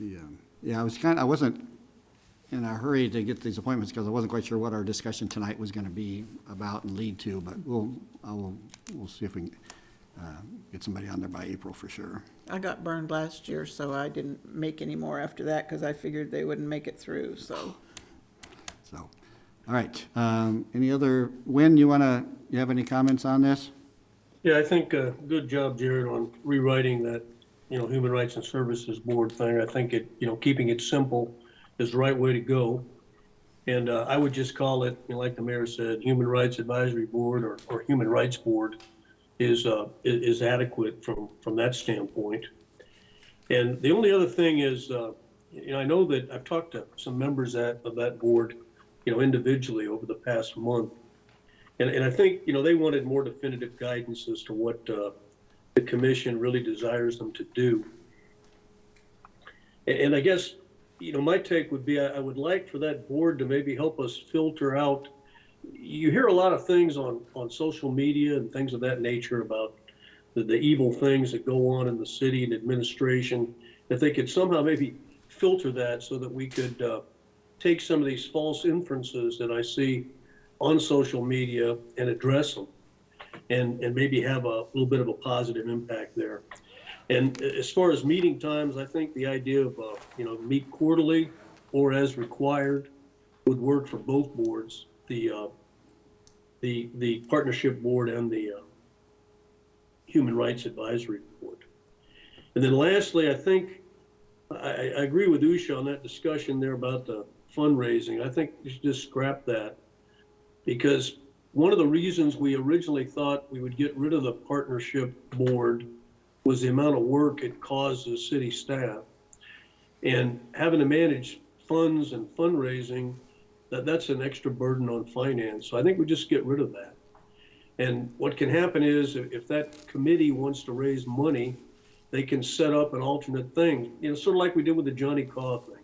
Yeah, I wasn't in a hurry to get these appointments because I wasn't quite sure what our discussion tonight was going to be about and lead to, but we'll see if we can get somebody on there by April for sure. I got burned last year, so I didn't make any more after that because I figured they wouldn't make it through, so. All right. Any other, Wynn, you have any comments on this? Yeah, I think good job, Jared, on rewriting that Human Rights and Services Board thing. I think keeping it simple is the right way to go. And I would just call it, like the mayor said, Human Rights Advisory Board or Human Rights Board is adequate from that standpoint. And the only other thing is, I know that I've talked to some members of that board, individually over the past month. And I think, they wanted more definitive guidance as to what the commission really desires them to do. And I guess, my take would be, I would like for that board to maybe help us filter out. You hear a lot of things on social media and things of that nature about the evil things that go on in the city and administration. If they could somehow maybe filter that so that we could take some of these false inferences that I see on social media and address them and maybe have a little bit of a positive impact there. And as far as meeting times, I think the idea of, meet quarterly or as required would work for both boards, the partnership board and the Human Rights Advisory Board. And then lastly, I think I agree with Usha on that discussion there about the fundraising. I think you should just scrap that, because one of the reasons we originally thought we would get rid of the partnership board was the amount of work it caused the city staff. And having to manage funds and fundraising, that's an extra burden on finance. So I think we just get rid of that. And what can happen is if that committee wants to raise money, they can set up an alternate thing, sort of like we did with the Johnny Caw thing.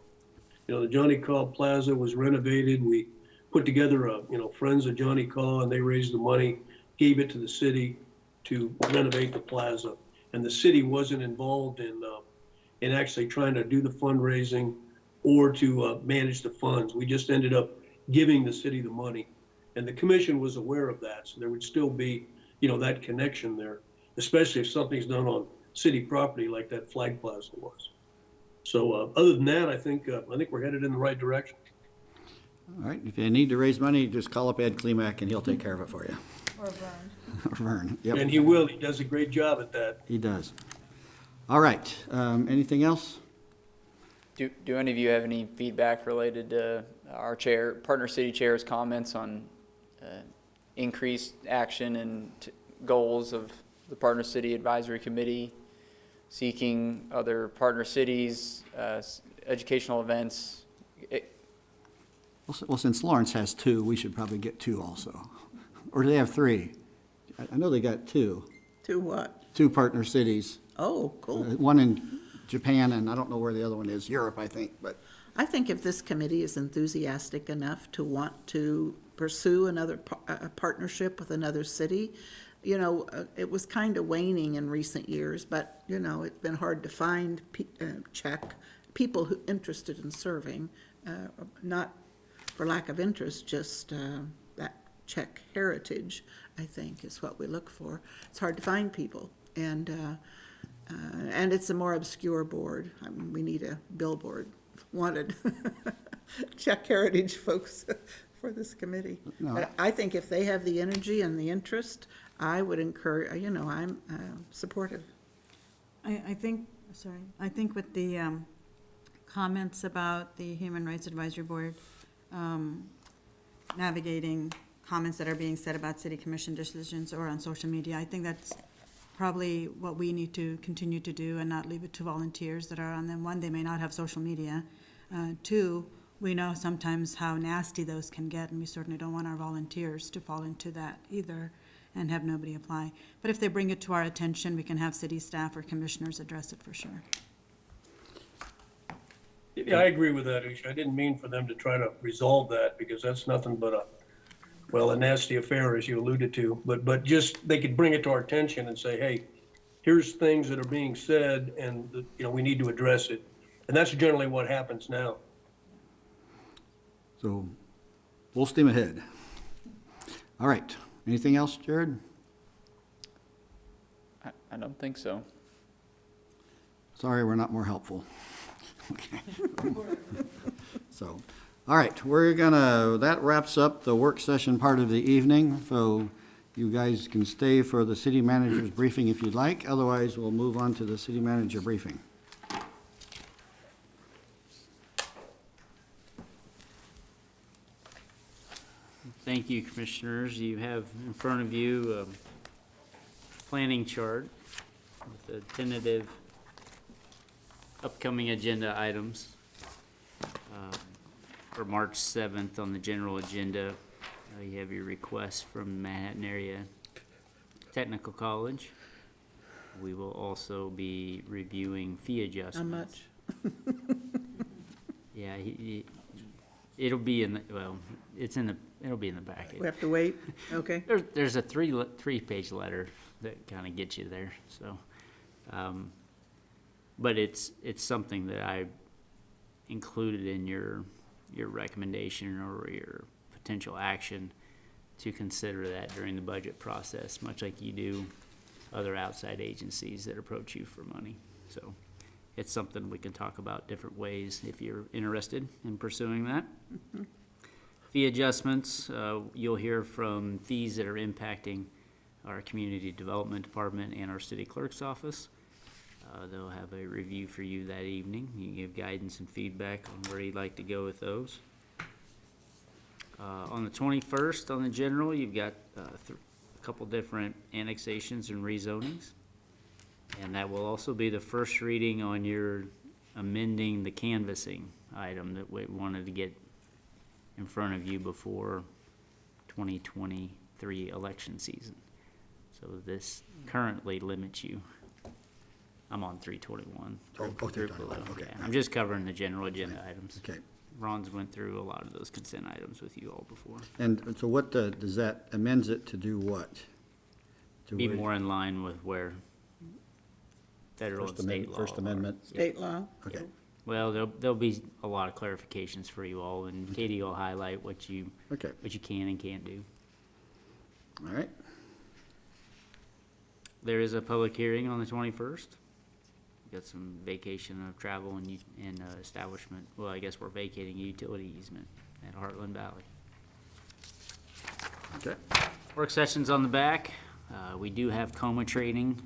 The Johnny Caw Plaza was renovated. We put together Friends of Johnny Caw, and they raised the money, gave it to the city to renovate the plaza. And the city wasn't involved in actually trying to do the fundraising or to manage the funds. We just ended up giving the city the money. And the commission was aware of that, so there would still be, that connection there, especially if something's done on city property like that Flag Plaza was. So other than that, I think we're headed in the right direction. All right, if you need to raise money, just call up Ed Klimak and he'll take care of it for you. Or Vern. Or Vern, yep. And he will. He does a great job at that. He does. All right, anything else? Do any of you have any feedback related to our partner city chair's comments on increased action and goals of the Partner City Advisory Committee, seeking other partner cities, educational events? Well, since Lawrence has 2, we should probably get 2 also. Or do they have 3? I know they got 2. 2 what? 2 partner cities. Oh, cool. One in Japan, and I don't know where the other one is, Europe, I think, but. I think if this committee is enthusiastic enough to want to pursue another partnership with another city, it was kind of waning in recent years, but, it's been hard to find people who interested in serving, not for lack of interest, just that Czech heritage, I think, is what we look for. It's hard to find people, and it's a more obscure board. I mean, we need a billboard wanted Czech heritage folks for this committee. No. But I think if they have the energy and the interest, I would encourage, I'm supportive. I think with the comments about the Human Rights Advisory Board navigating comments that are being said about city commission decisions or on social media, I think that's probably what we need to continue to do and not leave it to volunteers that are on them. 1, they may not have social media. 2, we know sometimes how nasty those can get, and we certainly don't want our volunteers to fall into that either and have nobody apply. But if they bring it to our attention, we can have city staff or commissioners address it for sure. Yeah, I agree with that, Usha. I didn't mean for them to try to resolve that, because that's nothing but a nasty affair, as you alluded to. But just, they could bring it to our attention and say, hey, here's things that are being said, and, we need to address it. And that's generally what happens now. So, full steam ahead. All right, anything else, Jared? I don't think so. Sorry, we're not more helpful. Okay. So, all right, that wraps up the work session part of the evening. So You guys can stay for the city manager's briefing if you'd like. Otherwise, we'll move on to the city manager briefing. Thank you, Commissioners. You have in front of you a planning chart with the tentative upcoming agenda items. For March 7th on the general agenda, you have your request from Manhattan Area Technical College. We will also be reviewing fee adjustments. How much? Yeah, it'll be in the, well, it'll be in the packet. We have to wait? Okay. There's a three-page letter that kind of gets you there, so. But it's something that I included in your recommendation or your potential action to consider that during the budget process, much like you do other outside agencies that approach you for money. So it's something we can talk about different ways if you're interested in pursuing that. Mm-hmm. Fee adjustments, you'll hear from fees that are impacting our community development department and our city clerk's office. They'll have a review for you that evening. You can give guidance and feedback on where you'd like to go with those. On the 21st, on the general, you've got a couple different annexations and rezonings. And that will also be the first reading on your amending the canvassing item that we wanted to get in front of you before 2023 election season. So this currently limits you. I'm on 321. Oh, okay, Group below. okay. Yeah, I'm just covering the general agenda items. Okay. Ron's went through a lot of those consent items with you all before. And so what does that amends it to do what? To Be where- more in line with where federal and state law. First Amendment? are. State law? Okay. Well, there'll be a lot of clarifications for you all, and Katie will highlight what you Okay. can and can't do. All right. There is a public hearing on the 21st. Got some vacation of travel and establishment. Well, I guess we're vacating a utility easement at Heartland Valley. Okay. Work sessions on the back. We do have coma training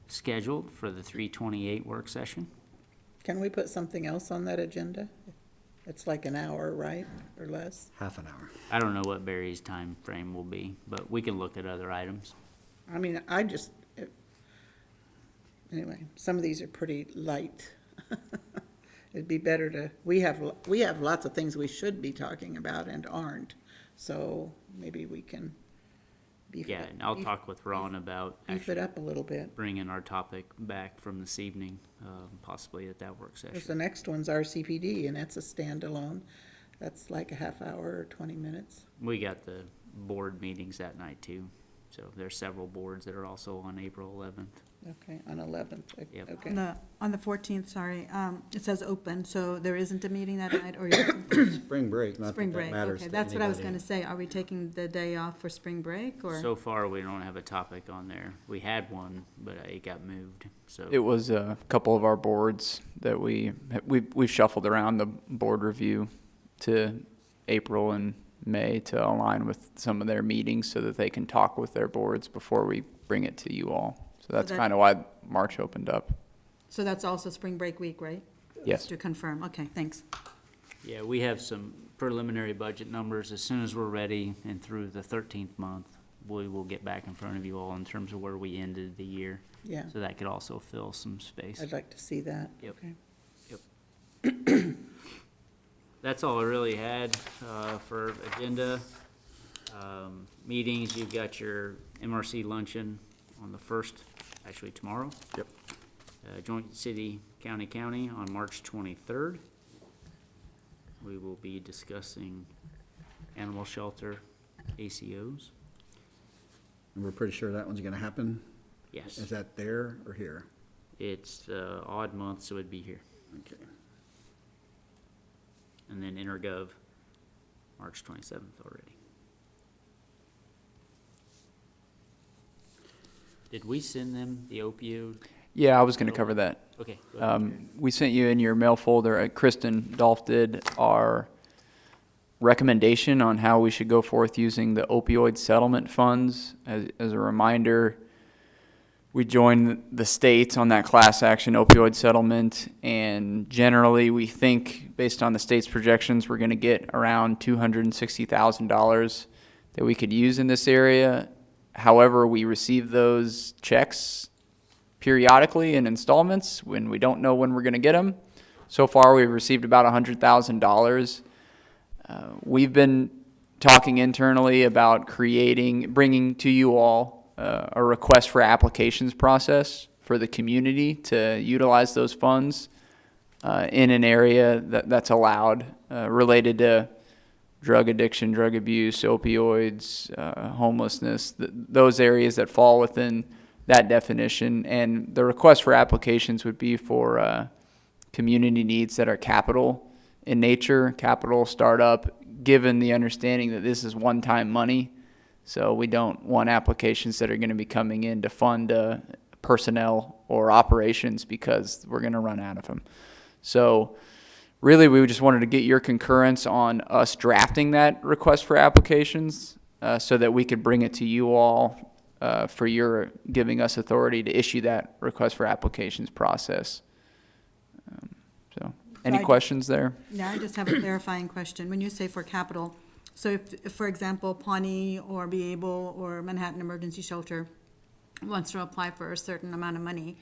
scheduled for the 3/28 work session. Can we put something else on that agenda? It's like an hour, right, or less? Half an hour. I don't know what Barry's time frame will be, but we can look at other items. I mean, anyway, some of these are pretty light. It'd be better to, we have lots of things we should be talking about and aren't, so maybe we can beef it Yeah, up. and I'll talk with Ron about Beef it up a little bit. bringing our topic back from this evening, possibly at that work Because the session. next one's RCPD, and that's a standalone. That's like a half hour or 20 minutes. We got the board meetings that night too, so there's several boards that are also on April 11th. Okay, on 11th, Yep. okay. On the 14th, sorry, it says open, so there isn't a meeting that night, or Spring break, not spring that break? that matters Okay, to that's what I was anybody. gonna say. Are we taking the day off for spring break, or? So far, we don't have a topic on there. We had one, but it got moved, so. It was a couple of our boards that we've shuffled around the board review to April and May to align with some of their meetings so that they can talk with their boards before we bring it to you all. So that's that- kind of why March opened up. So that's also spring break week, right? Yes. Just to confirm, okay, thanks. Yeah, we have some preliminary budget numbers. As soon as we're ready and through the 13th month, we will get back in front of you all in terms of where we ended the year. Yeah, So that could also fill some space. I'd like to see that. Yep. Okay. That's all I really had for agenda. Meetings, you've got your MRC luncheon on the 1st, actually tomorrow. Yep. Joint City County on March 23rd. We will be discussing animal shelter ACOs. And we're pretty sure that one's gonna happen? Yes, Is that there or here? it's odd month, so it'd be here. Okay. And then Intergov, March 27th already. Did we send them the opioid? Yeah, I was going to cover that. Okay. go ahead. We sent you in your mail folder, Kristen Dolph did, one recommendation on how we should go forth using the opioid settlement funds. As a reminder, we joined the states on that class action opioid settlement, and generally we think, based on the state's projections, we're going to get around $260,000 that we could use in this area. However, we receive those checks periodically in installments when we don't know when we're going to get them. So far, we've received about $100,000. We've been talking internally about bringing to you all a request for applications process for the community to utilize those funds in an area that's allowed, related to drug addiction, drug abuse, opioids, homelessness, those areas that fall within that definition. And the request for applications would be for community needs that are capital in nature, capital startup, given the understanding that this is one-time money. So we don't want applications that are going to be coming in to fund personnel or operations, because we're going to run out of them. So really, we just wanted to get your concurrence on us drafting that request for applications so that we could bring it to you all for your giving us authority to issue that request for applications process. Any questions there? Yeah, I just have a clarifying question. When you say for capital, so if, for example, Pawnee or Be Able or Manhattan Emergency Shelter wants to apply for a certain amount of money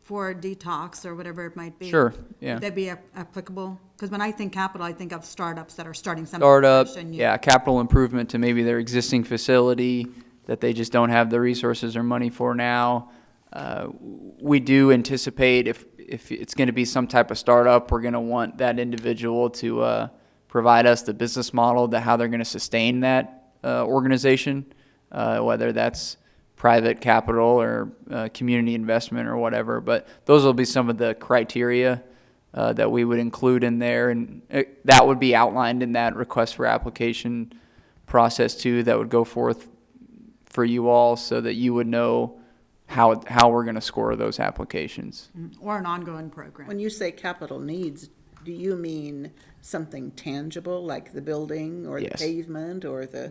for detox or whatever it might be. Sure, yeah. Would that be applicable? Because when I think capital, I think of startups that are starting something. Startup, fresh and new. yeah, capital improvement to maybe their existing facility that they just don't have the resources or money for now. We do anticipate if it's going to be some type of startup, we're going to want that individual to provide us the business model, how they're going to sustain that organization, whether that's private capital or community investment or whatever. But those will be some of the criteria that we would include in there, and that would be outlined in that request for application process too, that would go forth for you all so that you would know how we're going to score those applications. Or an ongoing program. When you say capital needs, do you mean something tangible, like the building or the Yes. pavement or the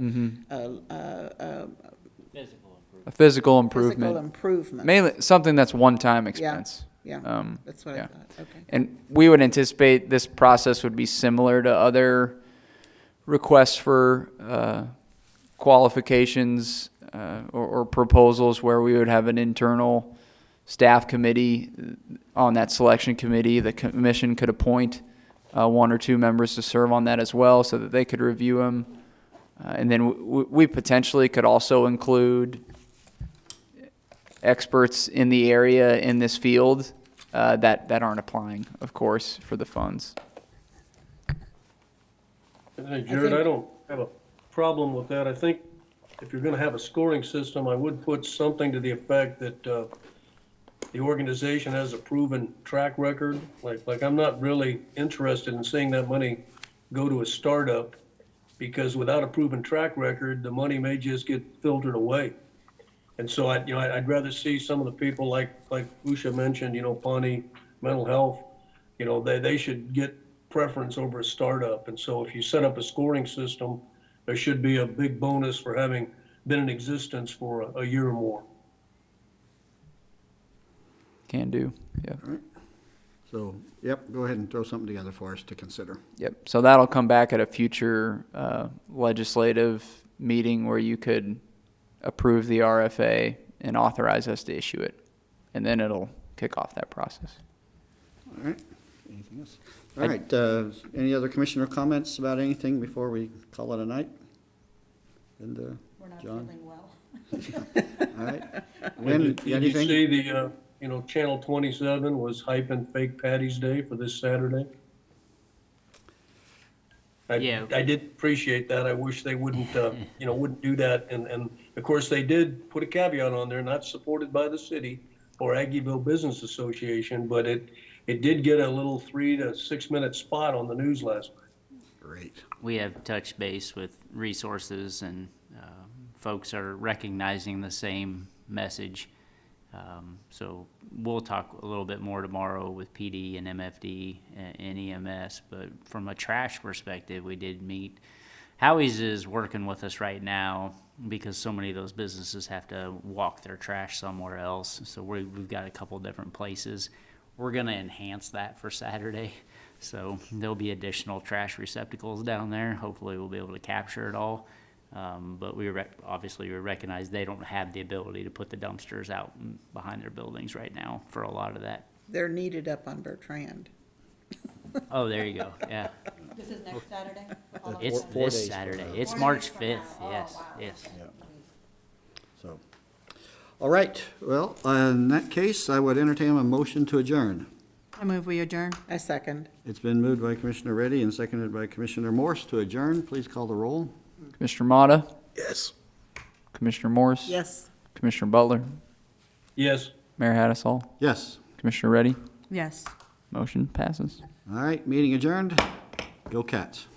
A physical improvement. physical improvement? Mainly something that's one-time expense. Yeah, that's what I yeah. thought, okay. And we would anticipate this process would be similar to other requests for qualifications or proposals, where we would have an internal staff committee on that selection committee. The commission could appoint one or two members to serve on that as well, so that they could review them. And then we potentially could also include experts in the area in this field that aren't applying, of course, for the funds. Hey, Jared, I don't have a problem with that. I think if you're gonna have a scoring system, I would put something to the effect that the organization has a proven track record. Like I'm not really interested in seeing that money go to a startup, because without a proven track record, the money may just get filtered away. And so I'd rather see some of the people like Usha mentioned, Pawnee Mental Health, they should get preference over a startup. And so if you set up a scoring system, there should be a big bonus for having been in existence for a year or more. Can do, yeah. All right. So, yep, go ahead and throw something together for us to consider. Yep, so that'll come back at a future legislative meeting where you could approve the RFA and authorize us to issue it. And then it'll kick off that process. All right. Anything else? All right. Any other commissioner comments about anything before we call it a night? And We're not John? feeling well. All right. Lynn, Did you anything? see the, Channel 27 was hyping Fake Patty's Day for this Saturday? Yeah. I did appreciate that. I wish they wouldn't, wouldn't do that. And of course, they did put a caveat on there, not supported by the city or Aggieville Business Association, but it did get a little 3 to 6 minute spot on the news last night. Great. We have touched base with resources, and folks are recognizing the same message. So we'll talk a little bit more tomorrow with PD and MFD and EMS, but from a trash perspective, we did meet. Howie's is working with us right now because so many of those businesses have to walk their trash somewhere else. So we've got a couple different places. We're gonna enhance that for Saturday. So there'll be additional trash receptacles down there. Hopefully we'll be able to capture it all. But obviously we recognize they don't have the ability to put the dumpsters out behind their buildings right now for a lot of that. They're needed up on Bertrand. Oh, there you go, yeah. This is next Saturday? It's Four this days from Saturday. now. It's 4 March days from 5th, now. yes, Oh, wow. yes. So, all right, well, in that case, I would entertain a motion to adjourn. I move we adjourn. I second. It's been moved by Commissioner Reddy and seconded by Commissioner Morse to adjourn. Please call the roll. Commissioner Motta, Yes. Commissioner Morse, Yes. Commissioner Butler, Yes. Mayor Hattasol, Yes. Commissioner Reddy. Yes. Motion passes. All right, meeting adjourned. Go Cats.